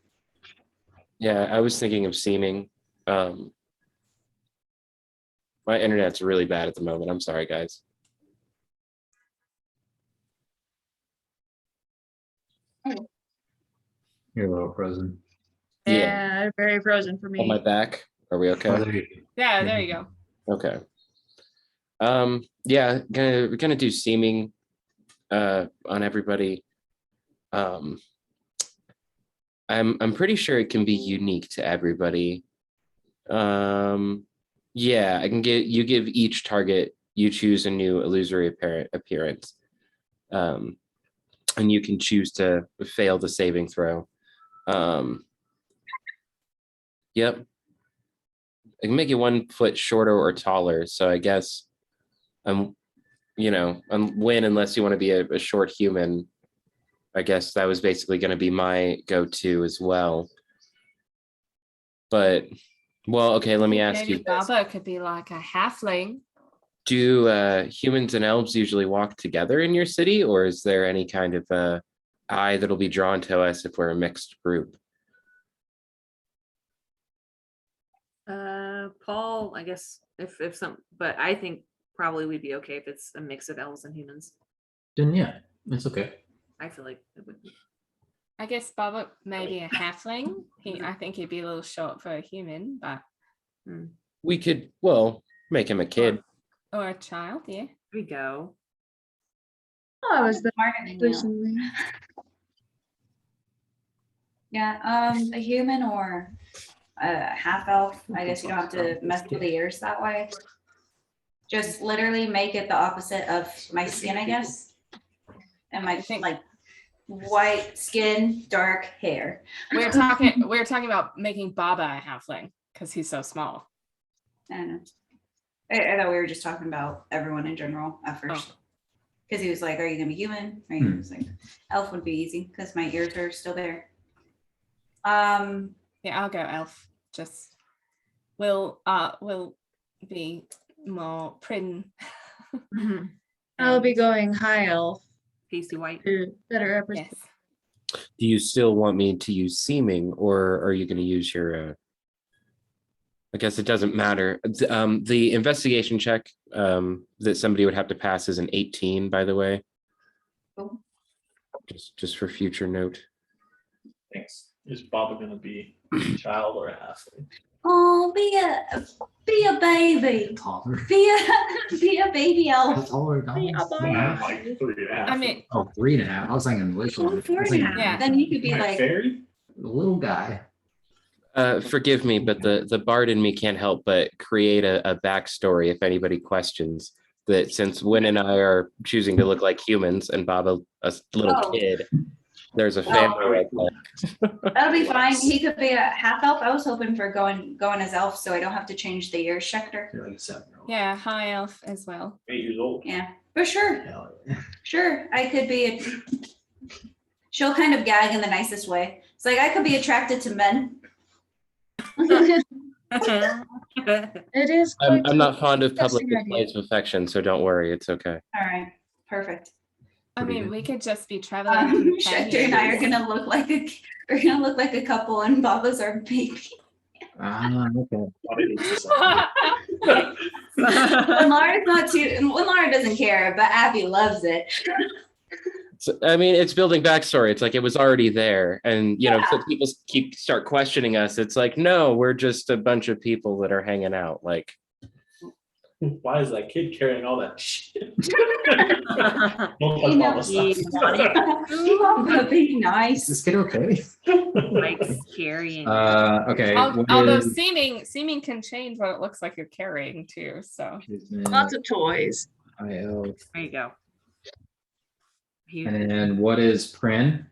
Yeah, I was thinking of seeming. My internet's really bad at the moment. I'm sorry, guys. You're a little frozen. Yeah, very frozen for On my me. back. Are we Oh, okay? there you Yeah, there you go. Okay. Yeah, we're gonna do seeming on everybody. I'm pretty sure it can be unique to everybody. Yeah, I can give each target you choose a new illusory appearance. And you can choose to fail the saving throw. Yep. I can make you 1 foot shorter or taller. So I guess I'm win unless you want to be a short human. I guess that was basically going to be my go-to as well. But, well, okay, let me ask Maybe you this. Baba could be like a halfling. Do humans and elves usually walk together in your city, or is there any kind of eye that'll be drawn to us if we're a mixed group? Paul, I guess if some, but I think probably we'd be okay if it's a mix of elves and humans. Then yeah, it's okay. I feel like it would be. I guess Baba maybe a halfling. I think he'd be a little short for a human, but We could, make him a kid. or a child, yeah. Here we go. Oh, I was the Smarter than you. recently. Yeah, a human or a half elf. I guess you don't have to mess with the ears that way. Just literally make it the opposite of my skin, I guess. And my like white skin, dark hair. We're talking about making Baba a halfling because he's so small. I don't know. I thought we were just talking about everyone in general at first. Because he was like, "Are you gonna be human?" Or he was like, "Elf would be easy because my ears are still there." Yeah, I'll go elf. Just will be more Prin. I'll be going high elf Pasty white. to better represent. Yes. Do you still want me to use seeming, or are you going to use your? I guess it doesn't matter. The investigation check that somebody would have to pass is an 18, by the way. Cool. Just for future note. Thanks. Is Baba gonna be a child or a halfling? Oh, be a baby. Taller. Be a baby elf. Taller Be a dogs? boy. I'm like 3.5. I mean, Oh, 3.5. I was thinking little. Oh, four I was and a thinking half. Yeah. Then you could be Am I like, fairy? the little guy. Forgive me, but the bard in me can't help but create a backstory if anybody questions that since Win and I are choosing to look like humans and Bob a little Oh. kid, there's a Oh. family like that. that'll be fine. He could be a half elf. I was hoping for going as elf, so I don't have to change the year, Schecter. You're like a 7-year-old. yeah, high elf as well. 8 years old. Yeah, for sure. Hell yeah. Sure, I could be. She'll kind of gag in the nicest way. It's like I could be attracted to men. It is. I'm quite not fond of public interesting idea. displays of affection, so don't worry, it's okay. All right, perfect. I Pretty mean, good. we could just be traveling. Schecter and I are gonna look like a couple, and Baba's our baby. Ah, okay. Thought it was the When Laura's not too, when Laura doesn't care, but Abby loves it. So, I mean, it's building backstory. It's like it was already there, and you know, so people start questioning us. It's like, no, we're just a bunch of people that are hanging out. Like, Why is that kid carrying all that shit? Don't You touch know, all the stuff. Baba, be Is nice. this kid okay? Like carrying. Okay. what Although is- seeming can change what it looks like you're carrying too. So Lots of toys. IL. There you go. Huge. And what is Prin?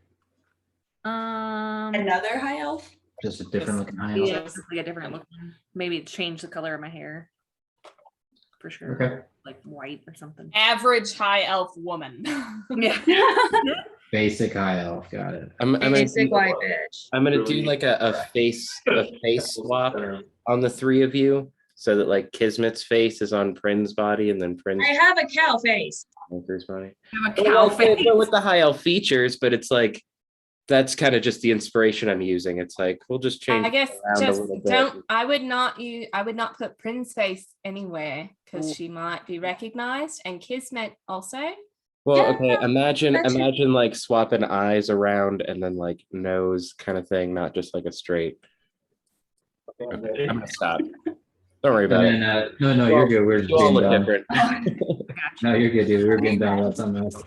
Another high elf. Just a different looking high Yeah, elf. it's like a different look. Maybe change the color of my hair. For sure. Okay. Like white or something. average high elf woman. Yeah. Basic high elf. Got it. I'm gonna Basic do, white bitch. I'm gonna do like a face swap on the three of you, so that like Kismet's face is on Prin's body, and then Prin's I have a cow face. on Prin's body. Have a Well, cow like, face. but with the high elf features, but it's like that's kind of just the inspiration I'm using. It's like we'll just change I guess around a just little bit. don't. I would not put Prin's face anywhere because she might be recognized, and Kismet also. Well, Yeah, okay, imagine that's it. like swapping eyes around and then like nose kind of thing, not just like a straight. Okay, I'm gonna stop. Don't worry And about then, it. no, you're good. We're just You all being look dumb. different. No, you're good, dude. We're being done about something else.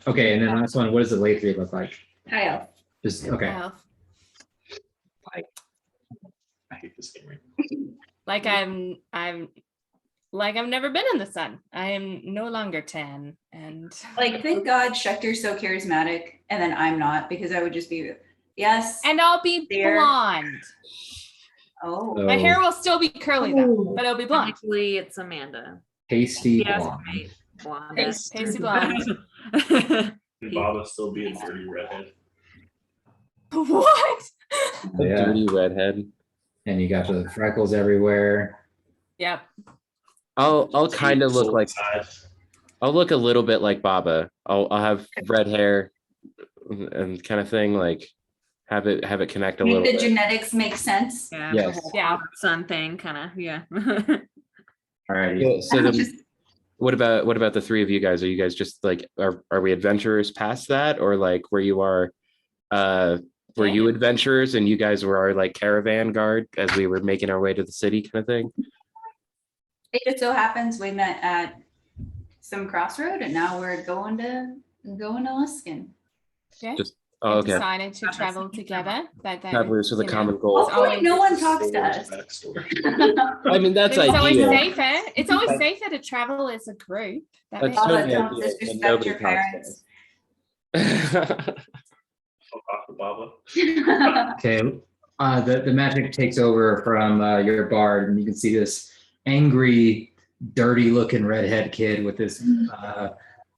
Okay, and then last one. What does the late three look like? High elf. Just okay. Elf. I hate this game right Like I'm like I've never been in the sun. I am no longer 10, and Like, thank God Schecter's so charismatic, and then I'm not, because I would just be, yes. and I'll be Dear. blonde. Oh, My So, hair will still be curly though, but it'll be blonde. Actually, it's Amanda. pasty Yes, blonde. right. Blonde. Pasty blonde. now. Could Baba still be a dirty redhead? What? Yeah, Dirty redhead. and you got the freckles everywhere. Yep. I'll kind of look Soul like side. I'll look a little bit like Baba. I'll have red hair and kind of thing, like have it connect a make little the bit. genetics make sense. Yeah, Yes. the whole Yeah. son thing, kind of. Yeah. All right. So I'm then, just- what about the three of you guys? Are you guys just like are we adventurers past that, or like where you are? Were you adventurers and you guys were our like caravan guard as we were making our way to the city, kind of thing? It just so happens we met at some crossroad, and now we're going to Luskin. Oh, okay. Decided to travel together. Travelers with a you know, common goal. it's Hopefully always- no one talks to Soul's us. backstory. I mean, that's It's always ideal. safer. It's always safer to travel as a group. That That's makes Baba, totally sense. don't ideal, and disrespect nobody your talks parents. I'll talk to Baba. Okay. The magic takes over from your bard, and you can see this angry, dirty-looking redhead kid with this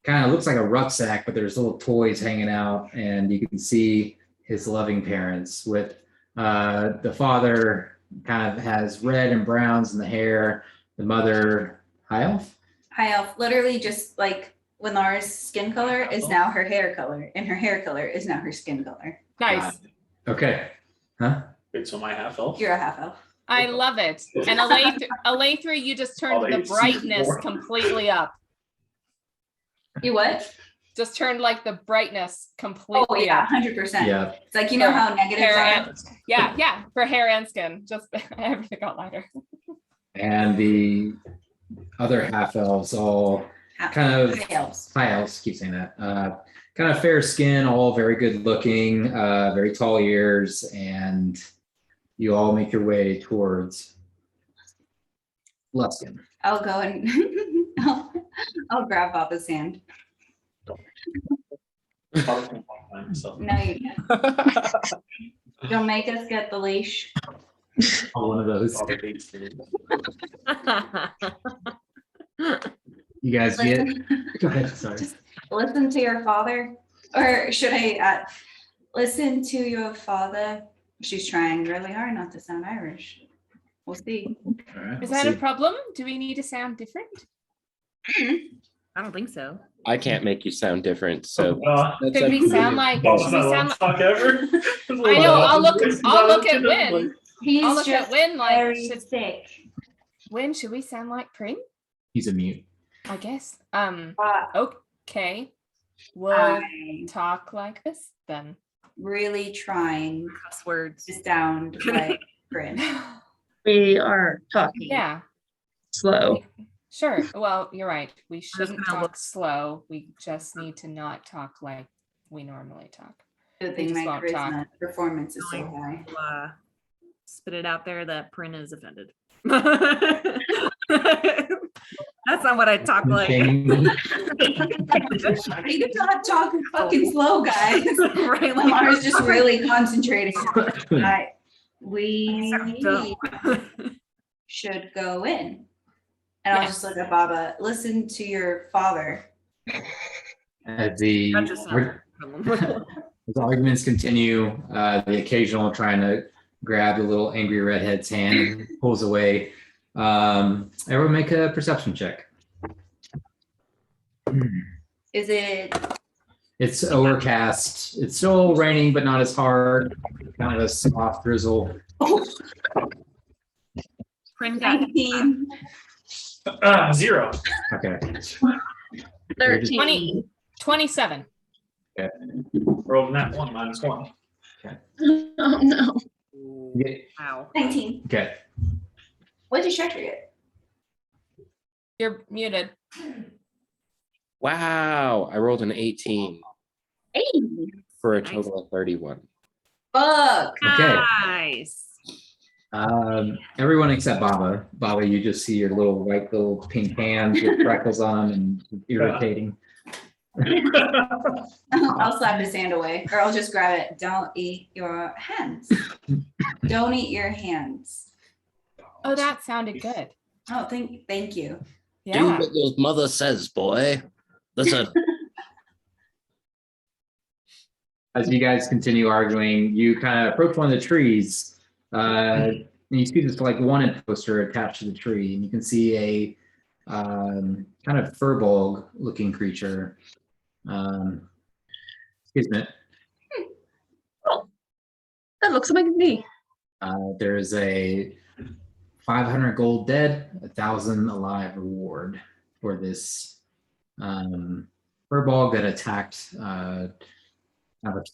kind of looks like a rucksack, but there's little toys hanging out, and you can see his loving parents. With the father kind of has red and browns in the hair. The mother, high elf. High elf, literally just like Lenara's skin color is now her hair color, and her hair color is now her skin color. Nice. Okay. Huh? Wait, so my half elf? You're a half elf. I love it. And a lay through, you just turned Oh, the they see brightness more. completely up. You what? just turned like the brightness completely. Oh yeah, up. 100%. Yeah. It's like, you know how negatives Hair are. and, yeah, for hair and skin, just everything got lighter. And the other half elves all kind of High elves. high elves, keep saying that. Kind of fair skin, all very good looking, very tall ears, and you all make your way towards Luskin. I'll go and I'll grab Baba's hand. So, No, you can't. Don't make us get the leash. One of those. all the dates to- You guys get. Listen, Go ahead. Sorry. listen to your father, or should I listen to your father? She's trying really hard not to sound Irish. We'll see. All right, Is we'll that a see. problem? Do we need to sound different? I don't think so. I can't make you sound different, so. that's Could up we to sound you. like? Oh, Should no, we sound like? talk ever. I know. I'll look at Win. He's I'll look just at Win like. very Should, sick. Win, should we sound like Pring? He's a mute. I guess. But Okay. We'll I'm talk like this then. really trying Cuss words. to sound like Bryn. We are talking Yeah. slow. Sure. Well, you're right. We just shouldn't gonna talk look- slow. We just need to not talk like we normally talk. Good We thing just my won't charisma talk. performance is so Going high. to, spit it out there that Prin is offended. That's not what I talk like. Shaming me. You're not talking fucking slow, guys. Right, like- Lamar's just really concentrating. We Dumb. should go in. And I'll Yes. just look at Baba. Listen to your father. As the That just sounds like a problem. as the arguments continue, the occasional trying to grab the little angry redhead's hand and pulls away. Everyone make a perception check. Is it It's overcast. It's still raining, but not as hard. Kind of a soft drizzle. Prin got 19? 0. Okay. 13. 27. Roll that one -1. Oh no. Wow. 19. Okay. What did Shredder get? You're muted. Wow, I rolled an 18 Hey. for a Nice. total of 31. Fuck. Okay. Nice. Everyone except Baba. Baba, you just see your little white little pink hands with freckles on them and irritating. I'll slap his hand away, or I'll just grab it. Don't eat your hands. Don't eat your hands. Oh, that sounded good. Oh, thank you. Yeah. your mother says, boy. Listen. As you guys continue arguing, you kind of approach one of the trees. And you see this like wanted poster attached to the tree, and you can see a kind of furbolg looking creature. Excuse me. That looks like me. There's a 500 gold dead, 1,000 alive reward for this furbolg that attacked a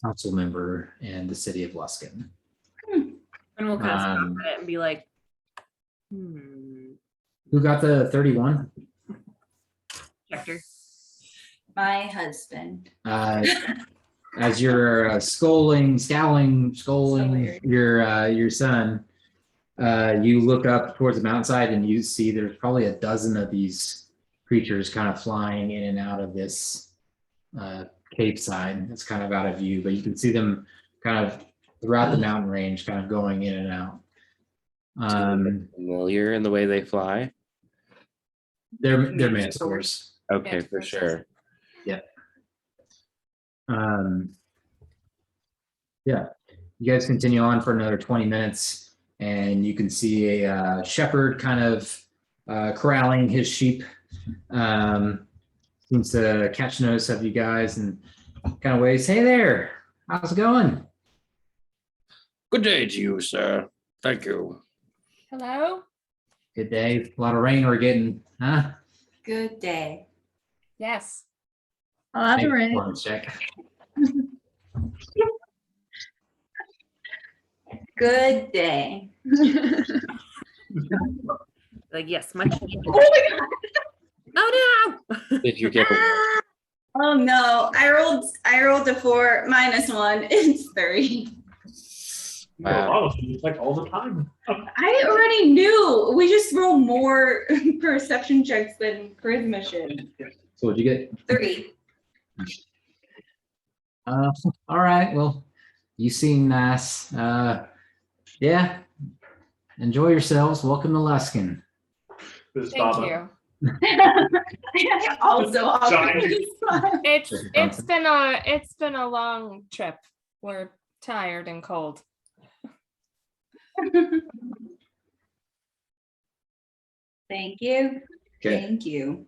council member in the city of Luskin. And we'll kind of stop Um, at it and be like, Who got the 31? Hector. My husband. As you're scowling your son, you look up towards the mountainside and you see there's probably a dozen of these creatures kind of flying in and out of this cape side. It's kind of out of view, but you can see them kind of throughout the mountain range, kind of going in and out. Familiar in the way they fly? They're minotaurs. Okay, Yeah, for for sure. Yeah, you guys continue on for another 20 minutes and you can see a shepherd kind of corralling his sheep. Seems to catch notice of you guys and kind of waves, hey there, how's it going? Good day to you, sir. Thank you. Hello? Good day. A lot of rain we're getting, huh? Good day. Yes. I'll have Make to a ring. performance check. Good day. Like, yes, much needed. Oh my God. Oh no. Did you get a Oh no, I rolled a 4 minus 1. It's 3. Wow. Wow, it's like all the time. I already knew. We just roll more perception checks than charisma should. So what'd you get? 3. All right. Well, you seem nice. Yeah. Enjoy yourselves. Welcome to Luskin. This Thank Baba. you. Also, Giant. It's been a long trip. We're tired and cold. Thank you. Okay. Thank you.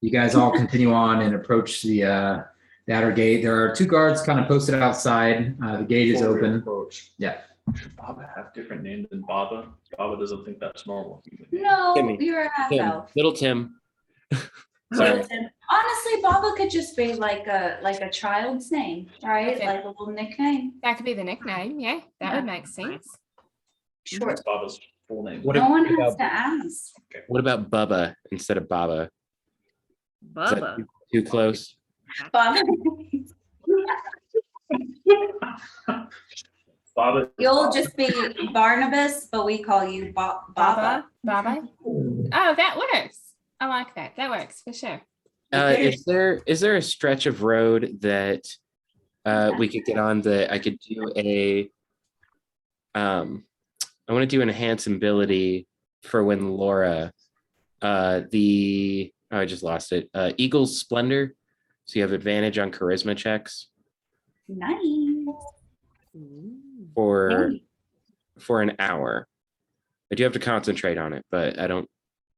You guys all continue on and approach the outer gate. There are 2 guards kind of posted outside. The gate is Before we open. approach, Yeah. Should Baba have different name than Baba? Baba doesn't think that's normal. No, Timmy. you're a half Tim? elf. Little Tim. Sorry. Honestly, Baba could just be like a child's name, right? Okay. Like a little nickname. That could be the nickname. Yeah, that would Yeah. make sense. Sure. What's Baba's full name? What No if- one what has about- to ask. What about Bubba instead of Baba? Is that Bubba. too close? Baba. Baba. You'll just be Barnabas, but we call you Baba. Baba. Oh, that works. I like that. That works for sure. Is there a stretch of road that we could get on that I could do a I want to do enhance ability for when Laura I just lost it. Eagle's Splendor. So you have advantage on charisma checks Nice. for an hour. I do have to concentrate on it, but I don't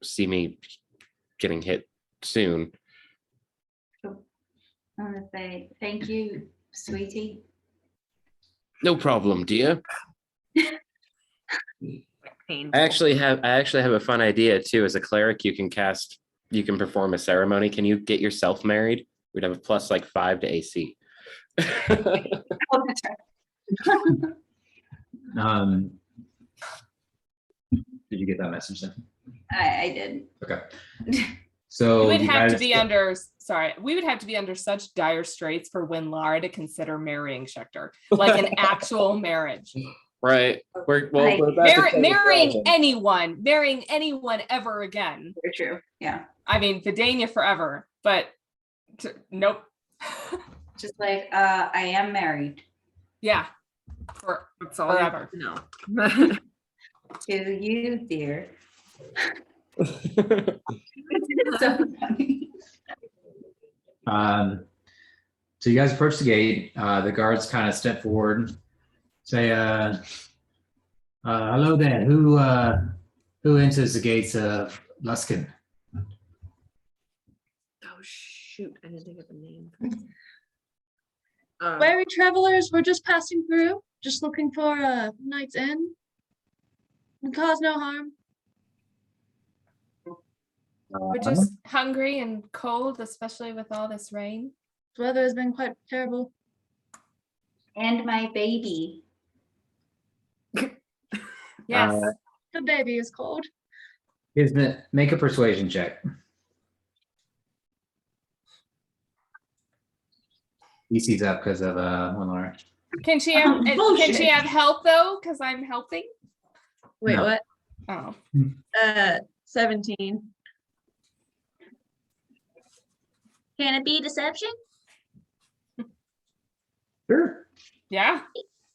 see me getting hit soon. I want to say thank you, sweetie. No problem, dear. Painful. I actually have a fun idea too. As a cleric, you can perform a ceremony. Can you get yourself married? We'd have a plus like 5 to AC. Did you get that message then? I did. Okay. So We would you have to guys- be under. Sorry, we would have to be under such dire straits for when Lara to consider marrying Schechter, like an actual marriage. Right. We're about to Marrying take a marrying anyone ever again. Very true. Yeah. I mean, Vidania forever, but nope. Just like I am married Yeah, for That's all you have forever. to know. to you, dear. travel. It's so funny. So you guys approach the gate. The guards kind of step forward, say, "Hello there. Who enters the gates of Luskin?" Oh shoot! I didn't think of the name. Weary travelers, we're just passing through, just looking for a night's inn. We cause no harm. We're just hungry and cold, especially with all this rain. The weather has been quite terrible. And my baby. Yes. The baby is cold. Kismet, make a persuasion check. EC's up because of one Laura. Can she have? Can Bullshit. she have help though? Because I'm helping. Wait, No. what? Oh, 17. Can it be deception? Sure. yeah.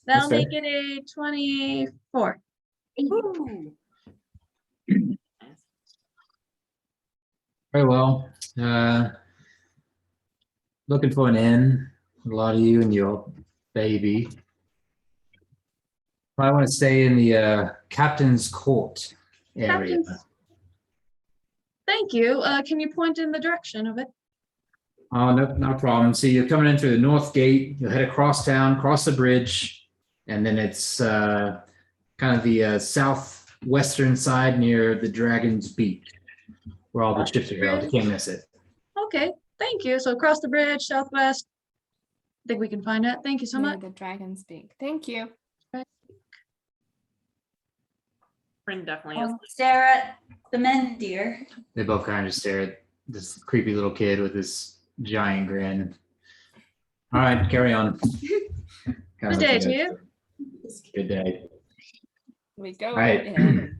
That'll fair. make it a 24. Very well. Looking for an inn. A lot of you and your baby. I want to stay in the captain's court area. Captain's- Thank you. Can you point in the direction of it? Oh, no problem. See, you're coming in through the north gate. You'll head across town, cross the bridge, and then it's kind of the southwestern side near the Dragon's Beak. where all the ships are held. You can't miss it. Okay, thank you. So across the bridge, southwest. I think we can find it. Thank you so Near much. the dragon speak. Thank you. Prin definitely is. Stare at the men, dear. They both kind of just stare at this creepy little kid with this giant grin. All right, carry on. Good day to you. Good day. We go All right. in.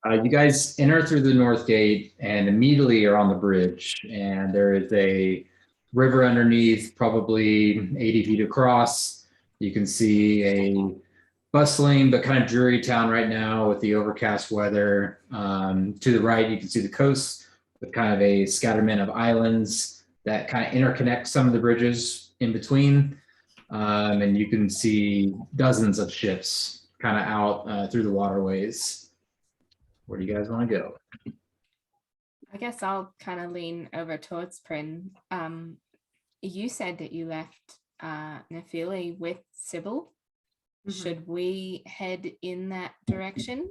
You guys enter through the north gate and immediately are on the bridge. And there is a river underneath, probably 80 feet across. You can see a bustling but kind of dreary town right now with the overcast weather. To the right, you can see the coast with kind of a scatterment of islands that kind of interconnect some of the bridges in between. And you can see dozens of ships kind of out through the waterways. Where do you guys want to go? I guess I'll kind of lean over towards Prin. You said that you left Nefili with Sybil. Should we head in that direction?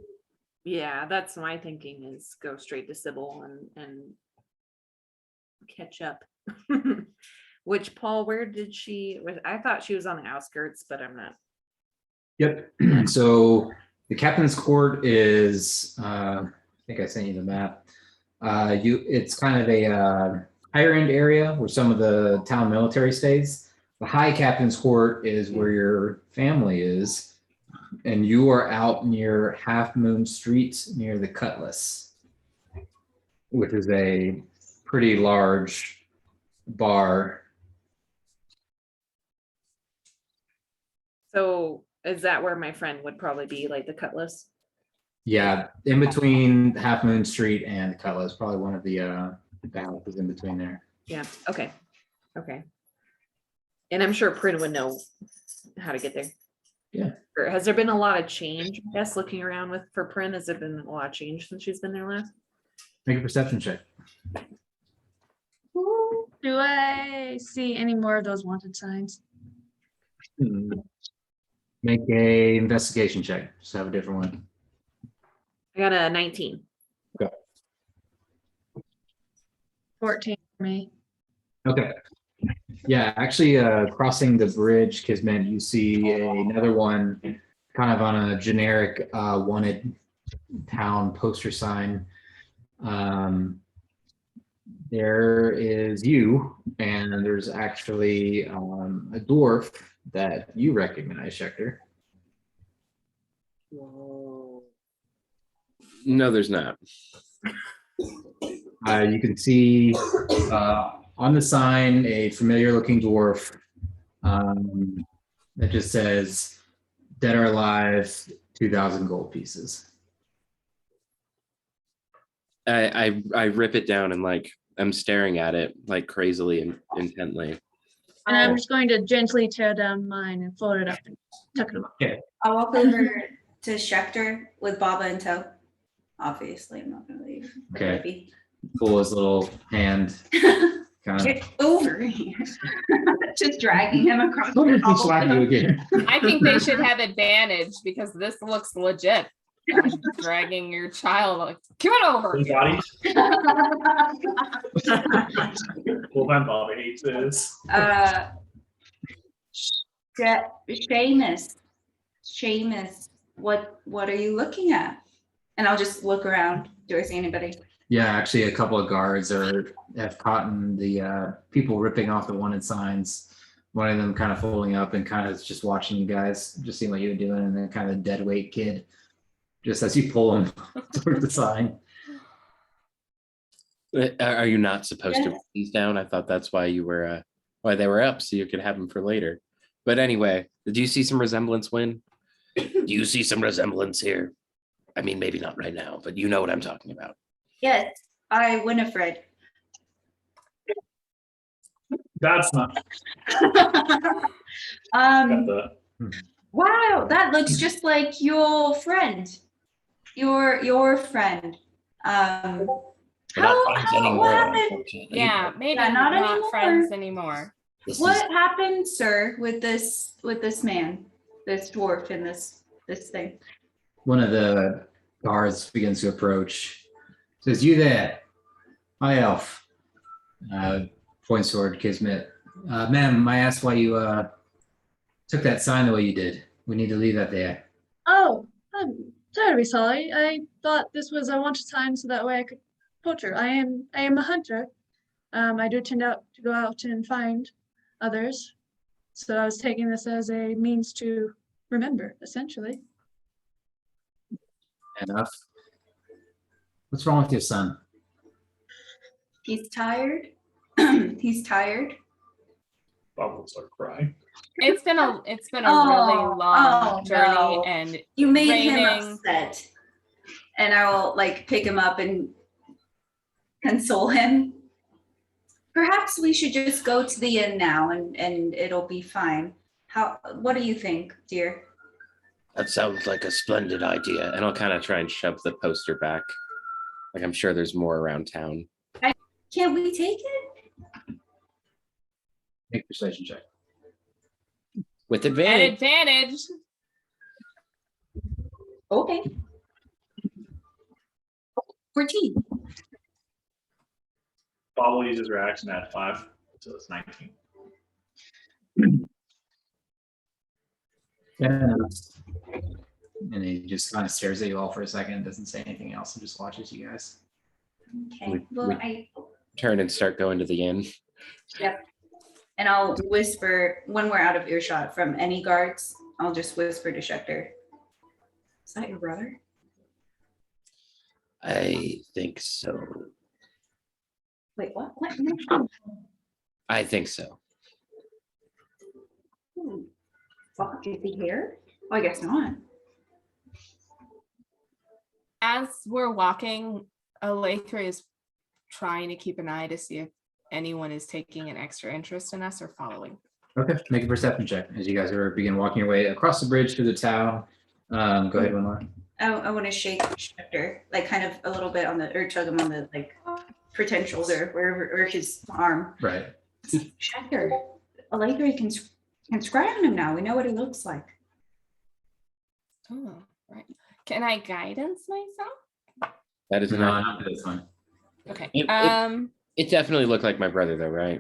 Yeah, that's my thinking is go straight to Sybil and catch up. Which Paul, where did she? I thought she was on the outskirts, but I'm not. Yep. So the captain's court is, I think I sent you the map. It's kind of a higher end area where some of the town military stays. The high captain's court is where your family is, and you are out near Half Moon Street near the Cutlass, which is a pretty large bar. So is that where my friend would probably be, like the Cutlass? Yeah, in between Half Moon Street and the Cutlass, probably one of the houses in between there. Yeah. Okay. Okay. And I'm sure Prin would know how to get there. Yeah. Or has there been a lot of change? I guess looking around for Prin, has there been a lot of change since she's been there last? Make a perception check. Do I see any more of those wanted signs? Make a investigation check. Just have a different one. I got a 19. 14 for me. Okay. Yeah, actually, crossing the bridge, Kismet, you see another one kind of on a generic wanted town poster sign. There is you, and there's actually a dwarf that you recognize, Schecter. No, there's not. You can see on the sign a familiar looking dwarf that just says "Dead or Alive, 2,000 gold pieces." I rip it down and like I'm staring at it like crazily and intently. And I'm just going to gently tear down mine and fold it up and tuck it away. I'll walk over to Schecter with Baba in tow. Obviously, I'm not going to leave. Okay. Pull his little hand. Kind of. Get over here. Just dragging him across Let me the slap you again. I think they should have advantage because this looks legit. Dragging your child, like, come on over. His body. Well, my Bobby hates this. Seamus, what are you looking at? And I'll just look around. Do I see anybody? Yeah, actually, a couple of guards have caught the people ripping off the wanted signs. One of them kind of folding up and kind of just watching you guys, just seeing what you were doing, and then kind of a dead weight kid, just as you pull him towards the sign. Are you not supposed to write these down? I thought that's why you were why they were up, so you could have them for later. But anyway, do you see some resemblance, Win? Do you see some resemblance here? I mean, maybe not right now, but you know what I'm talking about. Yes, I Winifred. That's not. Um, Got wow, that looks just like your friend. Your friend. We're not friends anymore, what happened? unfortunately. Yeah, maybe Yeah, not not anymore. friends anymore. This What is- happened, sir, with this man, this dwarf, and this thing? One of the guards begins to approach. Says, "You there, my elf." Points toward Kismet. Ma'am, I asked why you took that sign the way you did. We need to leave that there. Oh, I'm terribly sorry. I thought this was a wanted sign so that way I could torture. I am a hunter. I do tend out to go out and find others. So I was taking this as a means to remember, essentially. Enough. What's wrong with your son? He's tired. He's tired. Bob will start crying. It's been a really Oh, long oh, journey, no. and You made him raining. upset. And I will like pick him up and console him. Perhaps we should just go to the inn now and it'll be fine. What do you think, dear? That sounds like a splendid idea. And I'll kind of try and shove the poster back. Like I'm sure there's more around town. Can't we take it? Make a persuasion check. With At advantage. advantage. Okay. 14. Bob will use his reaction at 5, so it's 19. And he just kind of stares at you all for a second, doesn't say anything else, and just watches you guys. Okay. Well, we- Turn and start going to the inn. and I'll whisper when we're out of earshot from any guards. I'll just whisper to Schecter. Is that your brother? I think so. Wait, what? What? I think so. Fuck, is he here? Oh, I guess not. As we're walking, Alatha is trying to keep an eye to see if anyone is taking an extra interest in us or following. Okay, make a perception check as you guys are begin walking your way across the bridge through the town. Go ahead, Winlar. I want to shake Schecter, like kind of a little bit on the, or tug him on the like pretend shoulder, wherever, or his arm. Right. Schecter, Allegra can scry on him now. We know what he looks like. Oh, right. Can I guidance myself? That is No, not. not for this one. Okay. It definitely looked like my brother, though, right?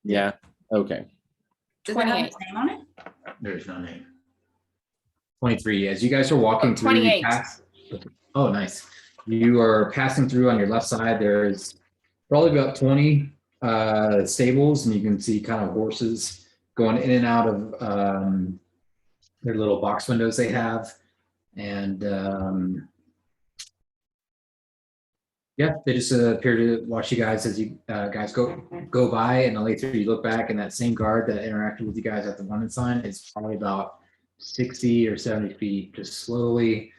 Yeah. Okay. Does it have 28. his name on it? There's no name. 23. As you guys are walking through, 28. Oh, nice. You are passing through on your left side. There's probably about 20 stables, and you can see kind of horses going in and out of their little box windows they have. And yeah, they just appear to watch you guys as you guys go by, and later you look back, and that same guard that interacted with you guys at the wanted sign is probably about 60 or 70 feet, just slowly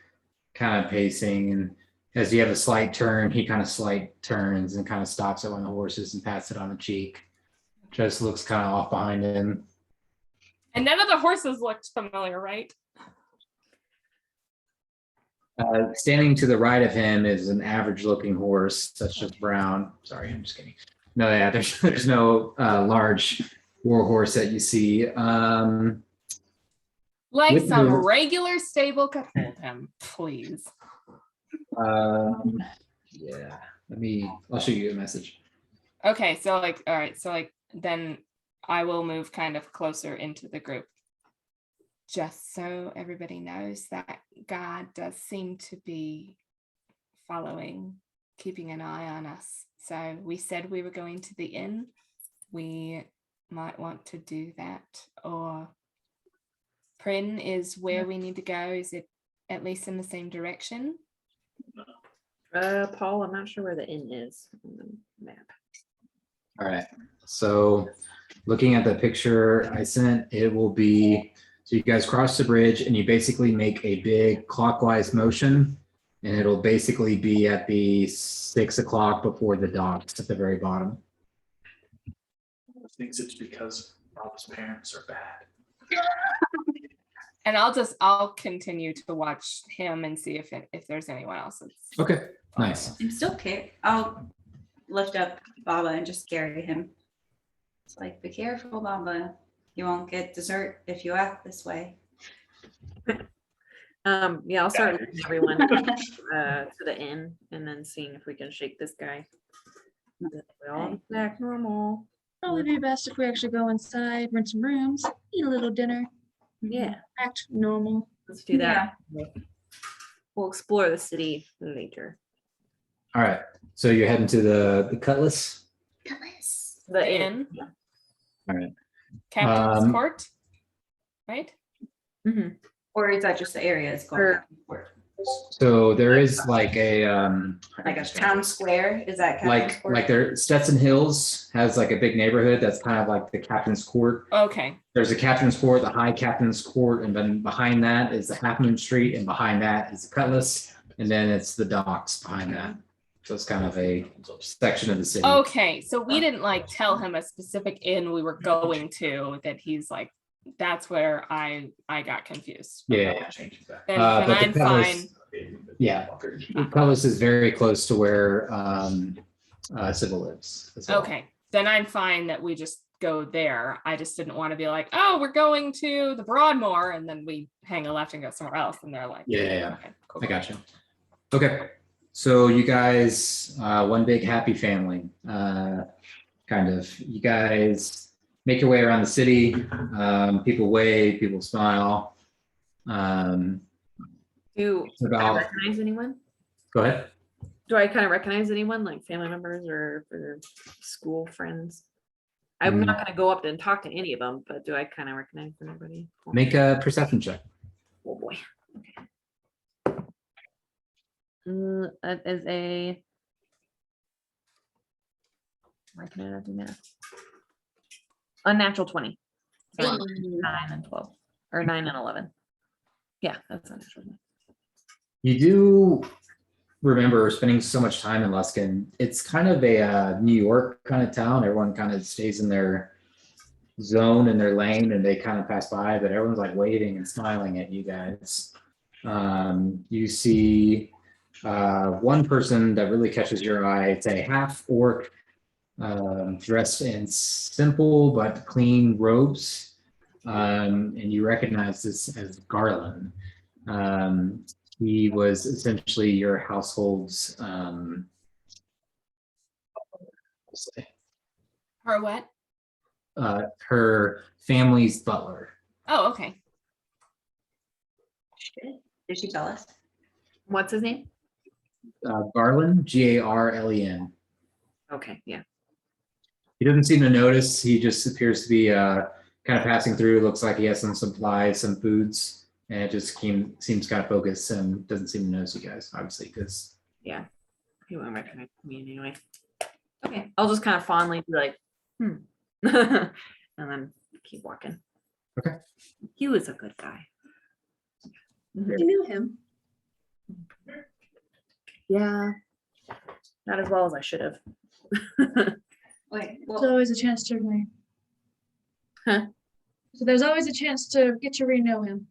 kind of pacing. And as you have a slight turn, he kind of slight turns and kind of stops at one of the horses and pats it on the cheek. Just looks kind of off behind him. And none of the horses looked familiar, right? Standing to the right of him is an average looking horse that's just brown. Sorry, I'm just kidding. No, yeah, there's no large war horse that you see. Like With some the- regular stable could hold him, please. Yeah, I'll show you a message. Okay, so like, all right, so like, then I will move kind of closer into the group. Just so everybody knows that God does seem to be following, keeping an eye on us. So we said we were going to the inn. We might want to do that. Or Prin is where we need to go. Is it at least in the same direction? Paul, I'm not sure where the inn is on the map. All right. So looking at the picture I sent, it will be, so you guys cross the bridge and you basically make a big clockwise motion, and it'll basically be at the 6 o'clock before the docks at the very bottom. I think it's because Rob's parents are bad. And I'll continue to watch him and see if there's anyone else. Okay, nice. I'm still care. I'll lift up Baba and just carry him. It's like, be careful, Baba. You won't get dessert if you act this way. Yeah, I'll start leading everyone to the inn and then seeing if we can shake this guy. We all back normal. Probably be best if we actually go inside, rent some rooms, eat a little dinner, Yeah, act normal. let's do that. We'll explore the city later. All right. So you're heading to the Cutlass. The inn. All right. Captain's Um, Court, right? Mhm. Or is that just the area it's Or- called? Or So there is like a like a town square? Is that Captain's Court? like there Stetson Hills has like a big neighborhood that's kind of like the Captain's Court. Okay, There's a Captain's Court, the High Captain's Court, and then behind that is the Half Moon Street, and behind that is the Cutlass, and then it's the docks behind that. So it's kind of a section of the city. okay, so we didn't like tell him a specific inn we were going to, that he's like, that's where I got confused. Yeah. Then But the I'm Cutlass- fine. Yeah. The Cutlass is very close to where Sybil lives as well. Okay, then I'm fine that we just go there. I just didn't want to be like, oh, we're going to the Broadmoor, and then we hang a left and go somewhere else, and they're like, Yeah. okay, cool. I got you. Okay. So you guys, one big happy family, kind of. You guys make your way around the city. People wave, people smile. Do I About, recognize anyone? go ahead. Do I kind of recognize anyone, like family members or school friends? I'm not gonna go up and talk to any of them, but do I kind of recognize anybody? Make a perception check. Oh boy. Okay. That is a. Why can I not do math? Unnatural 20. So 9 and 12, or 9 and 11. Yeah, that's unnatural. You do remember spending so much time in Luskin. It's kind of a New York kind of town. Everyone kind of stays in their zone and their lane, and they kind of pass by, but everyone's like waving and smiling at you guys. You see one person that really catches your eye. It's a half orc dressed in simple but clean robes. And you recognize this as Garland. He was essentially your household's Or what? her family's butler. Oh, okay. Did she tell us? What's his name? Garland, Garlen. Okay, yeah. He doesn't seem to notice. He just appears to be kind of passing through. Looks like he has some supplies, some foods, and it just seems kind of focused and doesn't seem to notice you guys, obviously, because Yeah. He won't recognize me anyway. Okay, I'll just kind of fondly be like, and then keep walking. Okay. He was a good guy. You knew him. Yeah. Not as well as I should have. Wait, There's well, always a chance to Huh? So there's always a chance to get to re-know him.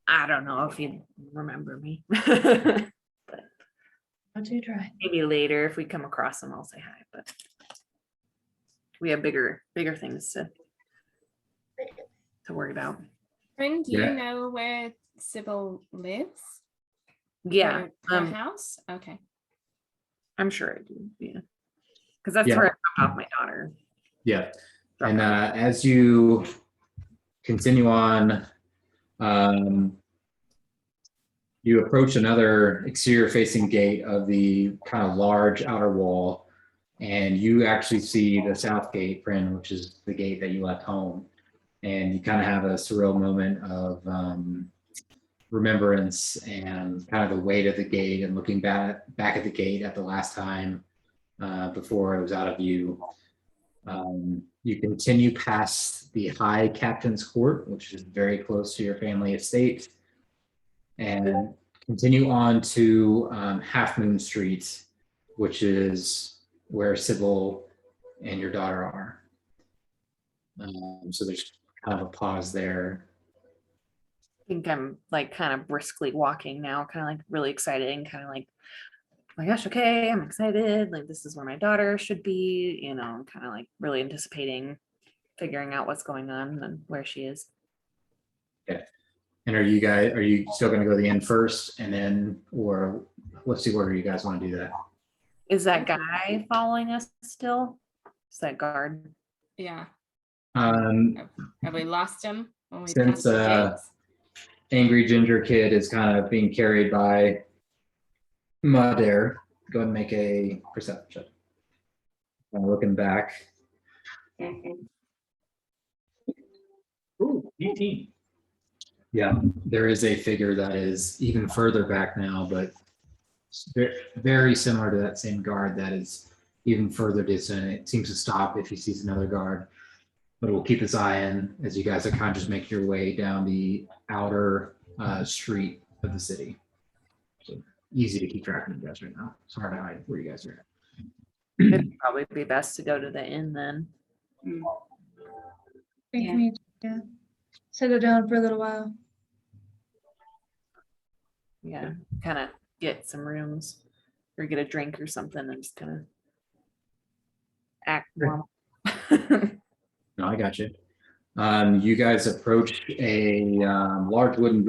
I don't know if you remember me. How to try. Maybe later if we come across him, I'll say hi, but we have bigger things to worry about. Friend, do Yeah. you know where Sybil lives? Yeah, Her house? Okay. I'm sure I do. Yeah, because that's Yeah. where I dropped off my daughter. yeah. And as you continue on, you approach another exterior facing gate of the kind of large outer wall, and you actually see the south gate, Bryn, which is the gate that you left home. And you kind of have a surreal moment of remembrance and kind of the weight of the gate and looking back at the gate at the last time before it was out of view. You continue past the High Captain's Court, which is very close to your family estate, and continue on to Half Moon Street, which is where Sybil and your daughter are. So there's kind of a pause there. I think I'm like kind of briskly walking now, kind of like really excited and kind of like, oh my gosh, okay, I'm excited. Like this is where my daughter should be, you know, I'm kind of like really anticipating figuring out what's going on and where she is. And are you still going to go to the end first and then, or what's the order you guys want to do that? Is that guy following us still? Is that guard? Yeah. Um, Have we lost him when we Since, passed the gates? Angry Ginger Kid is kind of being carried by Madair, go ahead and make a perception check. Looking back. Ooh, 18. Yeah, there is a figure that is even further back now, but very similar to that same guard that is even further distant. It seems to stop if he sees another guard, but it will keep its eye in as you guys are kind of just making your way down the outer street of the city. So easy to keep track of you guys right now. It's hard to hide where you guys are at. It'd probably be best to go to the inn then. Think Yeah. we need to settle down for a little while. Yeah, kind of get some rooms or get a drink or something and just kind of act Sure. normal. No, I got you. You guys approach a large wooden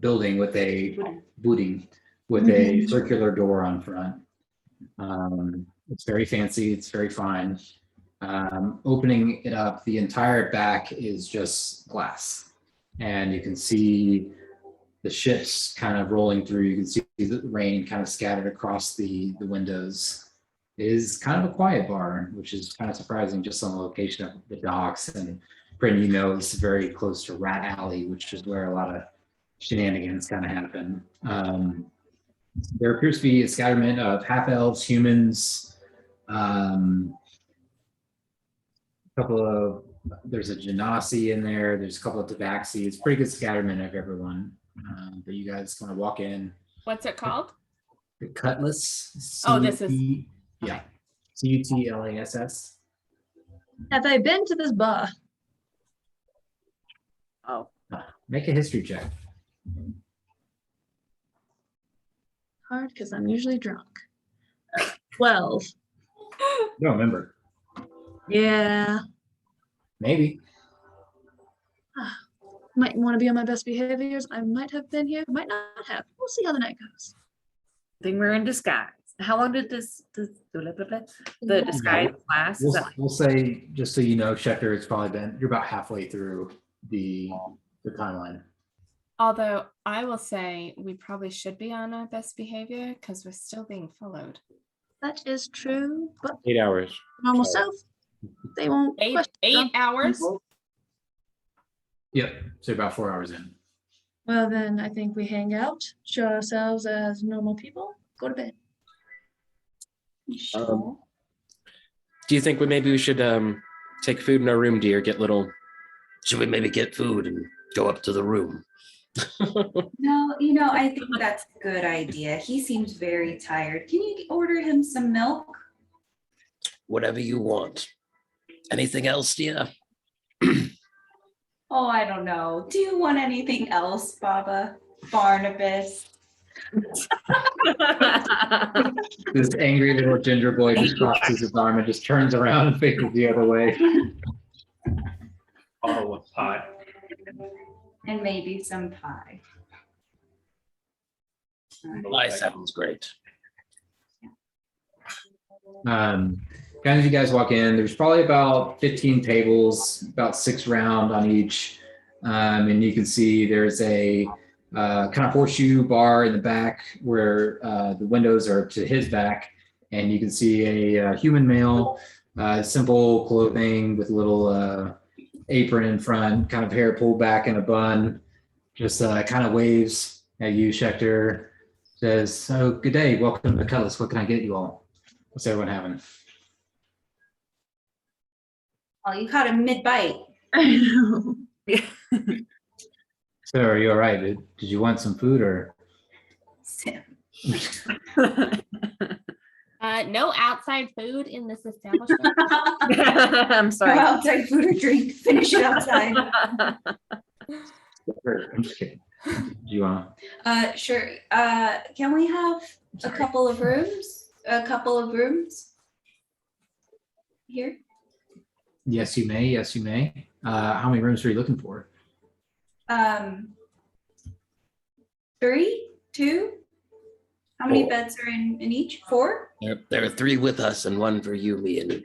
building with a circular door on front. It's very fancy. It's very fine. Opening it up, the entire back is just glass, and you can see the ships kind of rolling through. You can see the rain kind of scattered across the windows. It is kind of a quiet bar, which is kind of surprising just on the location of the docks. And Bryn, you know, it's very close to Rat Alley, which is where a lot of shenanigans kind of happen. There appears to be a scatterment of half elves, humans, there's a Genasi in there. There's a couple of Tabaxi. It's pretty good scatterment of everyone. But you guys kind of walk in. What's it called? The Cutlass. Oh, this is- Yeah. Cutlass. Have I been to this bar? Oh, Make a history check. Hard because I'm usually drunk. 12. I don't remember. Yeah. Maybe. Might want to be on my best behaviors. I might have been here, might not have. We'll see how the night goes. I think we're in disguise. How long did the disguise last? Is that We'll say, just so you know, Schecter, it's probably been, you're about halfway through the timeline. Although I will say we probably should be on our best behavior because we're still being followed. That is true, but 8 hours. normal Sorry. self, they won't Eight question drunk hours? people. Yep. So about 4 hours in. Well, then I think we hang out, show ourselves as normal people, go to bed. Do you think maybe we should take food in our room, dear? Should we maybe get food and go up to the room? No, I think that's a good idea. He seems very tired. Can you order him some milk? Whatever you want. Anything else, dear? Oh, I don't know. Do you want anything else, Baba? Barnabas? This angry little ginger boy just crosses his arm and just turns around and faces the other way. Bottle of pie. And maybe some pie. Pie sounds great. Kind of, you guys walk in, there's probably about 15 tables, about 6 round on each. And you can see there's a kind of horseshoe bar in the back where the windows are to his back. And you can see a human male, simple clothing with a little apron in front, kind of hair pulled back in a bun, just kind of waves at you, Schecter. Says, "So good day, welcome to Cutlass. What can I get you all? What's everyone having?" Oh, you caught him mid-bite. So are you all right? Did you want some food or? No outside food in this establishment. I'm Go sorry. outside, food or drink, finish it outside. I'm just kidding. Do you want? Sure. Can we have a couple of rooms? Here? Yes, you may. Yes, you may. How many rooms are you looking for? 3, 2. How many 4. beds are in each? 4? There are 3 with us and 1 for you, me, and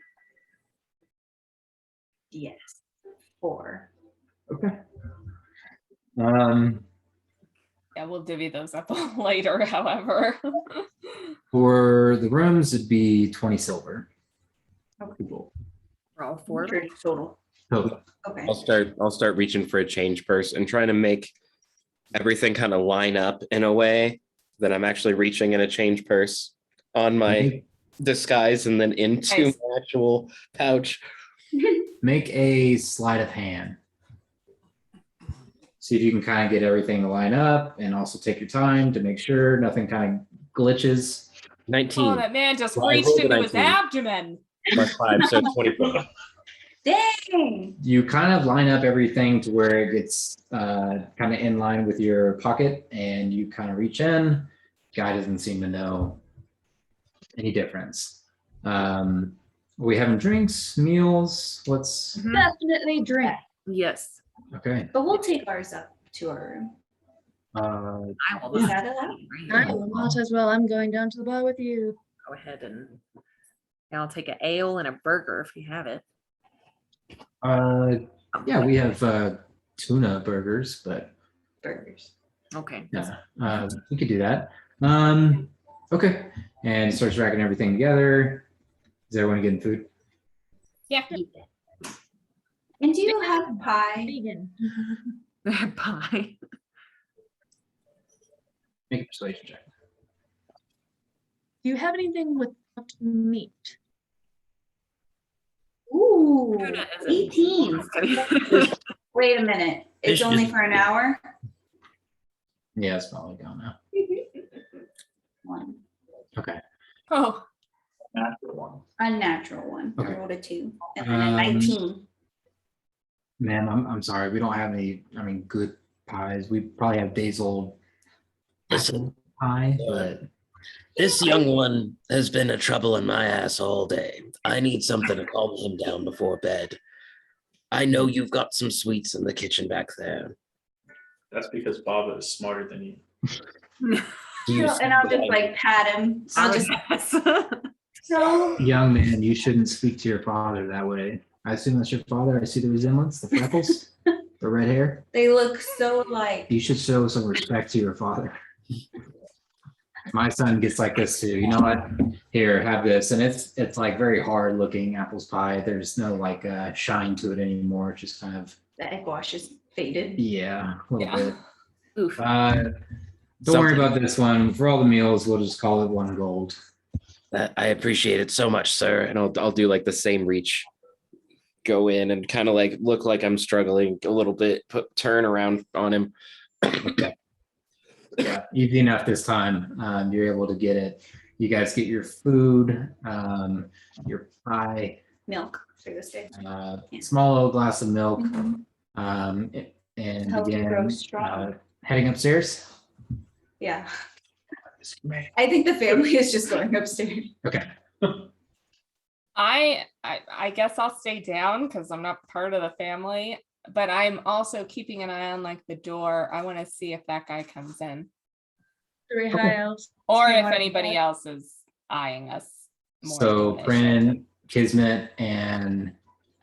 Yes. 4. Um, Yeah, we'll divvy those up later, however. for the rooms, it'd be 20 silver. Cool. For all 4 of them? Total. Total. Okay. I'll start reaching for a change purse and trying to make everything kind of line up in a way that I'm actually reaching in a change purse on my disguise and then into Nice. my actual pouch. Make a sleight of hand. See if you can kind of get everything to line up and also take your time to make sure nothing kind of glitches. 19 Oh, that man just Well, I reached rolled a into his 19. abdomen. plus 5, so 24. Dang. You kind of line up everything to where it gets kind of in line with your pocket, and you kind of reach in. Guy doesn't seem to know any difference. We having drinks, meals? What's Definitely drink. Yes. okay? But we'll take ours up to our room. I will Is not. that allowed? I will not as well. I'm going down to the bar with you. Go ahead and I'll take an ale and a burger if you have it. Yeah, we have tuna burgers, but Burgers. Okay. yeah, we could do that. Okay, and starts racking everything together. Is everyone getting food? Yeah. And do you have pie? Vegan. Bye. Make a persuasion check. Do you have anything with meat? Ooh, Tuna isn't- 18. Wait a minute. It's Fish only is- for an hour? Yeah, it's probably gone now. 1. Okay. Oh, Natural one. Unnatural 1. I Okay. rolled a 2. And then a 19. Ma'am, I'm sorry. We don't have any, good pies. We probably have days old Listen, pie, but this young one has been a trouble in my ass all day. I need something to calm him down before bed. I know you've got some sweets in the kitchen back there. That's because Baba is smarter than you. Do you And I'll just like pat him. I'll just so young man, you shouldn't speak to your father that way. I assume that's your father. I see the resemblance, the freckles, the red hair. they look so like You should show some respect to your father. My son gets like this too. You know what? Here, have this. And it's like very hard looking apples pie. There's no like shine to it anymore. It's just kind of, the egg wash is faded. yeah, a little Yeah. bit. Oof. Don't worry about this one. For all the meals, we'll just call it 1 gold. I appreciate it so much, sir. And I'll do like the same reach. Go in and kind of like look like I'm struggling a little bit, turn around on him. Yeah, easy enough this time. You're able to get it. You guys get your food, your pie, Milk for this day. small little glass of milk, Mhm. and Healthy, again, grow strong. heading upstairs. Yeah. I think the family is just going upstairs. Okay. I guess I'll stay down because I'm not part of the family, but I'm also keeping an eye on like the door. I want to see if that guy comes in 3 high elves. or Stay if on anybody that. else is eyeing us. more So than they should. Bryn, Kismet, and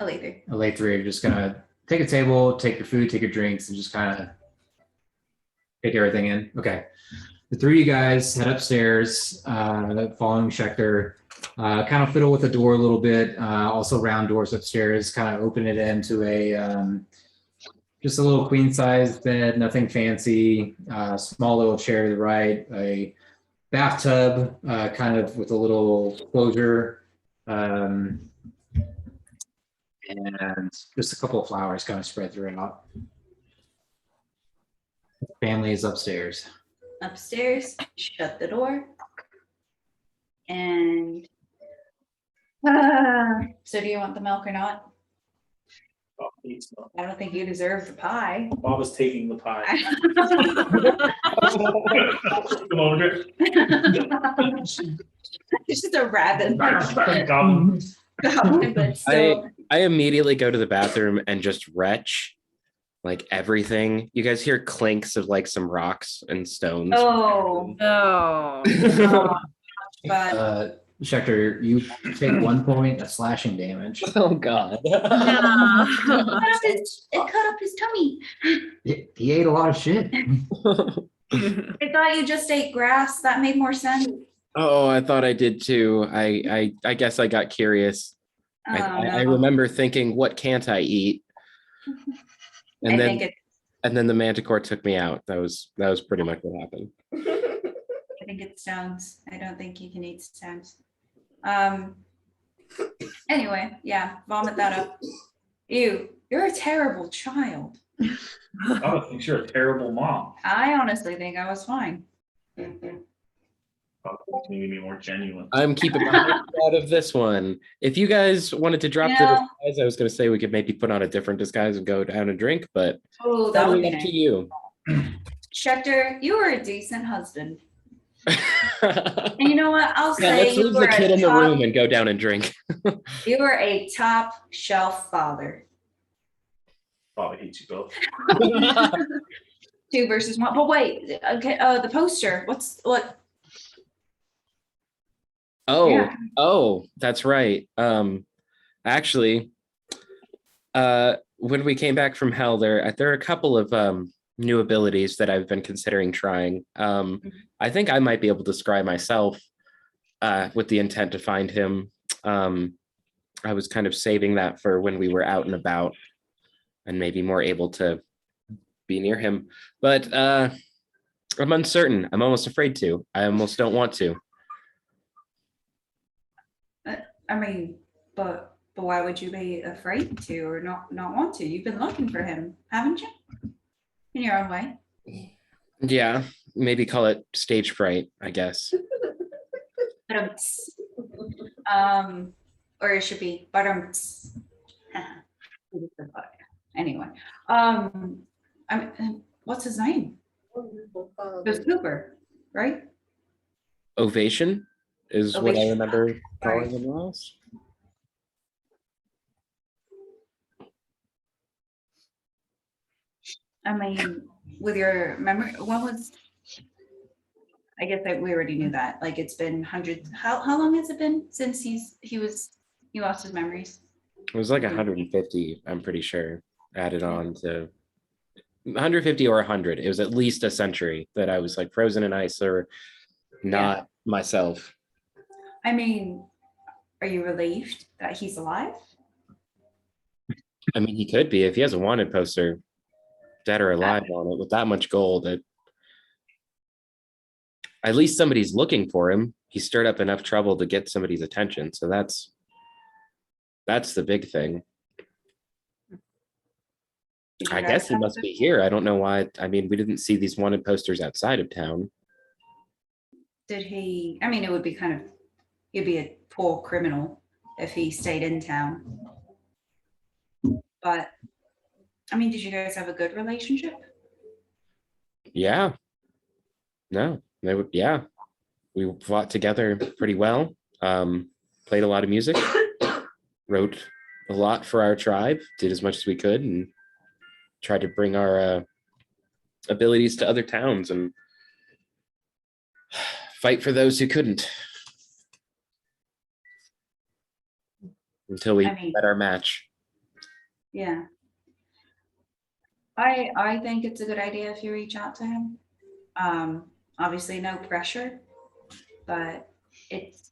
Later. Alatri are just gonna take a table, take your food, take your drinks, and just kind of take everything in. Okay. The 3 of you guys head upstairs, following Schechter, kind of fiddle with the door a little bit, also round doors upstairs, kind of open it into a, just a little queen size bed, nothing fancy, small little chair to the right, a bathtub, kind of with a little closure, and just a couple of flowers kind of spread throughout. Family is upstairs. Upstairs, shut the door. And so do you want the milk or not? Baba eats milk. I don't think you deserve the pie. Baba's taking the pie. Come over here. It's just a rabbit. Goblin. But still, I immediately go to the bathroom and just retch like everything. You guys hear clinks of like some rocks and stones. Oh, No. but Schecter, you take 1 point of slashing damage. Oh God. No. it cut up his tummy. He ate a lot of shit. I thought you just ate grass. That made more sense. Oh, I thought I did too. I guess I got curious. Oh, I no. remember thinking, what can't I eat? And I then think the manticore took me out. That was pretty much what happened. I think it's stones. I don't think you can eat stones. Anyway, yeah, vomit that up. Ew, you're a terrible child. I think you're a terrible mom. I honestly think I was fine. Probably need to be more genuine. I'm keeping my head out of this one. If you guys wanted to drop the No. disguise, I was going to say we could maybe put on a different disguise and go down and drink, but Oh, that would totally be up to nice. you. Schecter, you were a decent husband. And you know what? I'll Yeah, say let's you leave the were kid a in the top, room and go down and drink. you were a top shelf father. Probably hate you both. 2 versus 1. But wait, okay, the poster. What? Oh, Yeah. That's right. Actually, when we came back from hell, there are a couple of new abilities that I've been considering trying. I think I might be able to scry myself with the intent to find him. I was kind of saving that for when we were out and about and maybe more able to be near him. But I'm uncertain. I'm almost afraid to. I almost don't want to. I mean, but why would you be afraid to or not want to? You've been looking for him, haven't you? In your own way. Yeah, maybe call it stage fright, I guess. Or it should be anyway. What's his name? The Cooper, right? Ovation is what I Ovation. remember calling Alright. him last. I mean, with your memory, I guess that we already knew that. Like it's been hundreds. How long has it been since he lost his memories? It was like 150, I'm pretty sure, added on to 150 or 100. It was at least a century that I was like frozen in ice or not myself. I mean, are you relieved that he's alive? I mean, he could be if he has a wanted poster, dead or alive, on it with that much gold. At least somebody's looking for him. He stirred up enough trouble to get somebody's attention. So that's the big thing. Did you I guys guess he have must to- be here. I don't know why. I mean, we didn't see these wanted posters outside of town. Did he? I mean, it would be he'd be a poor criminal if he stayed in town. But I mean, did you guys have a good relationship? Yeah. No, they would. Yeah, we fought together pretty well. Played a lot of music, wrote a lot for our tribe, did as much as we could, and tried to bring our abilities to other towns and fight for those who couldn't. Until we I mean- met our match. Yeah. I think it's a good idea if you reach out to him. Obviously no pressure, but it's,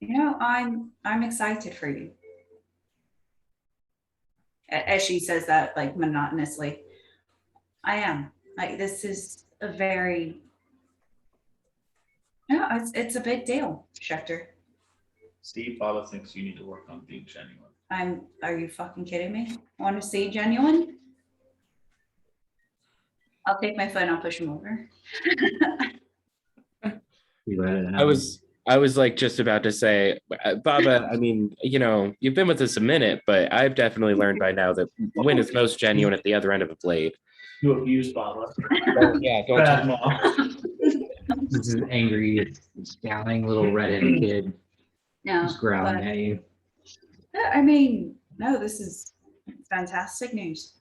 I'm excited for you. As she says that like monotonously, I am. Like this is a very, it's a big deal, Schecter. Steve, Father thinks you need to work on being genuine. Are you fucking kidding me? Want to see genuine? I'll take my foot and I'll push him over. I was like just about to say, Baba, I mean, you've been with us a minute, but I've definitely learned by now that Win is most genuine at the other end of a blade. You abused Baba. Yeah, don't Bad touch mom. This is an angry, scowling little redheaded kid No, just growling but- at you. I mean, no, this is fantastic news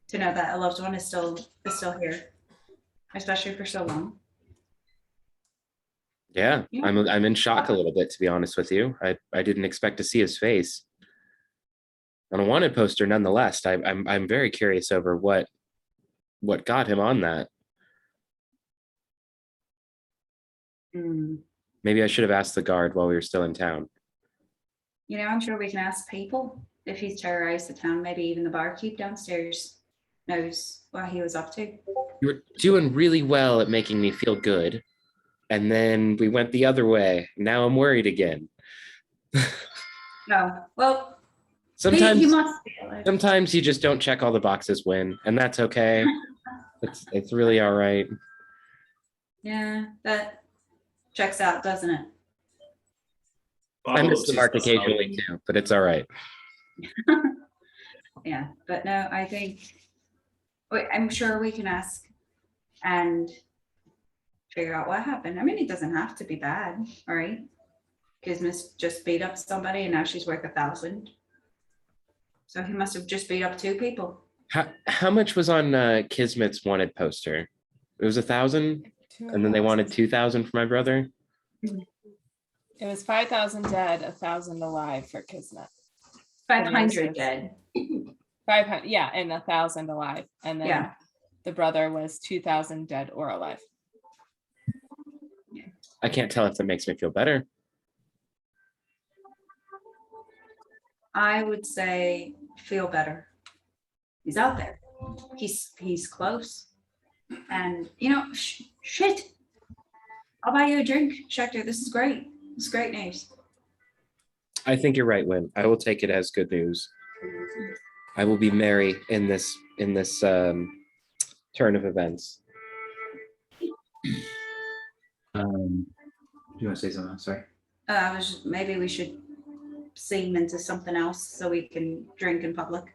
to know that a loved one is still here, especially for so long. Yeah, Yeah. I'm in shock a little bit, to be honest with you. I didn't expect to see his face on a wanted poster. Nonetheless, I'm very curious over what got him on that. Mm. Maybe I should have asked the guard while we were still in town. You know, I'm sure we can ask people if he's terrorized the town. Maybe even the barkeep downstairs knows what he was up to. You were doing really well at making me feel good, and then we went the other way. Now I'm worried again. No, well, Sometimes, he must be alive. sometimes you just don't check all the boxes, Win, and that's okay. It's really all right. Yeah, that checks out, doesn't it? I miss the mark occasionally too, but it's all right. Yeah, but no, I think I'm sure we can ask and figure out what happened. I mean, it doesn't have to be bad, all right? Kismet just beat up somebody and now she's worth 1,000. So he must have just beat up 2 people. How much was on Kismet's wanted poster? It was 1,000, and then they wanted 2,000 for my brother. It was 5,000 dead, 1,000 alive for Kismet. 500 dead. 500, yeah, and 1,000 alive, and then Yeah. the brother was 2,000 dead or alive. I can't tell if that makes me feel better. I would say feel better. He's out there. He's close. And you know, shit. I'll buy you a drink, Schechter. This is great. This is great news. I think you're right, Win. I will take it as good news. I will be merry in this turn of events. Do you want to say something? Sorry. Maybe we should seam into something else so we can drink in public.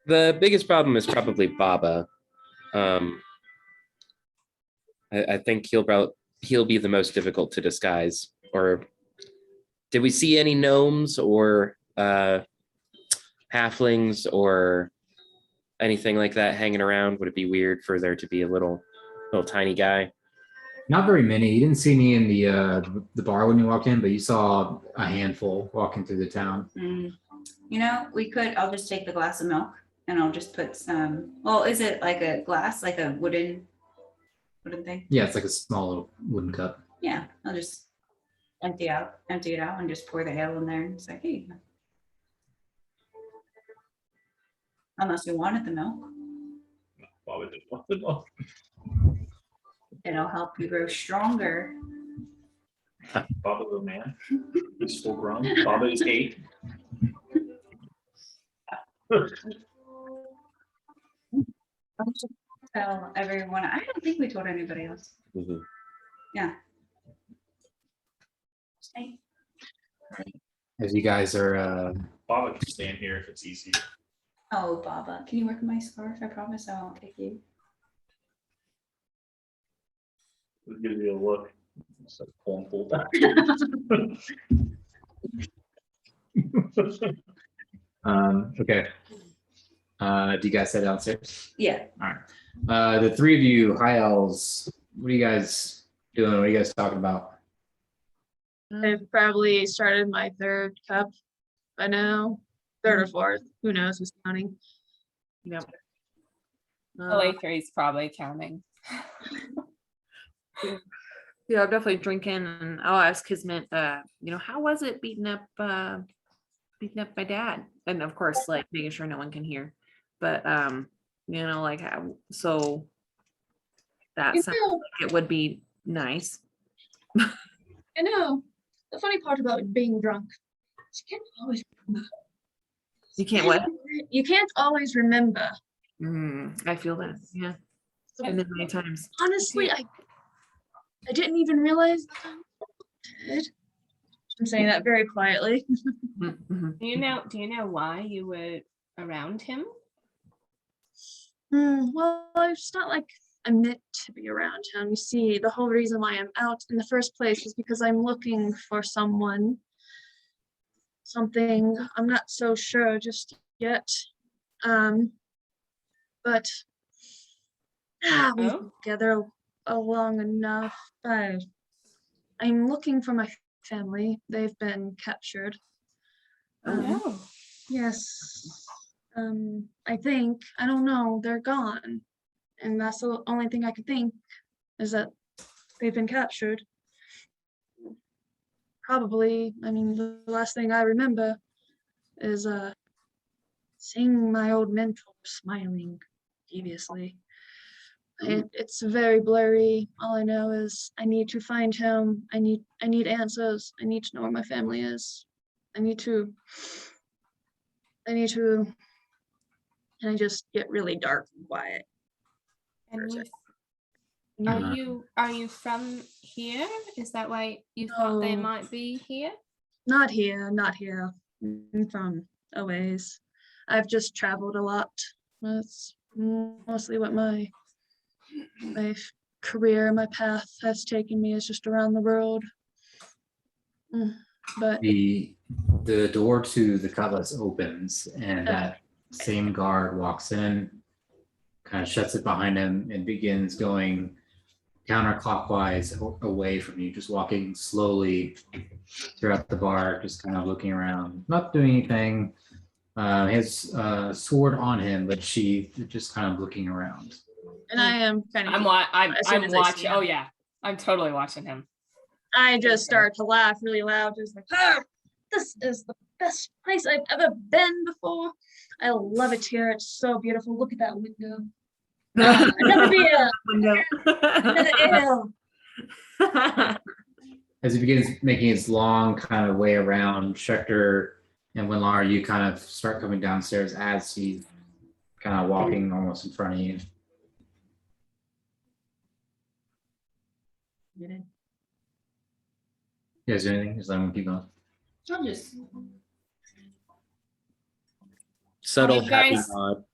The biggest problem is probably Baba. I think he'll be the most difficult to disguise. Or did we see any gnomes or halflings or anything like that hanging around? Would it be weird for there to be a little tiny guy? Not very many. You didn't see any in the bar when you walked in, but you saw a handful walking through the town. You know, I'll just take the glass of milk and I'll just put some, well, is it like a glass, like a wooden thing? Yeah, it's like a small little wooden cup. Yeah, I'll just empty it out and just pour the ale in there and say, hey. Unless you wanted the milk, Why would they want the milk? it'll help you grow stronger. Baba the man. He's full grown. Baba is 8. I'll just tell everyone. I don't think we told anybody else. Mhm. Yeah. As you guys are Baba can stand here if it's easy. Oh, Baba, can you work on my scarf? I promise I won't kick you. It'll give you a look. It's like pulling full back. okay. Do you guys head downstairs? Yeah. All right. The 3 of you, high elves, what are you guys doing? What are you guys talking about? I've probably started my 3rd cup by now. 3rd or 4th. Who knows who's counting? Yep. LA3 is probably counting. Yeah, I'm definitely drinking, and I'll ask Kismet, how was it beating up my dad? And of course, like making sure no one can hear. But like how, so that You sounds know, like it would be nice. I know. The funny part about being drunk, you can't always remember. You can't what? You can't always remember. I feel that. Yeah. So, And then many times. honestly, I didn't even realize that I did. I'm saying that very quietly. Mhm. Do you know why you were around him? Well, it's not like I'm meant to be around him. You see, the whole reason why I'm out in the first place is because I'm looking for something. I'm not so sure just yet. But we've Oh. been together long enough. I'm looking for my family. They've been captured. No. Yes. I think, I don't know, they're gone. And that's the only thing I could think is that they've been captured. Probably, I mean, the last thing I remember is seeing my old mentor smiling deviously. It's very blurry. All I know is I need to find him. I need answers. I need to know where my family is. I need to and I just get really dark and quiet. And Or is are you from here? Is that why you thought they No. might be here? Not here, not here. I'm from a ways. I've just traveled a lot. That's mostly what my career, my path has taken me, is just around the world. But The door to the cutlass opens and that same guard walks in, kind of shuts it behind him and begins going counterclockwise away from you, just walking slowly throughout the bar, just kind of looking around, not doing anything. He has a sword on him, but she just kind of looking around. and I am kind of I'm as soon as I see watching. him. Oh yeah, I'm totally watching him. I just start to laugh really loud, just like, this is the best place I've ever been before. I love it here. It's so beautiful. Look at that window. Another beer, another ale. As he begins making his long kind of way around, Schecter and Winlar, you kind of start coming downstairs as he's kind of walking almost in front of you. You guys do anything? Just let him keep going. I'll just. Subtle You happy guys- nod.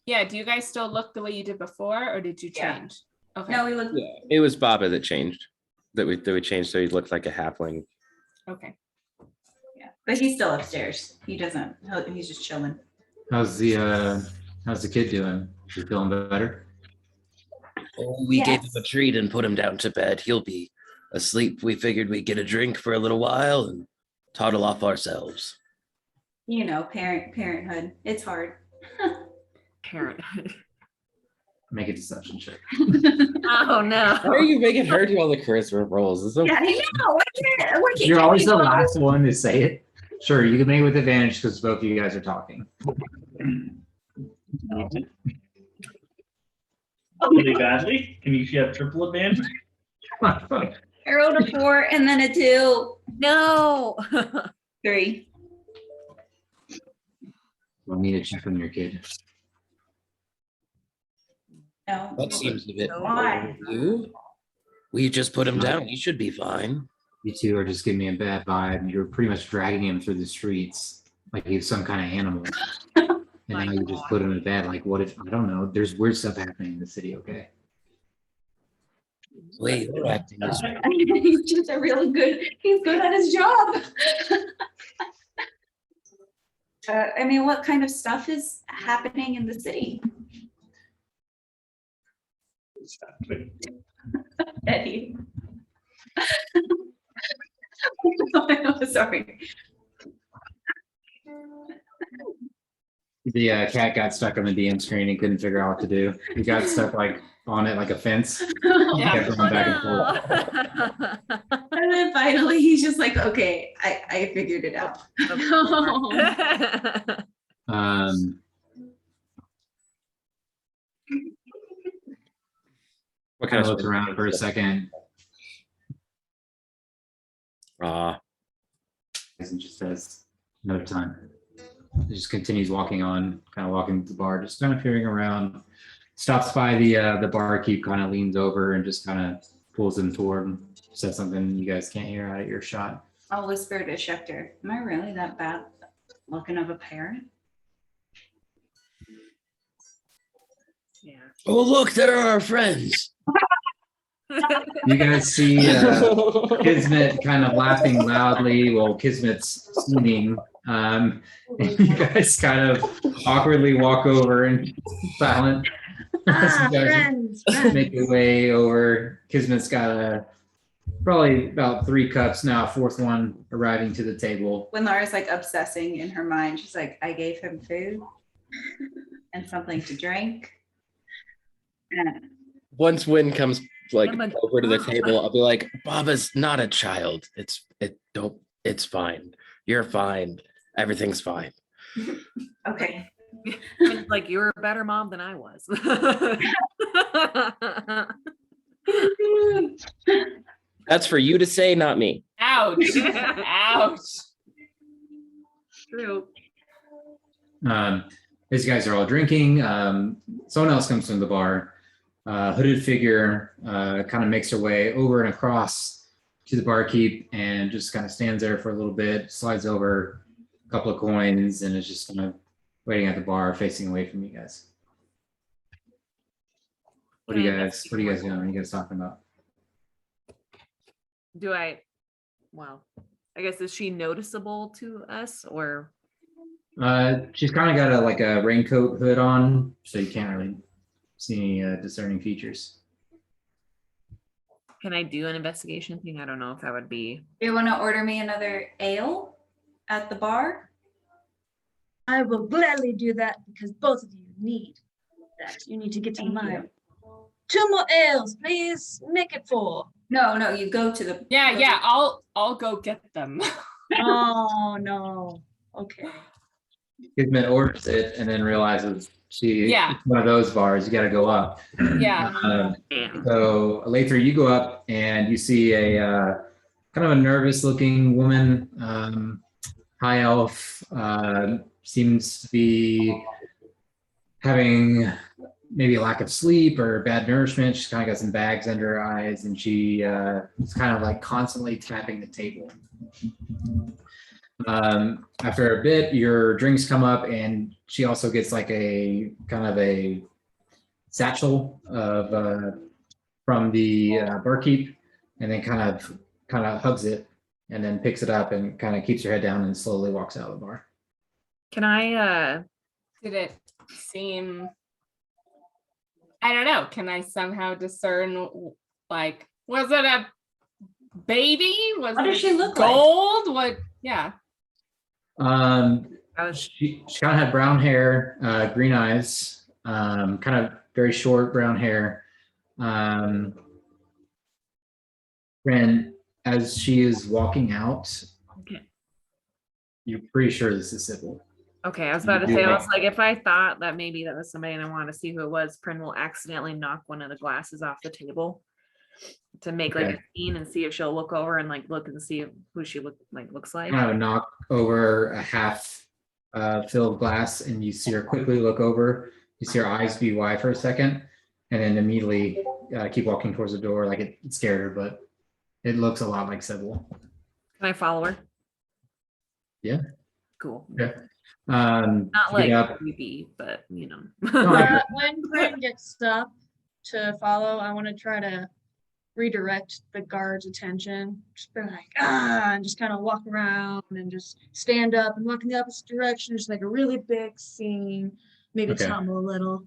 Yeah, do you guys still look the way you did before, or did you Yeah. change? Okay. No, we look. Yeah, it was Baba that changed. That we changed so he looked like a halfling. Okay. Yeah, but he's still upstairs. He doesn't. He's just chilling. How's the kid doing? Is he feeling better? Oh, we gave him Yes. a treat and put him down to bed. He'll be asleep. We figured we'd get a drink for a little while and toddle off ourselves. You know, parenthood. It's hard. Parenthood. Make a deception check. Oh no. Why are you making her do all the charisma rolls? It's so Yeah, I know. Why can't You're always you the go? last one to say it. Sure, you can make it with advantage because both of you guys are talking. Really badly? Can you have triple advantage? I rolled a 4 and then a 2. No. 3. We'll need a check on your kid. No. That seems a bit Why? you. We just put him down. He should be fine. You two are just giving me a bad vibe. You're pretty much dragging him through the streets like he's some kind of animal. And now you just put him in bed. Like, what if, I don't know, there's weird stuff happening in the city, okay? Wait, we're acting this way. He's just a really good. He's good at his job. I mean, what kind of stuff is happening in the city? Eddie. Sorry. The cat got stuck on the DM screen and couldn't figure out what to do. He got stuck like on it like a fence. Yeah. Kept going back and forth. And then finally, he's just like, okay, I figured it out. What Kind kind of of looks around for a second and just says, another time. He just continues walking on, kind of walking to the bar, just kind of peering around. Stops by the barkeep, kind of leans over and just kind of pulls him toward him. Says something you guys can't hear out of earshot. I'll whisper to Schecter, am I really that bad looking of a parent? Yeah. Oh, look, there are our friends. You guys see Kismet kind of laughing loudly while Kismet's seeming You guys kind of awkwardly walk over and silent. As you guys friends, make your way over. Kismet's got probably about 3 cups now, 4th one arriving to the table. When Laura's like obsessing in her mind, she's like, I gave him food and something to drink. And Once Win comes like I'm like, over to the "Oh." table, I'll be like, Baba's not a child. It's fine. You're fine. Everything's fine. okay. It's like you're a better mom than I was. That's for you to say, not me. Ouch. Ouch. True. As you guys are all drinking, someone else comes from the bar. Hooded figure kind of makes her way over and across to the barkeep and just kind of stands there for a little bit, slides over a couple of coins, and is just kind of waiting at the bar, facing away from you guys. What are you guys doing? What are you guys talking about? Well, I guess, is she noticeable to us, or? She's kind of got a raincoat hood on, so you can't really see any discerning features. Can I do an investigation thing? I don't know if that would be. Do you want to order me another ale at the bar? I will gladly do that because both of you need that. You need to get to Thank mine. you. 2 more ales, please. Make it 4. No, you go to the. Yeah, I'll go get them. Oh no. Okay. Kismet orders it and then realizes Yeah. it's one of those bars, you got to go up. Yeah. Damn. So later you go up and you see a kind of a nervous looking woman, high elf, seems to be having maybe a lack of sleep or bad nourishment. She's kind of got some bags under her eyes, and she is kind of like constantly tapping the table. After a bit, your drinks come up, and she also gets like a kind of a satchel of from the barkeep, and then kind of hugs it, and then picks it up and kind of keeps her head down and slowly walks out of the bar. Can I Did it seem, I don't know, can I somehow discern, like, was it a baby? Was What it does she look like? gold? What? Yeah. She kind of had brown hair, green eyes, kind of very short brown hair. And as she is walking out, Okay. you're pretty sure this is Sybil. Okay, I was about to say, I was like, if I thought that maybe that was somebody and I wanted to see who it was, Prin will accidentally knock one of the glasses off the table to make like Okay. a scene and see if she'll look over and like look and see who she looks like. Kind of knock over a half filled glass, and you see her quickly look over. You see her eyes be wide for a second, and then immediately keep walking towards the door. Like it scared her, but it looks a lot like Sybil. Can I follow her? Yeah. Cool. Yeah. Not you like get up. creepy, but you know. When Quinn gets up to follow, I want to try to redirect the guard's attention. Just be like, and just kind of walk around and just stand up and walk in the opposite direction. Just like a really big scene, maybe Okay. tumble a little.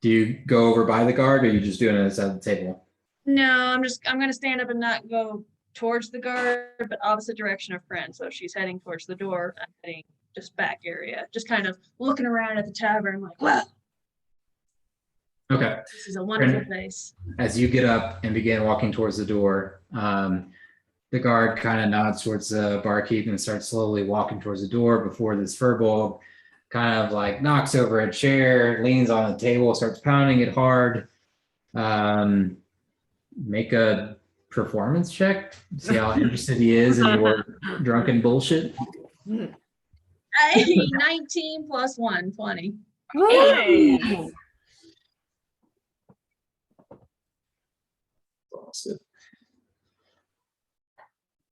Do you go over by the guard, or are you just doing it at the table? No, I'm gonna stand up and not go towards the guard, but opposite direction of Friend. So if she's heading towards the door, I'm heading just back area, just kind of looking around at the tavern like, wow, Okay. this is a wonderful Friend. place. As you get up and begin walking towards the door, the guard kind of nods towards the barkeep and starts slowly walking towards the door before this furball kind of like knocks over a chair, leans on the table, starts pounding it hard. Make a performance check, see how interested he is in your drunken bullshit. 19 plus 1, 20. Hey. Awesome.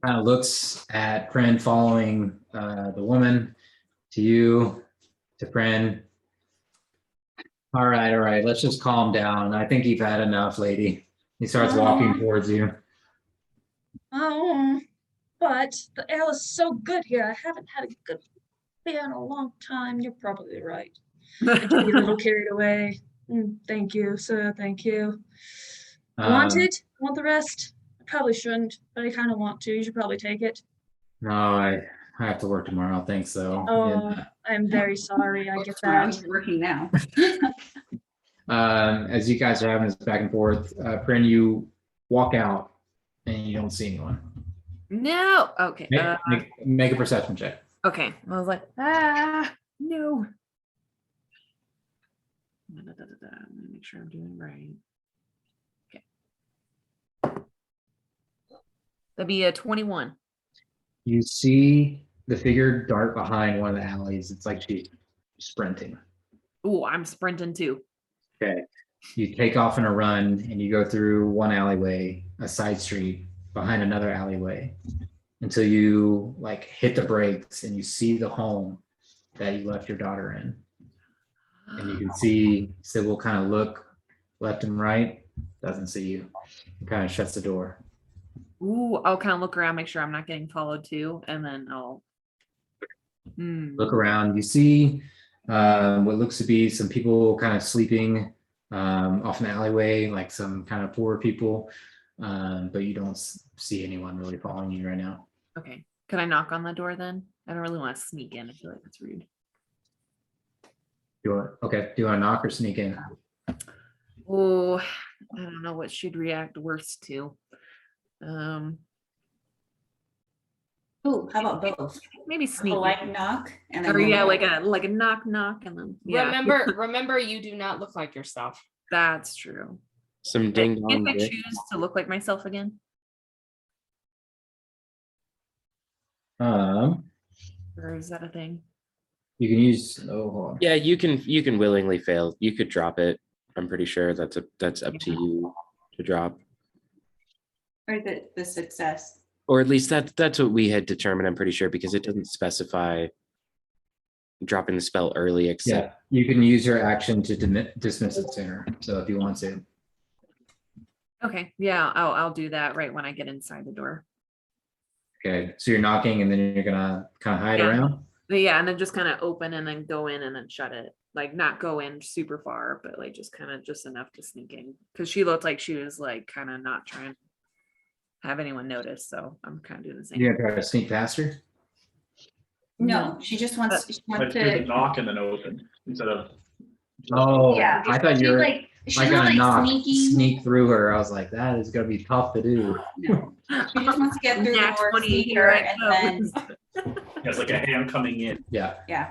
Kind of looks at Pren following the woman, to you, to Pren. All right, let's just calm down. I think you've had enough, lady. He starts walking towards you. Oh, but the ale is so good here. I haven't had a good been a long time. You're probably right. I did get a little carried away. Thank you, sir. Thank you. I want Um, it. I want the rest. I probably shouldn't, but I kind of want to. You should probably take it. no, I have to work tomorrow. Thanks, so. Oh, I'm very sorry. I get Tomorrow, that. he's working now. As you guys are having this back and forth, Prin, you walk out and you don't see anyone. No. Okay. Make a perception check. Okay. I was like, no. Let me make sure I'm doing it right. Okay. That'd be a 21. You see the figure dart behind one of the alleys. It's like she's sprinting. Ooh, I'm sprinting too. Okay. You take off in a run and you go through one alleyway, a side street, behind another alleyway, until you like hit the brakes and you see the home that you left your daughter in. And you can see Sybil kind of look left and right, doesn't see you. Kind of shuts the door. Ooh, I'll kind of look around, make sure I'm not getting followed too, and then I'll Look around. You see what looks to be some people kind of sleeping off an alleyway, like some kind of poor people, but you don't see anyone really following you right now. Okay. Could I knock on the door then? I don't really want to sneak in. I feel like that's rude. Do you want to knock or sneak in? Oh, I don't know what she'd react worse to. Oh, how about both? Maybe A sneak. polite knock and then Or yeah, go like a knock knock and then yeah. Remember, you do not look like yourself. That's true. Some ding If dong. I choose to look like myself again, or is that a thing? You can use. Oh, hold on. Yeah, you can willingly fail. You could drop it. I'm pretty sure that's up to you to drop. or the success. Or at least that's what we had determined, I'm pretty sure, because it doesn't specify dropping the spell early, Yeah, except you can use your action to dismiss it sooner. So if you want to. Okay, yeah, I'll do that right when I get inside the door. Okay, so you're knocking and then you're gonna kind of hide Yeah. around. But yeah, and then just kind of open and then go in and then shut it. Like not go in super far, but like just kind of just enough to sneak in. Because she looked like she was like kind of not trying to have anyone notice. So I'm kind of doing the same. You're gonna try to sneak faster. No, she just wants Like do the to. knock and then open instead of. Oh, Yeah, I thought she's you were like, she's like not gonna like knock, sneaking. sneak through her. I was like, that is gonna be tough to do. No, she just wants to get through the Nat door, 20, sneak here her, I and come. then It's like a hand coming in. Yeah. yeah.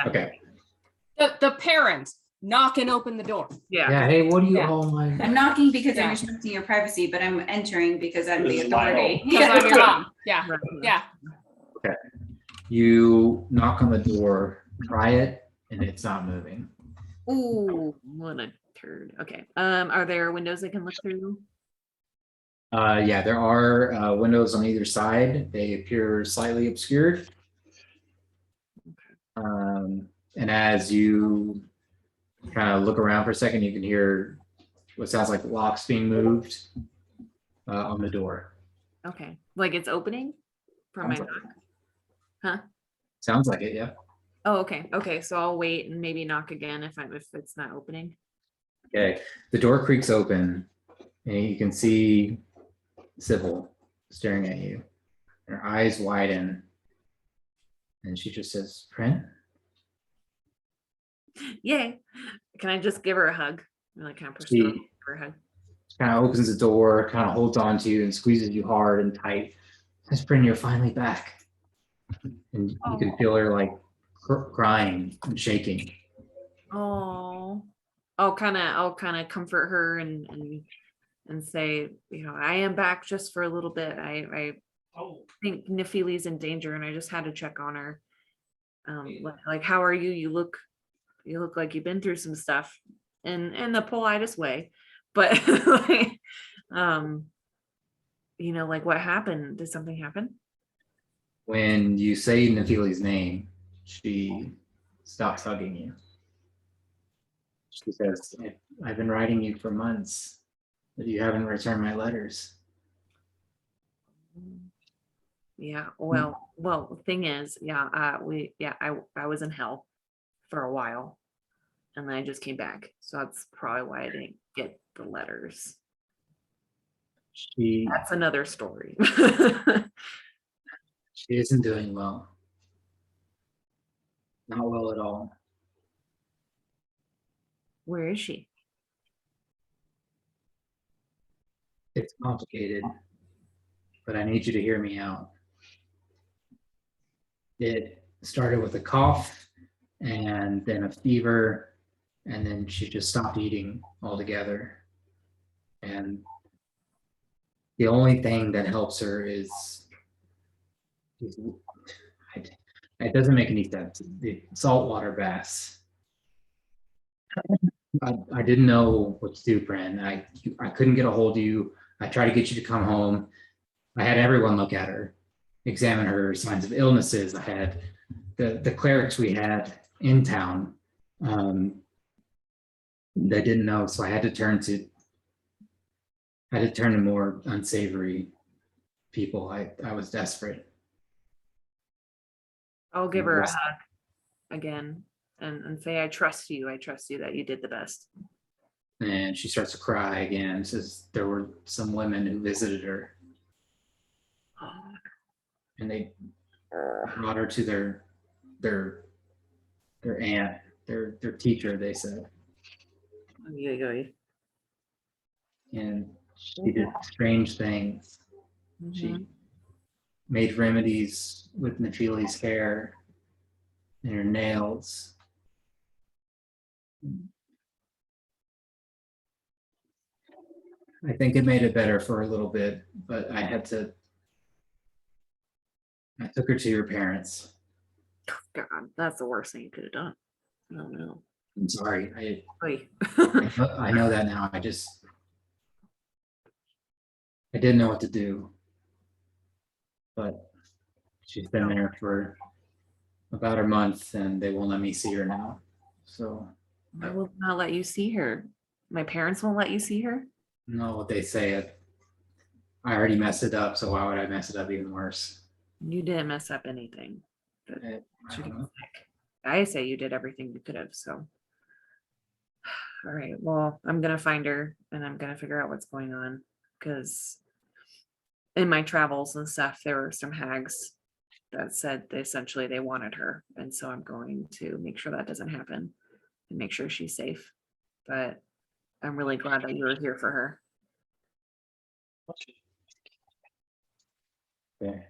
Okay. The parent knock and open the door. Yeah. Yeah. Hey, what do you? Yeah. Oh my. I'm knocking because I'm Yeah. respecting your privacy, but I'm entering because I'm This the is my authority. home. Because I'm your mom. Yeah, Right. yeah. You knock on the door, try it, and it's not moving. Ooh, what a turd. Okay. Are there windows I can look through? Yeah, there are windows on either side. They appear slightly obscured. And as you kind of look around for a second, you can hear what sounds like locks being moved on the door. Okay. Like it's opening from my Sounds knock. like it. Huh? Sounds like it, yeah. Oh, okay. Okay. So I'll wait and maybe knock again if it's not opening. Okay, the door creaks open and you can see Sybil staring at you. Her eyes widen and she just says, "Print." Yay. Can I just give her a hug? Or like kind of push She- her, give her a hug. Kind of opens the door, kind of holds on to you and squeezes you hard and tight. Says, "Print, you're finally back." And you can feel her like crying and shaking. Oh, I'll kind of comfort her and say, you know, I am back just for a little bit. I think Nefili's in danger and I just had to check on her. Like how are you? You look like you've been through some stuff in the politest way, but like, you know, like what happened? Did something happen? When you say Nefili's name, she stops hugging you. She says, "I've been writing you for months, but you haven't returned my letters." Yeah, well, thing is, yeah, I was in hell for a while, and then I just came back. So that's probably why I didn't get the letters. She That's another story. she isn't doing well. Not well at all. Where is she? It's complicated, but I need you to hear me out. It started with a cough and then a fever, and then she just stopped eating altogether. And the only thing that helps her is it doesn't make any sense. The saltwater baths. I didn't know what to do, Bren. I couldn't get a hold of you. I tried to get you to come home. I had everyone look at her, examine her signs of illnesses. I had the clerics we had in town. They didn't know, so I had to turn to more unsavory people. I was desperate. I'll give her a hug again and say, I trust you. I trust you that you did the best. And she starts to cry again. Says there were some women who visited her, and they brought her to their aunt, their teacher, they said. And she did strange things. She made remedies with Nephili's hair and her nails. I think it made it better for a little bit, but I took her to your parents. God, that's the worst thing you could have done. Oh no. I'm sorry. Oy. I know that now. I didn't know what to do. But she's been there for about a month and they won't let me see her now. So I will not let you see her. My parents won't let you see her. no, what they say. I already messed it up, so why would I mess it up even worse? You didn't mess up anything. But I she don't gets know. sick. I say you did everything you could have. So, all right. Well, I'm gonna find her and I'm gonna figure out what's going on because in my travels and stuff, there were some hags that said essentially they wanted her, and so I'm going to make sure that doesn't happen and make sure she's safe. But I'm really glad that you were here for her. Okay.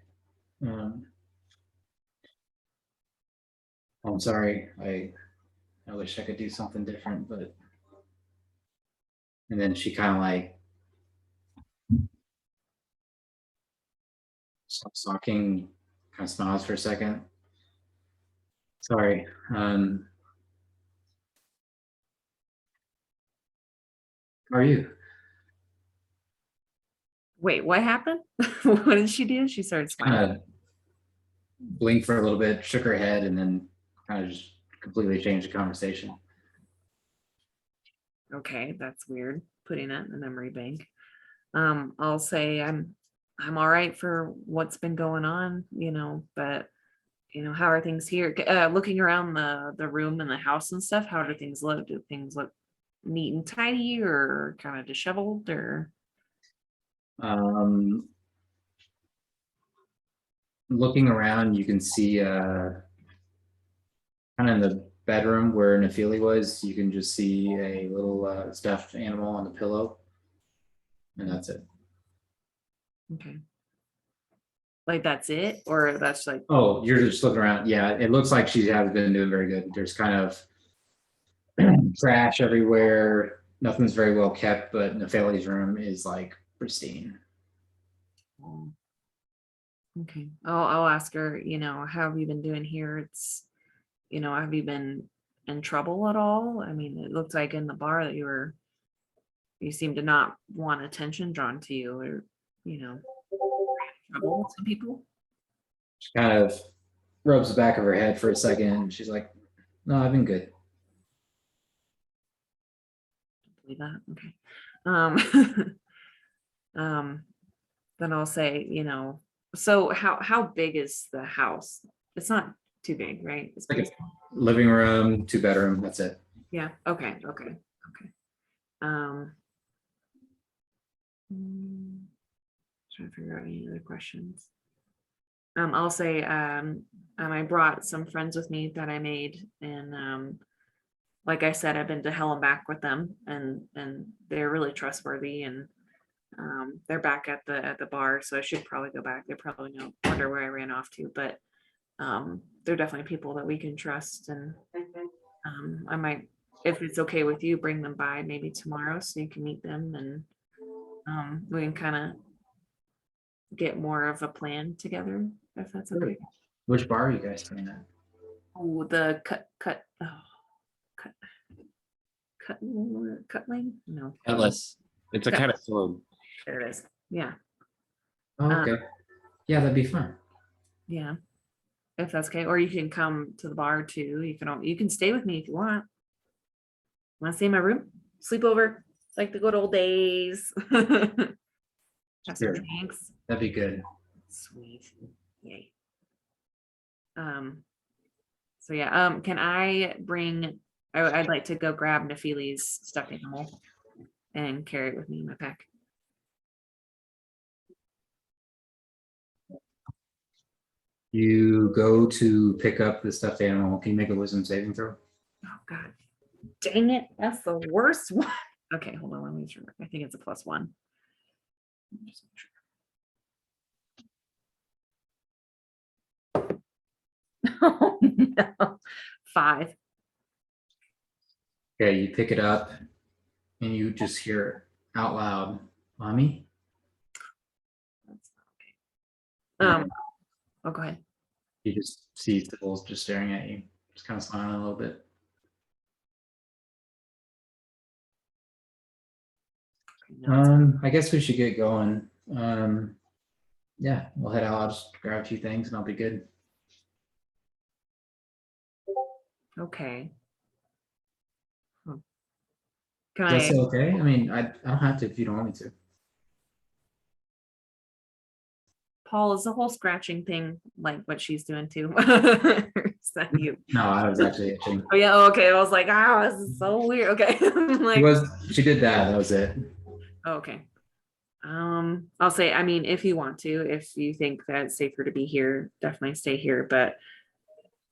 I'm sorry. I wish I could do something different, but and then she kind of like stops talking, kind of smiles for a second. Sorry. How are you? Wait, what happened? What did she do? She started smiling. Kind of blinked for a little bit, shook her head, and then kind of just completely changed the conversation. Okay, that's weird. Putting it in the memory bank. I'll say I'm all right for what's been going on, but how are things here? Looking around the room and the house and stuff, how do things look? Do things look neat and tidy or kind of disheveled or Looking around, you can see kind of in the bedroom where Nephili was, you can just see a little stuffed animal on the pillow. And that's it. okay. Like that's it? Or that's like Oh, you're just looking around. Yeah, it looks like she hasn't been doing very good. There's kind of trash everywhere. Nothing's very well kept, but Nephili's room is like pristine. okay. I'll ask her, how have you been doing here? It's have you been in trouble at all? I mean, it looked like in the bar that you seem to not want attention drawn to you or, trouble with some people. She kind of rubs the back of her head for a second. And she's like, no, I've been good. Believe that. Okay. Then I'll say, So how big is the house? It's not too big, right? It's Like a pretty small. living room, 2 bedroom, that's it. Yeah, okay. Um, trying to figure out any other questions. I'll say I brought some friends with me that I made, and like I said, I've been to hell and back with them, and they're really trustworthy, and they're back at the bar, so I should probably go back. They probably know wonder where I ran off to, but they're definitely people that we can trust, and I might, if it's okay with you, bring them by maybe tomorrow so you can meet them, and we can kind of get more of a plan together, if that's okay. Which bar are you guys staying at? Oh, the cutling? No, Atlas. It's a Yeah. kind of slow. there it is. Yeah, Oh, okay. Yeah, that'd be fun. yeah. If that's okay, or you can come to the bar too. You can stay with me if you want. Want to stay in my room? Sleep over like the good old days. Have some Sure. drinks. That'd be good. Sweet. Yay. So yeah, can I bring, I'd like to go grab Nephili's stuffed animal and carry it with me in my pack. You go to pick up the stuffed animal. Can you make a wisdom saving throw? Oh God, dang it, that's the worst one. Okay, hold on, let me sure. I think it's a +1. Just make sure. Oh no, 5. Okay, you pick it up and you just hear out loud, "Mommy?" That's not okay. Oh, go ahead. You just see Sybil's just staring at you, just kind of smiling a little bit. No, it's- I guess we should get going. Yeah, we'll head out. I'll just grab a few things and I'll be good. Okay. Can Is that I? still okay? I mean, I don't have to if you don't want me to. Paul, is the whole scratching thing like what she's doing too? Is that you? No, I was actually itching. Oh yeah. Okay. I was like, this is so weird. Okay. I'm like, She did that. That was it. okay. I'll say, I mean, if you want to, if you think that it's safer to be here, definitely stay here. But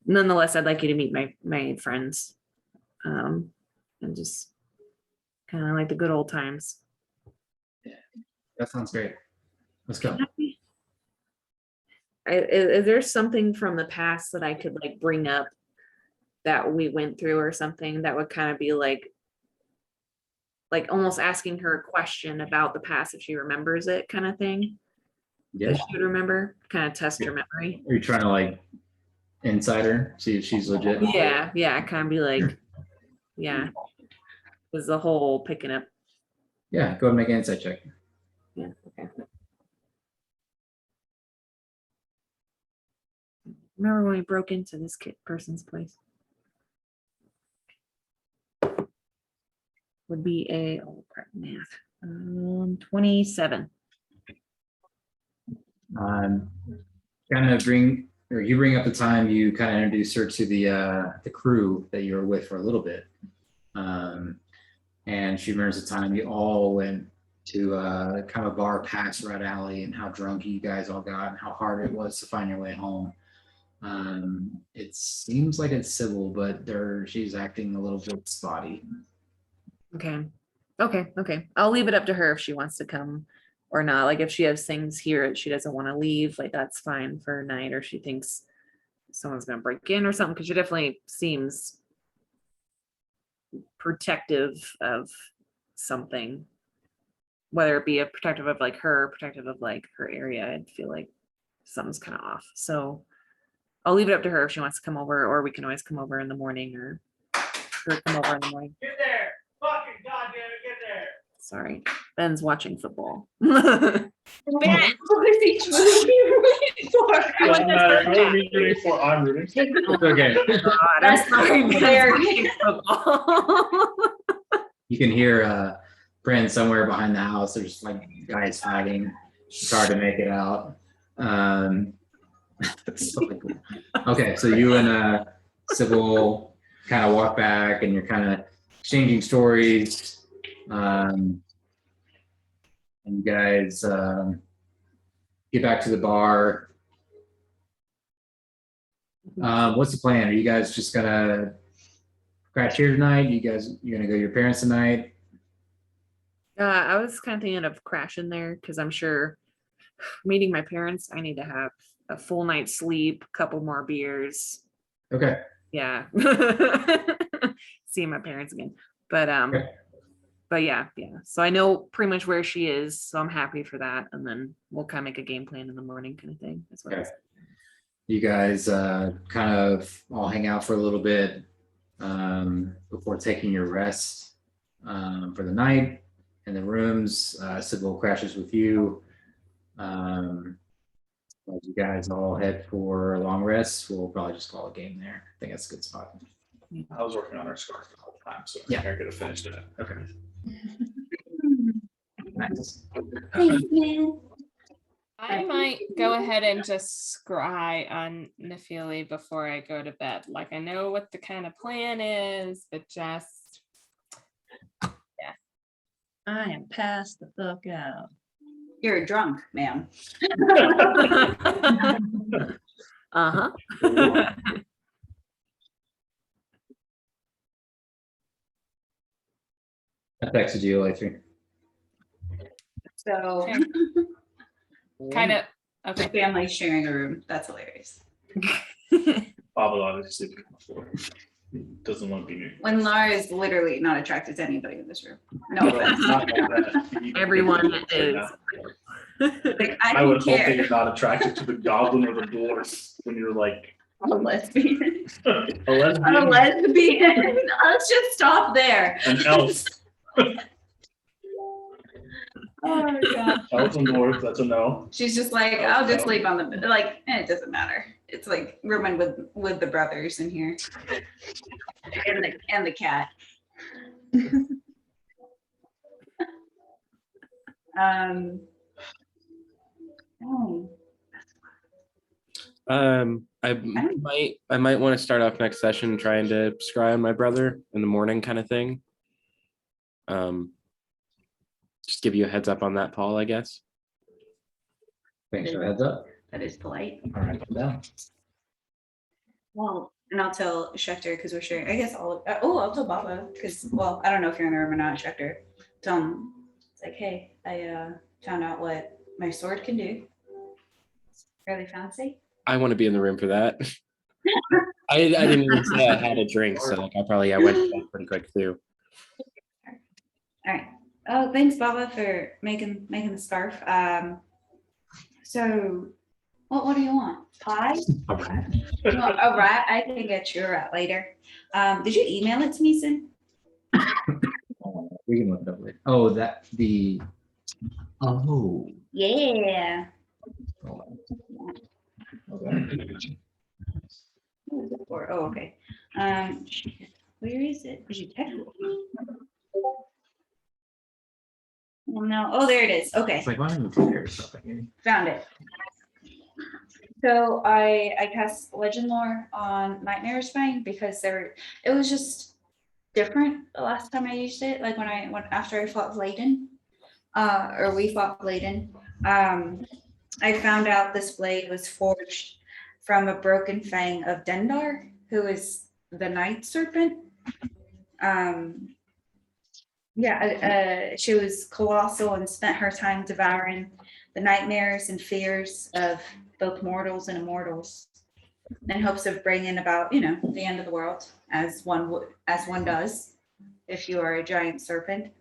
nonetheless, I'd like you to meet my friends, and just kind of like the good old times. That sounds great. Let's go. Is there something from the past that I could like bring up that we went through or something that would kind of be like almost asking her a question about the past if she remembers it, kind of thing? Yeah. That she would remember, kind of test her memory. Are you trying to like insider, see if she's legit? Yeah, kind of be like, yeah. Was the whole picking up? Yeah, go ahead and make an insight check. Yeah, okay. Remember when we broke into this person's place? Would be a math. 27. Kind of you bring up the time you kind of introduced her to the crew that you were with for a little bit. And she remembers the time you all went to kind of a bar past Red Alley and how drunk you guys all got and how hard it was to find your way home. It seems like it's Sybil, but she's acting a little bit spotty. Okay. I'll leave it up to her if she wants to come or not. Like if she has things here that she doesn't want to leave, like that's fine for a night, or she thinks someone's gonna break in or something, because she definitely seems protective of something, whether it be a protective of like her, protective of like her area. I'd feel like something's kind of off. So I'll leave it up to her if she wants to come over, or we can always come over in the morning, or her come over in the morning. Get there. Fucking goddamn it, get there. Sorry, Ben's watching football. Ben, what is he rooting for? I'm rooting for. It's okay. God, I'm sorry, Ben's hilarious. watching football. You can hear Brand somewhere behind the house. There's like guys fighting. It's hard to make it out. That's so cool. Okay, so you and Sybil kind of walk back, and you're kind of exchanging stories. And you guys get back to the bar. What's the plan? Are you guys just gonna crash here tonight? You're gonna go to your parents tonight? I was kind of thinking of crashing there because I'm sure meeting my parents, I need to have a full night's sleep, a couple more beers. Okay. Yeah. Seeing my parents again. But Okay. but yeah. So I know pretty much where she is. So I'm happy for that. And then we'll kind of make a game plan in the morning kind of thing. That's what I Okay. said. You guys kind of all hang out for a little bit before taking your rest for the night in the rooms. Sybil crashes with you. As you guys all head for a long rest, we'll probably just call a game there. I think that's a good spot. I was working on our scarf the whole time, so Yeah. I could have finished it. Okay. Nice. Thanks, man. I might go ahead and just scry on Nephili before I go to bed. Like I know what the kind of plan is, but just I am passed the fuck out. You're drunk, ma'am. Uh-huh. I texted you later. So kind of the okay. family's sharing a room. That's hilarious. Bob will obviously sleep on the floor. He doesn't want to be near. When Laura is literally not attracted to anybody in this room. No Well, offense. not like that. Everyone is. Like, I I would don't hope that you're care. not attracted to the goblin or the dwarf when you're like I'm a lesbian. a I'm a lesbian, lesbian. Let's just stop there. an elf, Oh my god. elf and dwarf. That's a no. She's just like, I'll just sleep on the like. It doesn't matter. It's like rooming with the brothers in here, and the cat. Oh, I might want to start off next session trying to scry on my brother in the morning kind of thing. Just give you a heads up on that, Paul, I guess. Thanks for the heads up. that is polite. All right, calm down. Well, and I'll tell Schecter because we're sharing. I guess I'll tell Baba because I don't know if you're in the room or not, Schecter. Tell him it's like, hey, I found out what my sword can do. It's fairly fancy. I want to be in the room for that. I didn't even say I had a drink, so like I went to bed pretty quick too. All right. Oh, thanks, Baba, for making the scarf. So, what do you want? Pie? All right. You want a rat? I can get you a rat later. Did you email it to me, Sin? We can look it up later. Oh, oh. Yeah. Hold on. Okay. What was it for? Oh, okay. Where is it? Did you text it to me? Oh, no. Oh, there it is. Okay. It's like, why don't you take care of stuff? Found it. So I cast Legend Lore on Nightmare's Fang because it was just different the last time I used it. Like after I fought Vladen, or we fought Vladen, I found out this blade was forged from a broken fang of Dendar, who is the night serpent. She was colossal and spent her time devouring the nightmares and fears of both mortals and immortals in hopes of bringing about, the end of the world as one does if you are a giant serpent.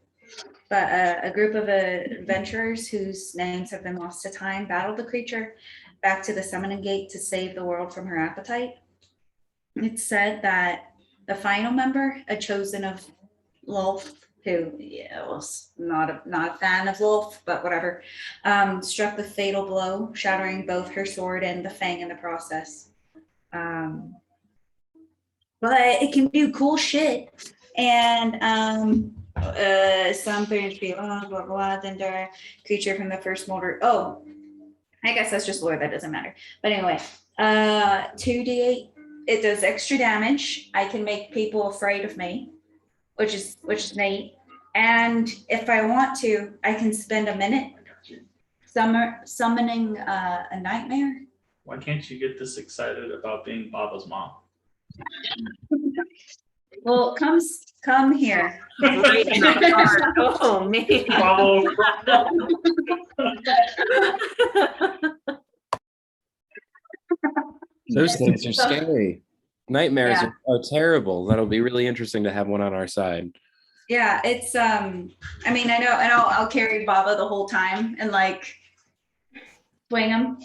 But a group of adventurers whose names have been lost to time battled the creature back to the summoning gate to save the world from her appetite. It's said that the final member, a chosen of Lolth, who was not a fan of Lolth, but whatever, struck the fatal blow, shattering both her sword and the fang in the process. But it can do cool shit. And some things be blah blah blah. Then the creature from the first mortar. Oh, I guess that's just lore, that doesn't matter. But anyway, 2d8, it does extra damage. I can make people afraid of me, which is neat. And if I want to, I can spend a minute summoning a nightmare. Why can't you get this excited about being Baba's mom? Well, come here. Oh, man. Baba, Those things are scary. Nightmares Yeah. are terrible. That'll be really interesting to have one on our side. Yeah, it's I mean, I know, and I'll carry Baba the whole time and like swing him.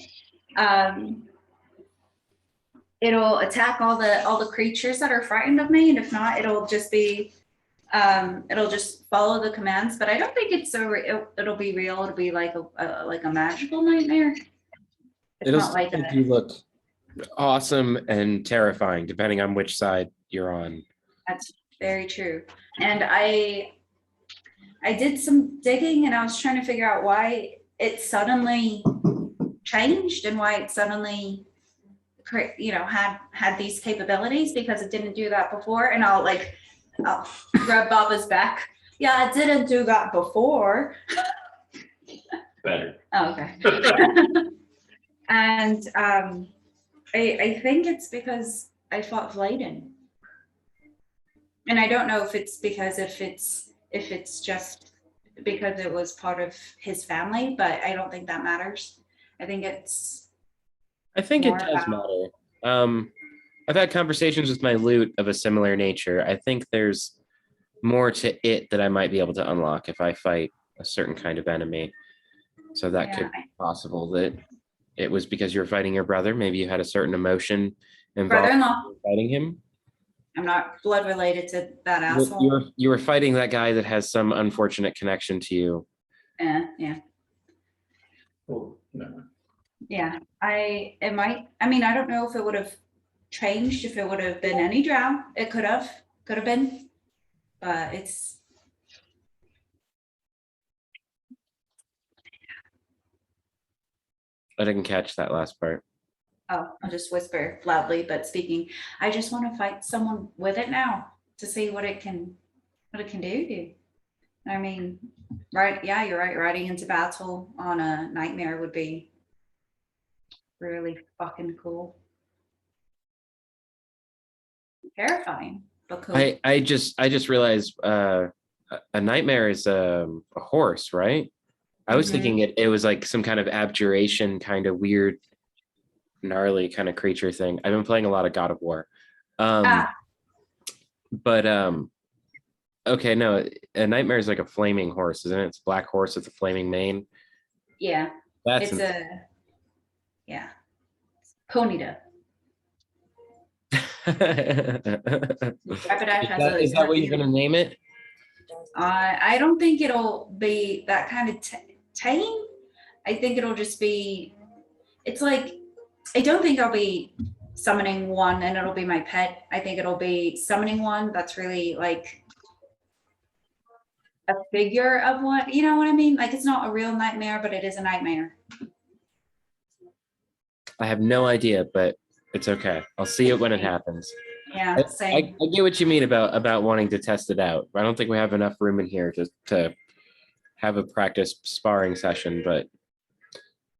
It'll attack all the creatures that are frightened of me, and if not, it'll just follow the commands. But I don't think it'll be real. It'll be like a magical nightmare. It's It'll not like make you look awesome and terrifying, depending on which side you're on. That's very true. And I did some digging, and I was trying to figure out why it suddenly changed and why it suddenly had these capabilities, because it didn't do that before. And I'll grab Baba's back. Yeah, it didn't do that before. better. Oh, okay. And I think it's because I fought Vladen. And I don't know if it's because if it's just because it was part of his family, but I don't think that matters. I think it more does about- matter. I've had conversations with my loot of a similar nature. I think there's more to it that I might be able to unlock if I fight a certain kind of enemy. So that could be possible that it was because you were fighting your brother. Maybe you had a certain emotion involved Brother-in-law. in fighting him. I'm not blood related to that asshole. You were fighting that guy that has some unfortunate connection to you. Yeah. Well, no. Yeah. I don't know if it would have changed if it would have been any drow. It could have been, but it's. I didn't catch that last part. Oh, I'll just whisper loudly, but speaking. I just want to fight someone with it now to see what it can do. I mean, right? Yeah, you're right. Riding into battle on a nightmare would be really fucking cool. Terrifying, but cool. I just realized a nightmare is a horse, right? I was thinking it was like some kind of abjuration, kind of weird, gnarly kind of creature thing. I've been playing a lot of God of War. But okay, no, a nightmare is like a flaming horse, isn't it? It's a black horse with a flaming mane. Yeah, That's it's Conida. Is that what you're gonna name it? I don't think it'll be that kind of tame. I think it'll just be. It's like I don't think I'll be summoning one and it'll be my pet. I think it'll be summoning one that's really like a figure of one. You know what I mean? Like it's not a real nightmare, but it is a nightmare. I have no idea, but it's okay. I'll see it when it happens. Yeah, same. I get what you mean about wanting to test it out. I don't think we have enough room in here to have a practice sparring session, but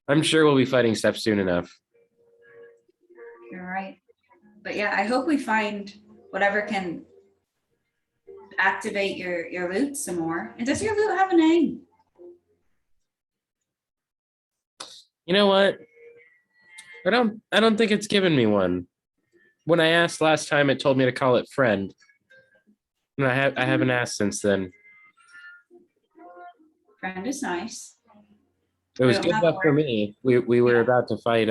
I'm sure we'll be fighting stuff soon enough. You're right. But yeah, I hope we find whatever can activate your loot some more. And does your loot have a name? You know what? I don't think it's given me one. When I asked last time, it told me to call it friend. And I haven't asked since then. Friend is nice. It was We don't good have enough for one. me. We were about to fight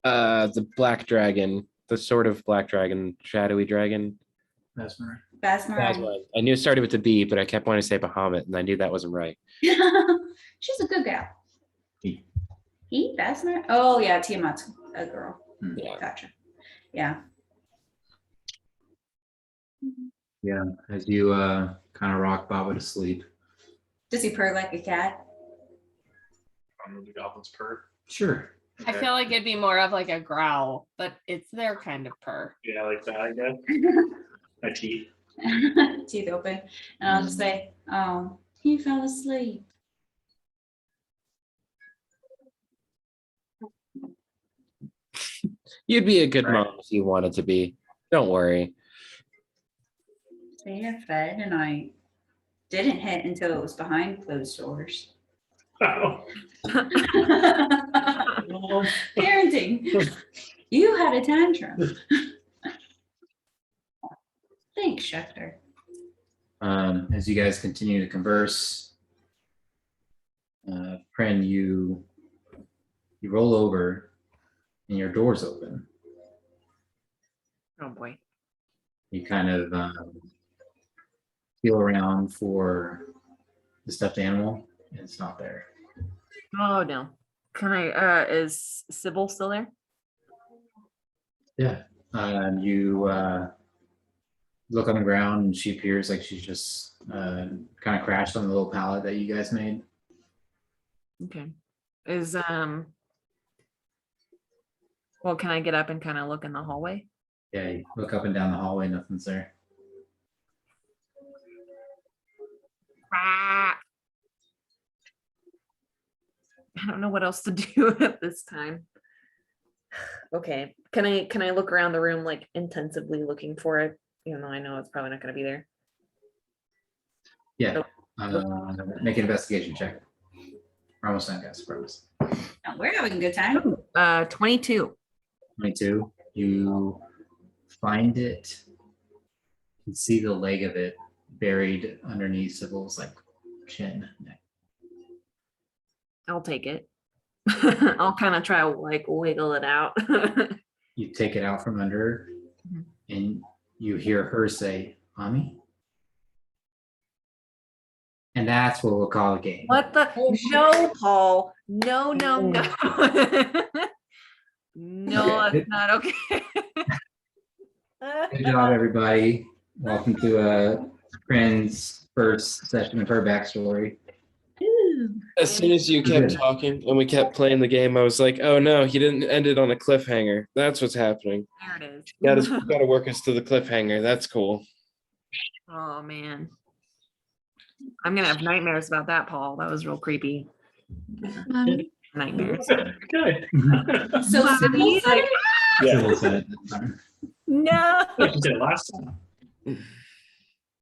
the black dragon, the sort of black dragon, shadowy dragon. That's right. Basmaran. I knew it started with a B, but I kept wanting to say Bahamut, and I knew that wasn't right. She's a good gal. He. Basmaran? Oh yeah, Tiamat's a girl. Yeah. Gotcha. Yeah. Yeah, as you kind of rock Baba to sleep. Does he purr like a cat? on the goblin's purr. Sure. I Okay. feel like it'd be more of like a growl, but it's their kind of purr. Yeah, like that, I guess. My teeth. Teeth open. And I'll just say, oh, he fell asleep. You'd be a good mom if you wanted to be. Don't worry. They have fed and I didn't hit until it was behind closed doors. Oh, Parenting. You had a tantrum. Thanks, Schefter. As you guys continue to converse, Prin, you roll over and your door's open. Oh boy. You kind of feel around for the stuffed animal, and it's not there. Oh no. Can I is Sybil still there? Yeah. You look on the ground, and she appears like she's just kind of crashed on the little pallet that you guys made. Okay. Is well, can I get up and kind of look in the hallway? Yeah, you look up and down the hallway, nothing's there. Ah. I don't know what else to do at this time. Okay. Can I look around the room like intensively looking for it, even though I know it's probably not going to be there? Yeah. Make an investigation check. We're almost done, guys. Promise. Oh, we're having a good time. 22. 22. You find it. You can see the leg of it buried underneath Sybil's like chin. I'll take it. I'll kind of try to like wiggle it out. You take it out from under her, Mhm. and you hear her say, "Mommy." And that's what we'll call a game. What the? No, Paul. No, no, no. No, Okay. that's not okay. Good job, everybody. Welcome to Prin's first session of her backstory. As soon as you kept Good. talking and we kept playing the game, I was like, oh no, he didn't end it on a cliffhanger. That's what's happening. There it is. Gotta work us to the cliffhanger. That's cool. Oh man. I'm gonna have nightmares about that, Paul. That was real creepy. Nightmares. Good. So Sybil said, Sybil said it this time. No. Like you did last time.